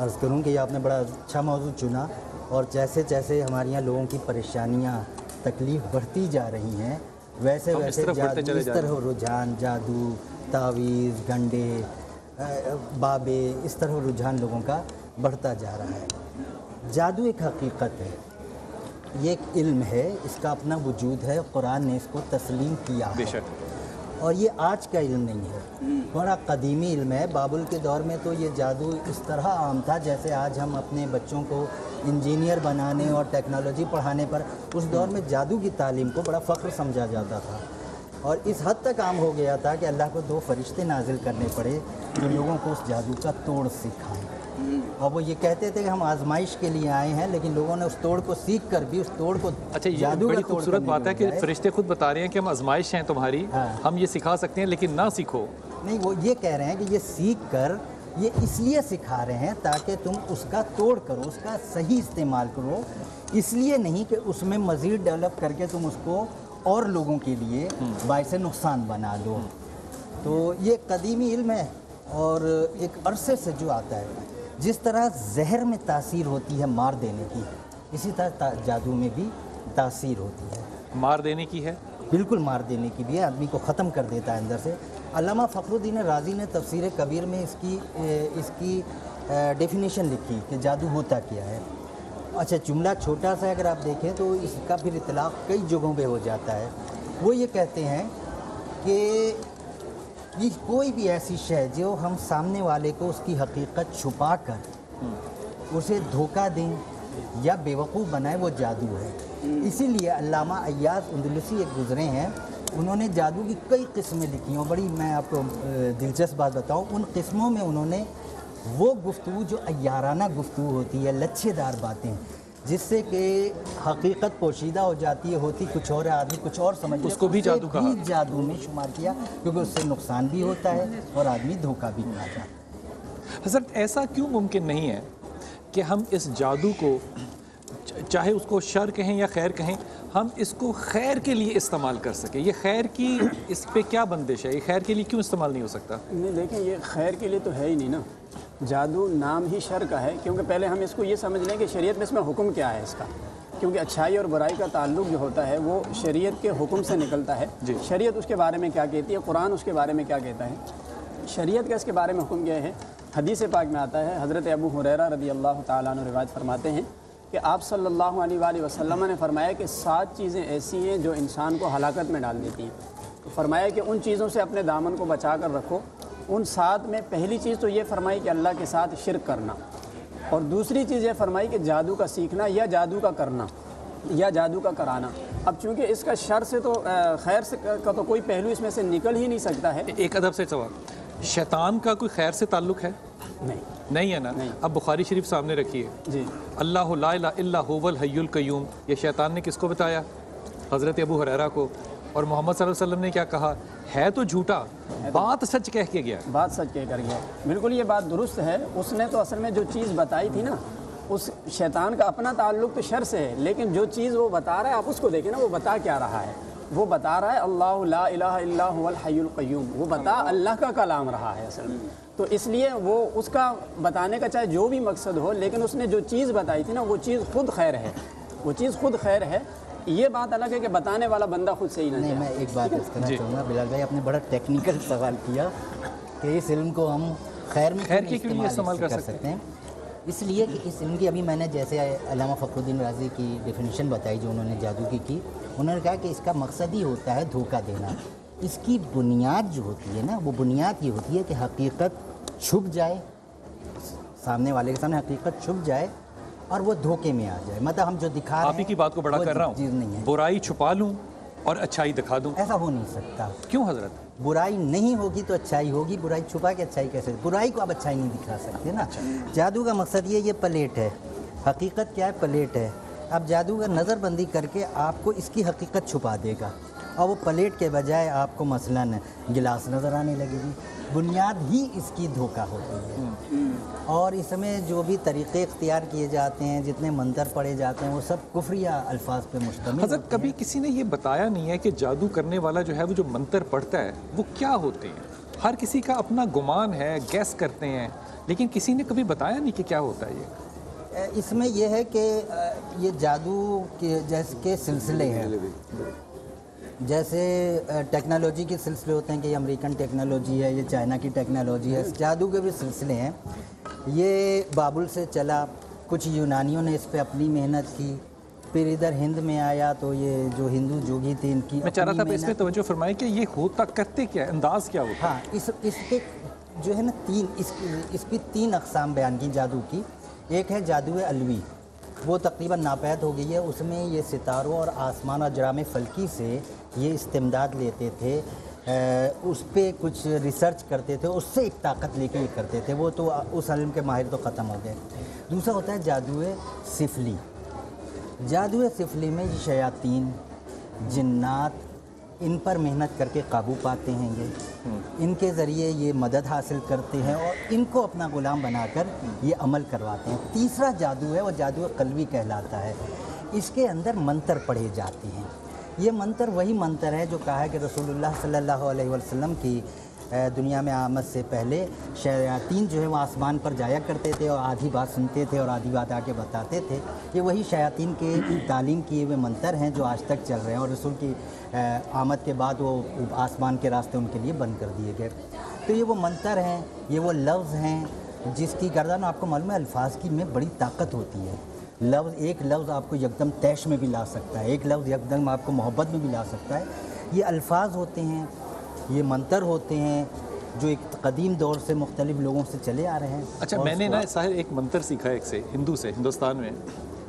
अर्ज़ करूँ कि आपने बड़ा अच्छा मौजू चुना, और जैसे जैसे हमारे यहाँ लोगों की परेशानियाँ तकलीफ़ बढ़ती जा रही हैं, वैसे वैसे जादू इस तरह रुझान, जादू, तावीज़, गंडे, बाबे, इस तरह रुझान लोगों का बढ़ता जा रहा है। जादू एक हकीकत है, ये एक इल्म है, इसका अपना वजूद है, कुरान ने इसको तस्लीम किया है, और ये आज का इल्म नहीं है, बड़ा कदीमी इल्म है। बाबुल के दौर में तो ये जादू इस तरह आम था जैसे आज हम अपने बच्चों को इंजीनियर बनाने और टेक्नोलॉजी पढ़ाने पर, उस दौर में जादू की तालीम को बड़ा फ़ख्र समझा जाता था, और इस हद तक आम हो गया था कि अल्लाह को दो फरिश्ते नाजिल करने पड़े जो लोगों को उस जादू का तोड़ सिखाएं। और वो ये कहते थे कि हम आजमाइश के लिए आए हैं, लेकिन लोगों ने उस तोड़ को सीख कर भी उस तोड़ को अच्छा, ये बड़ी खूबसूरत बात है कि फरिश्ते खुद बता रहे हैं कि हम आजमाइश हैं तुम्हारी, हम ये सिखा सकते हैं लेकिन ना सीखो। नहीं, वो ये कह रहे हैं कि ये सीख कर ये इसलिए सिखा रहे हैं ताकि तुम उसका तोड़ करो, उसका सही इस्तेमाल करो, इसलिए नहीं कि उसमें मज़ीद डेवलप करके तुम उसको और लोगों के लिए बाइसे नुकसान बना दो। तो ये कदीमी इल्म है और एक अरसे से जो आता है। जिस तरह जहर में तासीर होती है मार देने की, इसी तरह जादू में भी तासीर होती है। मार देने की है? बिल्कुल मार देने की भी है, आदमी को ख़त्म कर देता है अंदर से। अल्लामा फ़खरुद्दीन राज़ी ने तफसीर कबीर में इसकी डेफिनेशन लिखी कि जादू होता क्या है। अच्छा, जुमला छोटा सा अगर आप देखें तो इसका फिर इतलाक़ कई जगहों पे हो जाता है। वो ये कहते हैं कि कोई भी ऐसी शय जो हम सामने वाले को उसकी हकीकत छुपा कर उसे धोखा दें या बेवकूफ़ बनाए, वो जादू है। इसीलिए अल्लामा अय्याज़ अंदलुसी एक गुज़रे हैं, उन्होंने जादू की कई किस्में लिखी हैं। बड़ी मैं आपको दिलचस्प बात बताऊं, उन किस्मों में उन्होंने वो गुफ्तगू जो अय्याराना गुफ्तगू होती है, लच्छेदार बातें, जिससे कि हकीकत पोशीदा हो जाती है, होती कुछ और है, आदमी कुछ और समझ उसको भी जादू कहा। जादू में शुमार किया, क्योंकि उससे नुकसान भी होता है और आदमी धोखा भी खा जाता है। हज़रत ऐसा क्यों मुमकिन नहीं है कि हम इस जादू को, चाहे उसको शर कहें या खैर कहें, हम इसको खैर के लिए इस्तेमाल कर सकें? ये खैर की इस पे क्या बंदिश है? ये खैर के लिए क्यों इस्तेमाल नहीं हो सकता? नहीं, देखें, ये खैर के लिए तो है ही नहीं ना। जादू नाम ही शर का है, क्योंकि पहले हम इसको ये समझ लें कि शरीयत में इसमें हुक्म क्या है इसका, क्योंकि अच्छाई और बुराई का ताल्लुक जो होता है वो शरीयत के हुक्म से निकलता है। शरीयत उसके बारे में क्या कहती है, कुरान उसके बारे में क्या कहता है, शरीयत का इसके बारे में हुक्म क्या है। हदीस पाक में आता है, हज़रत अबू हुरैरा रज़ी अल्लाह ताला अन्हु रिवायत फरमाते हैं कि आप सल्लल्लाहु अलैहि वसल्लम ने फरमाया कि 7 चीज़ें ऐसी हैं जो इंसान को हलाकत में डाल देती हैं। तो फरमाया कि उन चीज़ों से अपने दामन को बचा कर रखो। उन 7 में पहली चीज़ तो ये फरमाई कि अल्लाह के साथ शिरक करना, और दूसरी चीज़ ये फरमाई कि जादू का सीखना या जादू का करना या जादू का कराना। अब चूँकि इसका शर से तो खैर से का तो कोई पहलू इसमें से निकल ही नहीं सकता है। एक अदब से सवाल, शैतान का कोई खैर से ताल्लुक़ है? नहीं है ना। अब बुखारी शरीफ सामने रखिए जी, अल्लाहु ला इलाहा इल्ला हुवल हय्युल क़य्यूम, ये शैतान ने किसको बताया? हज़रत अबू हुरैरा को। और मोहम्मद सल्लल्लाहु अलैहि वसल्लम ने क्या कहा? है तो झूठा, बात सच कह के गया। बात सच कह कर गया, बिल्कुल ये बात दुरुस्त है। उसने तो असल में जो चीज़ बताई थी ना, उस शैतान का अपना ताल्लुक़ तो शर से है, लेकिन जो चीज़ वो बता रहा है आप उसको देखें ना, वो बता क्या रहा है। वो बता रहा है अल्लाहु ला इलाहा इल्ला हुवल हय्युल क़य्यूम, वो बता अल्लाह का कलाम रहा है असल में। तो इसलिए वो उसका बताने का चाहे जो भी मकसद हो, लेकिन उसने जो चीज़ बताई थी ना, वो चीज़ खुद खैर है, वो चीज़ खुद खैर है। ये बात अलग है कि बताने वाला बंदा खुद से ही नहीं। मैं एक बात करना चाहूँगा बिलाल भाई, आपने बड़ा टेक्निकल सवाल किया कि इस इल्म को हम खैर में खैर के क्यों नहीं इस्तेमाल कर सकते हैं। इसलिए कि इस इल्म की अभी मैंने जैसे अल्लामा फ़खरुद्दीन राज़ी की डेफिनेशन बताई जो उन्होंने जादू की, उन्होंने कहा कि इसका मकसद ही होता है धोखा देना। इसकी बुनियाद जो होती है ना, वो बुनियाद ये होती है कि हकीकत छुप जाए, सामने वाले के सामने हकीकत छुप जाए और वो धोखे में आ जाए। मतलब हम जो दिखा रहे हैं, आप ही की बात को बड़ा कर रहा हूँ, बुराई छुपा लूँ और अच्छाई दिखा दूँ, ऐसा हो नहीं सकता। क्यों हजरत? बुराई नहीं होगी तो अच्छाई होगी, बुराई छुपा के अच्छाई कैसे? बुराई को आप अच्छाई नहीं दिखा सकते ना। जादू का मकसद ये प्लेट है, हकीकत क्या है? प्लेट है। अब जादूगर नज़रबंदी करके आपको इसकी हकीकत छुपा देगा और वो प्लेट के बजाय आपको मसलन गिलास नज़र आने लगेगी। बुनियाद ही इसकी धोखा होती है। और इसमें जो भी तरीक़े इख्तियार किए जाते हैं, जितने मंतर पढ़े जाते हैं, वो सब कुफ्रिया अल्फाज पे मुश्तमिल। हज़रत कभी किसी ने ये बताया नहीं है कि जादू करने वाला जो है वो जो मंतर पढ़ता है वो क्या होते हैं? हर किसी का अपना गुमान है, गैस करते हैं, लेकिन किसी ने कभी बताया नहीं कि क्या होता है ये। इसमें यह है कि ये जादू के जैसे सिलसिले हैं, जैसे टेक्नोलॉजी के सिलसिले होते हैं कि ये अमेरिकन टेक्नोलॉजी है, ये चाइना की टेक्नोलॉजी है। जादू के भी सिलसिले हैं। ये बाबुल से चला, कुछ यूनानियों ने इस पे अपनी मेहनत की, फिर इधर हिंद में आया तो ये जो हिंदू जोगी थे इनकी। मैं चाह रहा था इसमें तवज्जो फरमाएं कि ये होता करते क्या, अंदाज क्या होता? हाँ, इसके जो है ना इसकी 3 अक़साम बयान की जादू की। एक है जादू अलवी, वो तकरीबन नापैद हो गई है। उसमें ये सितारों और आसमान और जराम फल्की से ये इस्तेमदाद लेते थे, उस पर कुछ रिसर्च करते थे, उससे एक ताकत लेके ये करते थे। वो तो उस इल्म के माहिर तो ख़त्म हो गए। दूसरा होता है जादू सिफली। जादू सिफली में शयातीन, जिन्नात, इन पर मेहनत करके काबू पाते हैं। इनके ज़रिए ये मदद हासिल करते हैं और इनको अपना ग़ुलाम बनाकर ये अमल करवाते हैं। तीसरा जादू है, वो जादू क़ल्बी कहलाता है। इसके अंदर मंतर पढ़े जाते हैं। ये मंतर वही मंतर है जो कहा है कि रसूलुल्लाह सल्लल्लाहु अलैहि वसल्लम की दुनिया में आमद से पहले शयातीन जो है वो आसमान पर जाया करते थे और आधी बात सुनते थे और आधी बात आके बताते थे। ये वही शयातीन के तालीम किए हुए मंतर हैं जो आज तक चल रहे हैं और रसूल की आमद के बाद वो आसमान के रास्ते उनके लिए बंद कर दिए गए। तो ये वो मंतर हैं, ये वो लफ्ज़ हैं जिसकी गर्दन आपको मालूम है अल्फाज की में बड़ी ताकत होती है। एक लफ्ज़ आपको एकदम तैश में भी ला सकता है, एक लफ्ज़ एकदम आपको मोहब्बत में भी ला सकता है। ये अल्फाज होते हैं, ये मंतर होते हैं जो एक कदीम दौर से मुख्तलिफ लोगों से चले आ रहे हैं। अच्छा, मैंने ना साहिर एक मंतर सीखा एक से हिंदुस्तान में,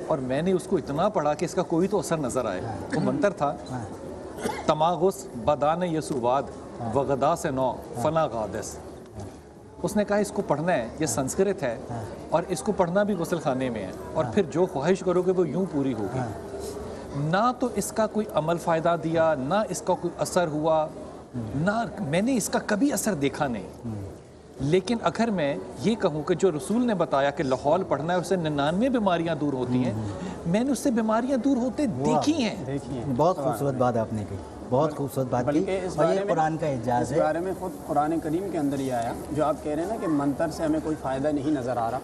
और मैंने उसको इतना पढ़ा कि इसका कोई तो असर नज़र आए। वो मंतर था तमागुस बदान यसुवाद वगदा से नौ फना गादस। उसने कहा इसको पढ़ना है, ये संस्कृत है और इसको पढ़ना भी गुस्ल खाने में है, और फिर जो ख्वाहिश करोगे वो यूं पूरी होगी। ना तो इसका कोई अमल फ़ायदा दिया, ना इसका कोई असर हुआ, ना मैंने इसका कभी असर देखा नहीं। लेकिन अगर मैं ये कहूँ कि जो रसूल ने बताया कि लाहौल पढ़ना है उससे 99 बीमारियाँ दूर होती हैं, मैंने उससे बीमारियाँ दूर होते देखी हैं। बहुत खूबसूरत बात आपने कही, बहुत खूबसूरत बात की, और ये कुरान का एजाज़ है। इस बारे में खुद कुरान करीम के अंदर ही आया, जो आप कह रहे हैं ना कि मंतर से हमें कोई फ़ायदा नहीं नज़र आ रहा।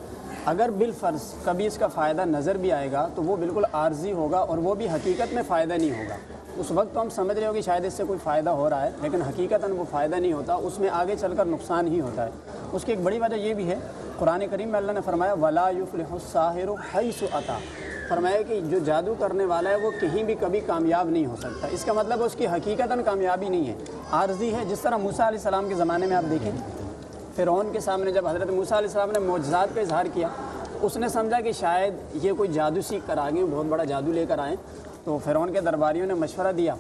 अगर बिलफर्ज कभी इसका फ़ायदा नज़र भी आएगा तो वो बिल्कुल आर्जी होगा, और वो भी हकीकत में फ़ायदा नहीं होगा। उस वक्त तो हम समझ रहे हो कि शायद इससे कोई फ़ायदा हो रहा है, लेकिन हकीकतन वो फ़ायदा नहीं होता, उसमें आगे चलकर नुकसान ही होता है। उसकी एक बड़ी वजह ये भी है, कुरान करीम में अल्लाह ने फरमाया वला युफ्लिहु साहिरु हैसु अता, फरमाया कि जो जादू करने वाला है वो कहीं भी कभी कामयाब नहीं हो सकता। इसका मतलब उसकी हकीकतन कामयाबी नहीं है, आर्जी है। जिस तरह मूसा अलैहिस्सलाम के ज़माने में आप देखें, फ़िरौन के सामने जब हज़रत मूसा अलैहिस्सलाम ने मौजज़ात का इजहार किया, उसने समझा कि शायद ये कोई जादू सीख कर आ गए, बहुत बड़ा जादू लेकर आएँ। तो फ़िरौन के दरबारियों ने मशवरा दिया,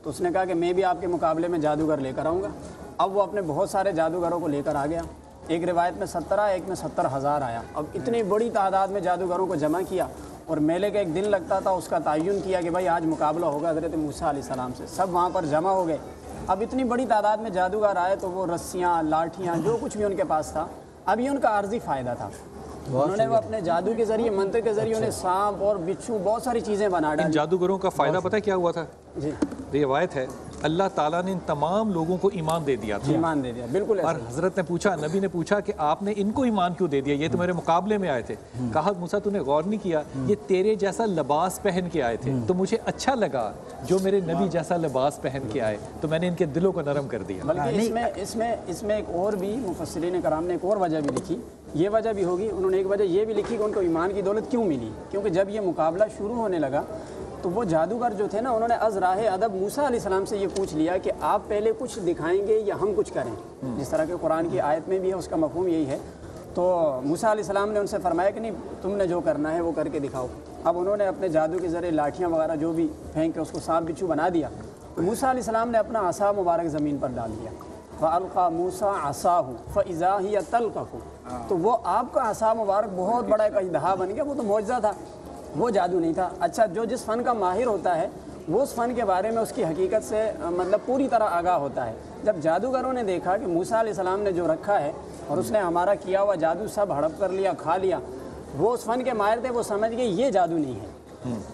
तो उसने कहा कि मैं भी आपके मुकाबले में जादूगर लेकर आऊँगा। अब वो अपने बहुत सारे जादूगरों को लेकर आ गया। एक रिवायत में 17, एक में 70,000 आया। अब इतनी बड़ी तादाद में जादूगरों को जमा किया, और मेले का एक दिन लगता था, उसका तयन किया कि भाई आज मुकाबला होगा हज़रत मूसा अलैहिस्सलाम से। सब वहाँ पर जमा हो गए। अब इतनी बड़ी तादाद में जादूगर आए तो वो रस्सियाँ, लाठियाँ, जो कुछ भी उनके पास था, अब ये उनका आर्जी फ़ायदा था। उन्होंने वो अपने जादू के जरिए, मंत्र के जरिए उन्हें सांप और बिच्छू, बहुत सारी चीज़ें बना डाली। इन जादूगरों का फ़ायदा पता है क्या हुआ था? जी, रिवायत है अल्लाह ताला ने इन तमाम लोगों को ईमान दे दिया था। ईमान दे दिया, बिल्कुल। और हज़रत ने पूछा, नबी ने पूछा कि आपने इनको ईमान क्यों दे दिया, ये तो मेरे मुकाबले में आए थे। कहा मूसा तूने गौर नहीं किया, ये तेरे जैसा लिबास पहन के आए थे, तो मुझे अच्छा लगा जो मेरे नबी जैसा लिबास पहन के आए, तो मैंने इनके दिलों को नरम कर दिया। बल्कि इसमें एक और भी मुफस्सिरीन कराम ने एक और वजह भी लिखी। ये वजह भी होगी, उन्होंने एक वजह ये भी लिखी कि उनको ईमान की दौलत क्यों मिली, क्योंकि जब ये मुकाबला शुरू होने लगा तो वो जादूगर जो थे ना, उन्होंने अज़राहे अदब मूसा अलैहिस्सलाम से ये पूछ लिया कि आप पहले कुछ दिखाएंगे या हम कुछ करें। जिस तरह के कुरान की आयत में भी है, उसका मफ़हूम यही है। तो मूसा अलैहिस्सलाम ने उनसे फरमाया कि नहीं, तुमने जो करना है वो करके दिखाओ। अब उन्होंने अपने जादू के ज़रिए लाठियाँ वगैरह जो भी फेंक के उसको सांप बिच्छू बना दिया। मूसा अलैहिस्सलाम ने अपना आसा मुबारक ज़मीन पर डाल दिया। फ़अल्क़ा मूसा असाहु फ़इज़ा हिय तल्क़फ़ु, तो वो आपका आसा मुबारक बहुत बड़ा एक अजदहा बन गया। वो तो मौजज़ा था, वो जादू नहीं था। अच्छा, जो जिस फ़न का माहिर होता है वो उस फ़न के बारे में उसकी हकीकत से मतलब पूरी तरह आगाह होता है। जब जादूगरों ने देखा कि मूसा अलैहिस्सलाम ने जो रखा है और उसने हमारा किया हुआ जादू सब हड़प कर लिया, खा लिया, वो उस फ़न के माहिर थे, वो समझ गए ये जादू नहीं है,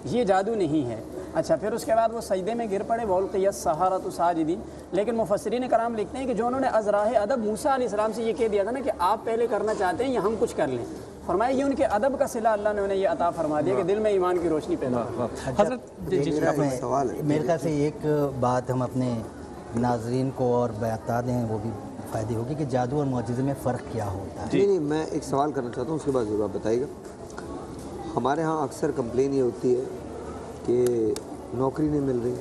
ये जादू नहीं है। अच्छा, फिर उसके बाद वो सजदे में गिर पड़े, वल्क़ियत सहारतु साजिदीन। लेकिन मुफस्सिरीन कराम लिखते हैं कि जो उन्होंने अज़राहे अदब मूसा अलैहिस्सलाम से ये कह दिया था ना कि आप पहले करना चाहते हैं या हम कुछ कर लें, फरमाया ये उनके अदब का सिला अल्लाह ने उन्हें ये अता फरमा दिया कि दिल में ईमान की रोशनी पैदा हो। मेरे ख्याल से एक बात हम अपने नाजरीन को और बता दें, वो भी फ़ायदे होगी कि जादू और मौजिज़े में फ़र्क क्या होता है। नहीं, मैं एक सवाल करना चाहता हूँ, उसके बाद ज़रूर आप बताइएगा। हमारे यहाँ अक्सर कंप्लेन ये होती है कि नौकरी नहीं मिल रही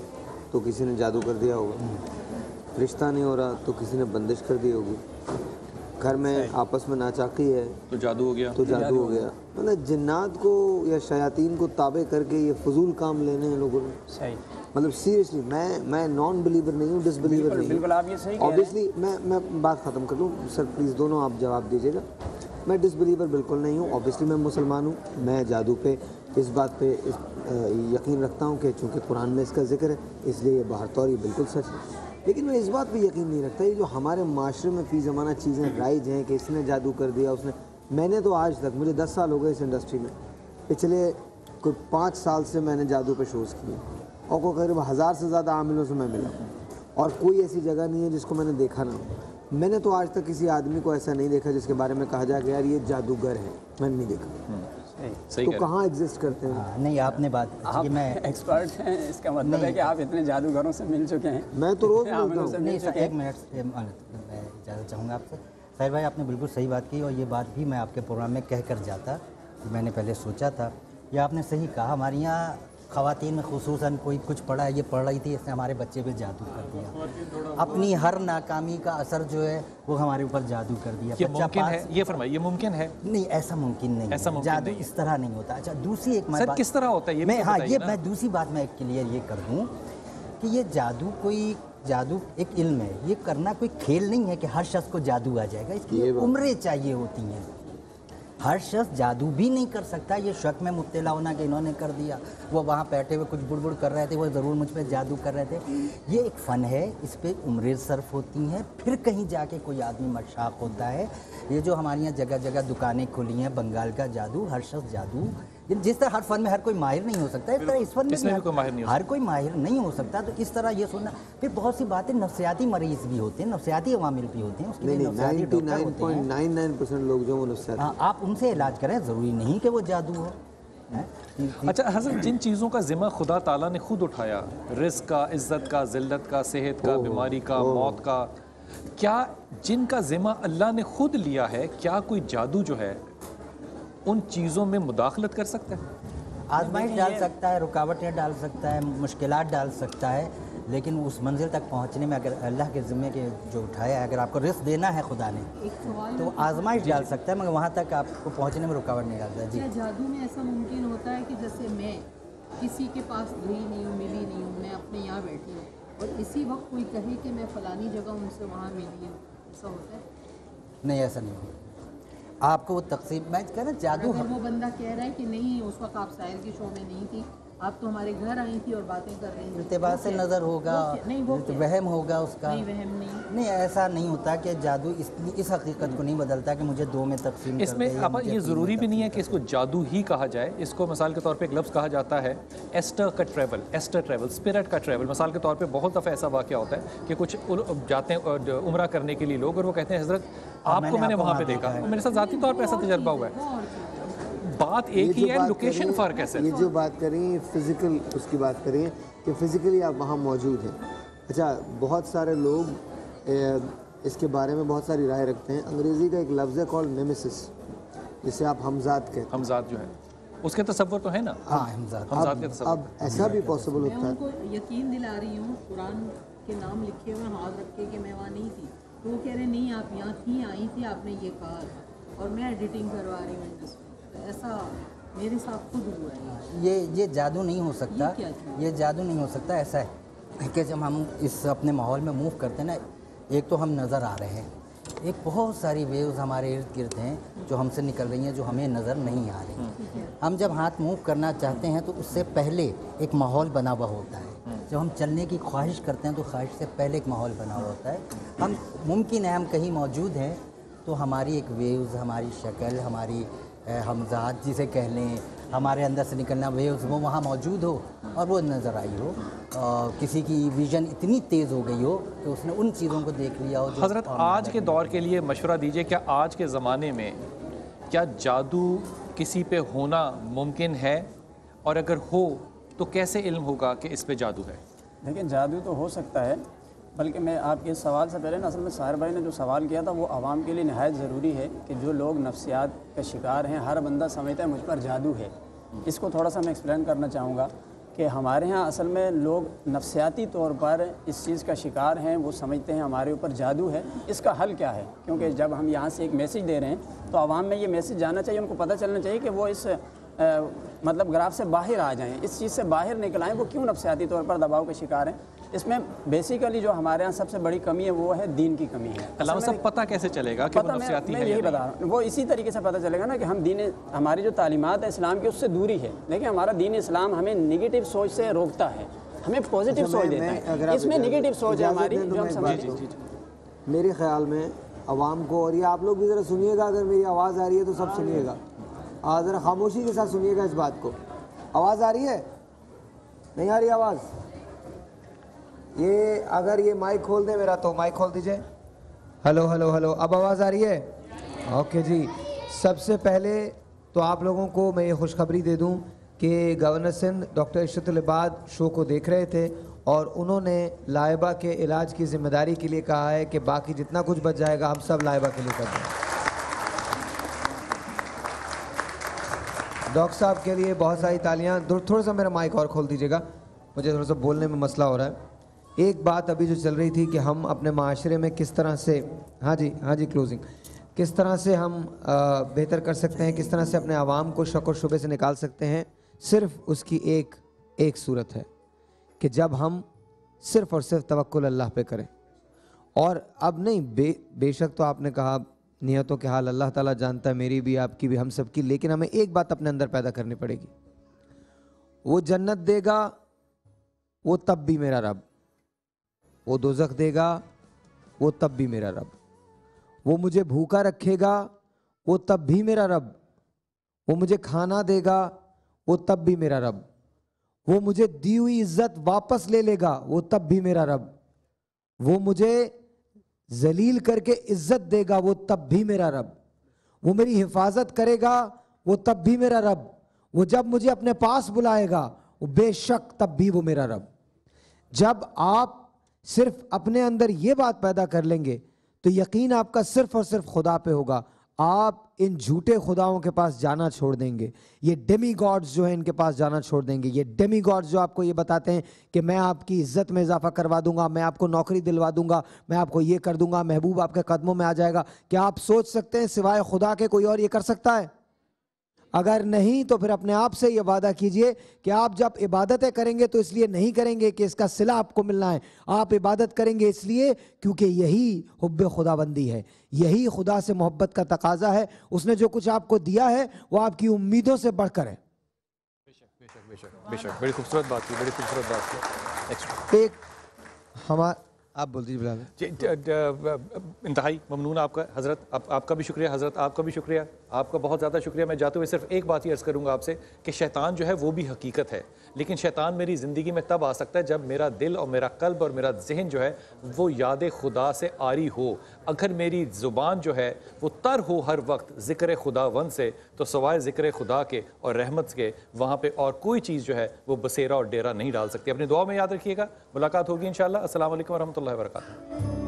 तो किसी ने जादू कर दिया होगा, रिश्ता नहीं हो रहा तो किसी ने बंदिश कर दी होगी, घर में आपस में नाचाकी है तो जादू हो गया, मतलब जिन्नात को या शयातीन को ताबे करके ये फजूल काम लेने हैं लोगों ने। सही, मतलब सीरियसली मैं नॉन बिलीवर नहीं हूँ, डिसबिलीवर नहीं हूँ। बिल्कुल आप ये सही कह रहे हैं। ऑब्वियसली मैं बात ख़त्म कर लूँ सर, प्लीज़ दोनों आप जवाब दीजिएगा। मैं डिसबिलीवर बिल्कुल नहीं हूँ, ऑब्वियसली मैं मुसलमान हूँ। मैं जादू पे इस बात पे यकीन रखता हूँ कि चूँकि कुरान में इसका जिक्र है इसलिए ये बाहर तौर ये बिल्कुल सच है। लेकिन मैं इस बात पे यकीन नहीं रखता ये जो हमारे माशरे में फ़ी ज़माना चीज़ें राइज हैं कि इसने जादू कर दिया, उसने। मैंने तो आज तक, मुझे 10 साल हो गए इस इंडस्ट्री में, पिछले कोई 5 साल से मैंने जादू पे शोज़ किए और कोई करीब 1000 से ज़्यादा आमिलों से मैं मिला और कोई ऐसी जगह नहीं है जिसको मैंने देखा ना हो। मैंने तो आज तक किसी आदमी को ऐसा नहीं देखा जिसके बारे में कहा जाए कि यार ये जादूगर है, मैंने नहीं देखा। तो कहाँ एग्जिस्ट करते हैं? नहीं, आपने बात आप मैं एक्सपर्ट हैं, इसका मतलब है कि आप इतने जादूगरों से मिल चुके हैं। मैं तो रोज़ मिलता हूँ। नहीं सर, एक मिनट मैं इजाज़त चाहूँगा आपसे। साहिर भाई आपने बिल्कुल सही बात की और ये बात भी मैं आपके प्रोग्राम में कह कर जाता, मैंने पहले सोचा था। ये आपने सही कहा, हमारे यहाँ ख़वातीन में खुसूसन कोई कुछ पढ़ा है, ये पढ़ रही थी, इसने हमारे बच्चे पे जादू कर दिया। अपनी हर नाकामी का असर जो है वो हमारे ऊपर जादू कर दिया। ये मुमकिन है? ये फरमाइए, ये मुमकिन है? नहीं, ऐसा मुमकिन नहीं है, जादू इस तरह नहीं होता। अच्छा, दूसरी एक सर किस तरह होता है ये? मैं हाँ, ये मैं दूसरी बात मैं क्लियर ये कर दूँ कि ये जादू कोई जादू एक इल्म है, ये करना कोई खेल नहीं है कि हर शख्स को जादू आ जाएगा, इसकी ये बात। उम्रें चाहिए होती हैं। हर शख्स जादू भी नहीं कर सकता। ये शक में मुब्तला होना कि इन्होंने कर दिया, वो वहाँ बैठे हुए कुछ बुड़बुड़ कर रहे थे, वो ज़रूर मुझ पर जादू कर रहे थे, ये एक फ़न है, इस पर उम्रें सर्फ होती हैं, फिर कहीं जाके कोई आदमी मशाक होता है। ये जो हमारे यहाँ जगह जगह दुकानें खुली हैं, बंगाल का जादू, हर शख्स जादू, जिस तरह हर फन में हर कोई माहिर नहीं हो सकता, इस तरह इस फन में भी हर कोई माहिर नहीं हो सकता। तो इस तरह ये सुनना, फिर बहुत सी बातें नफ्सियाती मरीज़ भी होते हैं, नफ्सियाती अवामिल भी होते हैं, उसके लिए नफ्सियाती डॉक्टर होते हैं। 99.99% लोग जो वो नफ्सियाती, हाँ, आप उनसे इलाज करें, ज़रूरी नहीं कि वो जादू हो। अच्छा हज़रत, जिन चीज़ों का ज़िम्मा खुदा ताला ने खुद उठाया, रिज़्क़ का, इज़्ज़त का, ज़िल्लत का, सेहत का, बीमारी का, मौत का, क्या जिनका ज़िम्मा अल्लाह ने खुद लिया है, क्या कोई जादू जो है उन चीज़ों में मुदाखलत कर सकता है? आजमाइश डाल सकता है, रुकावटें डाल सकता है, मुश्किलात डाल सकता है, लेकिन उस मंजिल तक पहुंचने में अगर अल्लाह के ज़िम्मे के जो उठाया है, अगर आपको रिस्क देना है खुदा ने, तो आजमाइश डाल सकता है, मगर वहाँ तक आपको पहुँचने में रुकावट नहीं डालता है। जी, क्या जादू में ऐसा मुमकिन होता है कि जैसे मैं किसी के पास गई नहीं हूँ, मिली नहीं हूँ, मैं अपने यहाँ बैठी हूँ और इसी वक्त कोई कहे कि मैं फ़लानी जगह उनसे वहाँ मिली हूँ, ऐसा होता है? नहीं, ऐसा नहीं होता। आपको वो तकसीम, मैं कह रहा जादू, अगर वो बंदा कह रहा है कि नहीं उस वक्त आप साहिल के शो में नहीं थी, आप तो हमारे घर आई थी और बातें कर रही थी, इल्तिबास से नज़र होगा, वहम होगा उसका। नहीं, वहम नहीं, ऐसा नहीं होता कि जादू इस हकीकत को नहीं बदलता कि मुझे दो में तकसीम इसमें अब ये ज़रूरी भी नहीं है कि इसको जादू ही कहा जाए। इसको मिसाल के तौर पे एक लफ्ज़ कहा जाता है एस्टर का ट्रैवल, एस्टर ट्रैवल, स्पिरिट का ट्रैवल। मिसाल के तौर पे बहुत दफ़ा ऐसा वाक़या होता है कि कुछ जाते हैं उम्रा करने के लिए लोग, और वो कहते हैं हज़रत आपको मैंने वहाँ पे देखा, मेरे साथ ज़ाती तौर पर ऐसा तजर्बा हुआ है। बात एक ही है, लोकेशन फ़र्क है सर। ये जो बात करें फिज़िकल, उसकी बात करें कि फ़िज़िकली आप वहाँ मौजूद हैं। अच्छा, बहुत सारे लोग इसके बारे में बहुत सारी राय रखते हैं। अंग्रेज़ी का एक लफ्ज़ है कॉल्ड नेमेसिस, जिसे आप हमज़ाद कहते हैं। हमज़ाद जो है उसके तसव्वुर तो है ना। हाँ, हमज़ाद के तसव्वुर। अब ऐसा भी पॉसिबल होता है। मैं उनको यकीन दिला रही हूँ, कुरान के नाम लिखे हुए हाथ रख के कि मैं वहाँ नहीं थी, तो वो कह रहे नहीं आप यहाँ थी, आई थी, आपने ये कहा और मैं एडिटिंग करवा रही हूँ इंडस्ट्री। ऐसा मेरे साथ खुद हुआ है। ये जादू नहीं हो सकता, ये जादू नहीं हो सकता। ऐसा है कि जब हम इस अपने माहौल में मूव करते हैं ना, एक तो हम नज़र आ रहे हैं, एक बहुत सारी वेव्स हमारे इर्द गिर्द हैं जो हमसे निकल रही हैं, जो हमें नज़र नहीं आ रही। हम जब हाथ मूव करना चाहते हैं तो उससे पहले एक माहौल बना हुआ होता है। जब हम चलने की ख्वाहिश करते हैं तो ख्वाहिश से पहले एक माहौल बना हुआ होता है। हम मुमकिन है हम कहीं मौजूद हैं तो हमारी एक वेव्स, हमारी शक्ल, हमारी हमज़ाद जिसे कह लें, हमारे अंदर से निकलना वेव्स, वो वहाँ मौजूद हो और वो नज़र आई हो। किसी की विज़न इतनी तेज़ हो गई हो कि उसने उन चीज़ों को देख लिया हो। हज़रत, आज के दौर के लिए मशवरा दीजिए, क्या आज के ज़माने में क्या जादू किसी पे होना मुमकिन है, और अगर हो तो कैसे इल्म होगा कि इस पे जादू है? देखिए, जादू तो हो सकता है, बल्कि मैं आपके इस सवाल से पहले ना, असल में साहिर भाई ने जो सवाल किया था वो आवाम के लिए नहायत ज़रूरी है कि जो लोग नफ्सियात का शिकार हैं, हर बंदा समझता है मुझ पर जादू है। इसको थोड़ा सा मैं एक्सप्लेन करना चाहूँगा कि हमारे यहाँ असल में लोग नफ्सियाती तौर पर इस चीज़ का शिकार हैं, वो समझते हैं हमारे ऊपर जादू है। इसका हल क्या है? क्योंकि जब हम यहाँ से एक मैसेज दे रहे हैं तो आवाम में ये मैसेज जाना चाहिए, उनको पता चलना चाहिए कि वो इस मतलब ग्राफ से बाहर आ जाएं, इस चीज़ से बाहर निकल आएँ, वो क्यों नफ्सियाती तौर पर दबाव के शिकार हैं। इसमें बेसिकली जो हमारे यहाँ सबसे बड़ी कमी है वो है दीन की कमी है। अल्लाह साहब, पता कैसे चलेगा कि वो नफ्सियाती है? मैं यही बता रहा हूँ, वो इसी तरीके से पता चलेगा ना कि हम दीन, हमारी जो तालीमात है इस्लाम की उससे दूरी है। देखिए, हमारा दीन इस्लाम हमें निगेटिव सोच से रोकता है, हमें पॉजिटिव सोच देता है। इसमें निगेटिव सोच है हमारी जो हम समझते। मेरे ख्याल में आवाम को, और ये आप लोग भी ज़रा सुनिएगा, अगर मेरी आवाज़ आ रही है तो सब सुनिएगा, ज़रा खामोशी के साथ सुनिएगा इस बात को। आवाज़ आ रही है? नहीं आ रही आवाज़? ये अगर ये माइक खोल दे मेरा, तो माइक खोल दीजिए। हेलो हेलो हेलो, अब आवाज़ आ रही है? ओके जी। सबसे पहले तो आप लोगों को मैं ये खुशखबरी दे दूं कि गवर्नर सिंध डॉक्टर इशरतुल इबाद शो को देख रहे थे और उन्होंने लाइबा के इलाज की जिम्मेदारी के लिए कहा है कि बाकी जितना कुछ बच जाएगा हम सब लाइबा के लिए कर दें। डॉक्टर साहब के लिए बहुत सारी तालियां। थोड़ा सा मेरा माइक और खोल दीजिएगा, मुझे थोड़ा सा बोलने में मसला हो रहा है। एक बात अभी जो चल रही थी कि हम अपने माशरे में किस तरह से, हाँ जी क्लोजिंग, किस तरह से हम बेहतर कर सकते हैं, किस तरह से अपने आवाम को शक और शुबे से निकाल सकते हैं। सिर्फ उसकी एक सूरत है कि जब हम सिर्फ़ और सिर्फ तवक्कुल अल्लाह पे करें। और अब नहीं, बेशक तो आपने कहा नियतों के हाल अल्लाह ताला जानता है, मेरी भी, आपकी भी, हम सब की, लेकिन हमें एक बात अपने अंदर पैदा करनी पड़ेगी, वो जन्नत देगा वो तब भी मेरा रब, वो दोज़ख देगा वो तब भी मेरा रब, वो मुझे भूखा रखेगा वो तब भी मेरा रब, वो मुझे खाना देगा वो तब भी मेरा रब, वो मुझे दी हुई इज्जत वापस ले लेगा वो तब भी मेरा रब, वो मुझे जलील करके इज्जत देगा वो तब भी मेरा रब, वो मेरी हिफाजत करेगा वो तब भी मेरा रब, वो जब मुझे अपने पास बुलाएगा वो बेशक तब भी वो मेरा रब। जब आप सिर्फ अपने अंदर ये बात पैदा कर लेंगे तो यकीन आपका सिर्फ और सिर्फ खुदा पे होगा। आप इन झूठे खुदाओं के पास जाना छोड़ देंगे, ये डेमी गॉड्स जो हैं इनके पास जाना छोड़ देंगे। ये डेमी गॉड्स जो आपको ये बताते हैं कि मैं आपकी इज्जत में इजाफा करवा दूंगा, मैं आपको नौकरी दिलवा दूंगा, मैं आपको ये कर दूंगा, महबूब आपके कदमों में आ जाएगा। क्या आप सोच सकते हैं सिवाय खुदा के कोई और ये कर सकता है? अगर नहीं तो फिर अपने आप से ये वादा कीजिए कि आप जब इबादतें करेंगे तो इसलिए नहीं करेंगे कि इसका सिला आपको मिलना है, आप इबादत करेंगे इसलिए क्योंकि यही हुब्बे खुदाबंदी है, यही खुदा से मोहब्बत का तकाजा है। उसने जो कुछ आपको दिया है वो आपकी उम्मीदों से बढ़कर है। बेशक बड़ी खूबसूरत बात की, बड़ी खूबसूरत बात की। एक हमारा आप बोल दीजिए इंतहाई ममनून आपका हज़रत, आपका भी शुक्रिया हज़रत, आपका भी शुक्रिया, आपका बहुत ज़्यादा शुक्रिया। मैं जाते हुए सिर्फ एक बात ही अर्ज़ करूँगा आपसे कि शैतान जो है वो भी हकीकत है, लेकिन शैतान मेरी ज़िंदगी में तब आ सकता है जब मेरा दिल और मेरा कल्ब और मेरा जहन जो है वो याद खुदा से आरी हो। अगर मेरी ज़ुबान जो है वो तर हो हर वक्त ज़िक्र खुदावंद से, तो सवाए ज़िक्र खुदा के और रहमत के वहाँ पे और कोई चीज़ जो है वो बसेरा और डेरा नहीं डाल सकती। अपनी दुआ में याद रखिएगा। मुलाकात होगी इंशाअल्लाह। अस्सलाम वालेकुम वरहमतुल्लाहि वबरकातुहू।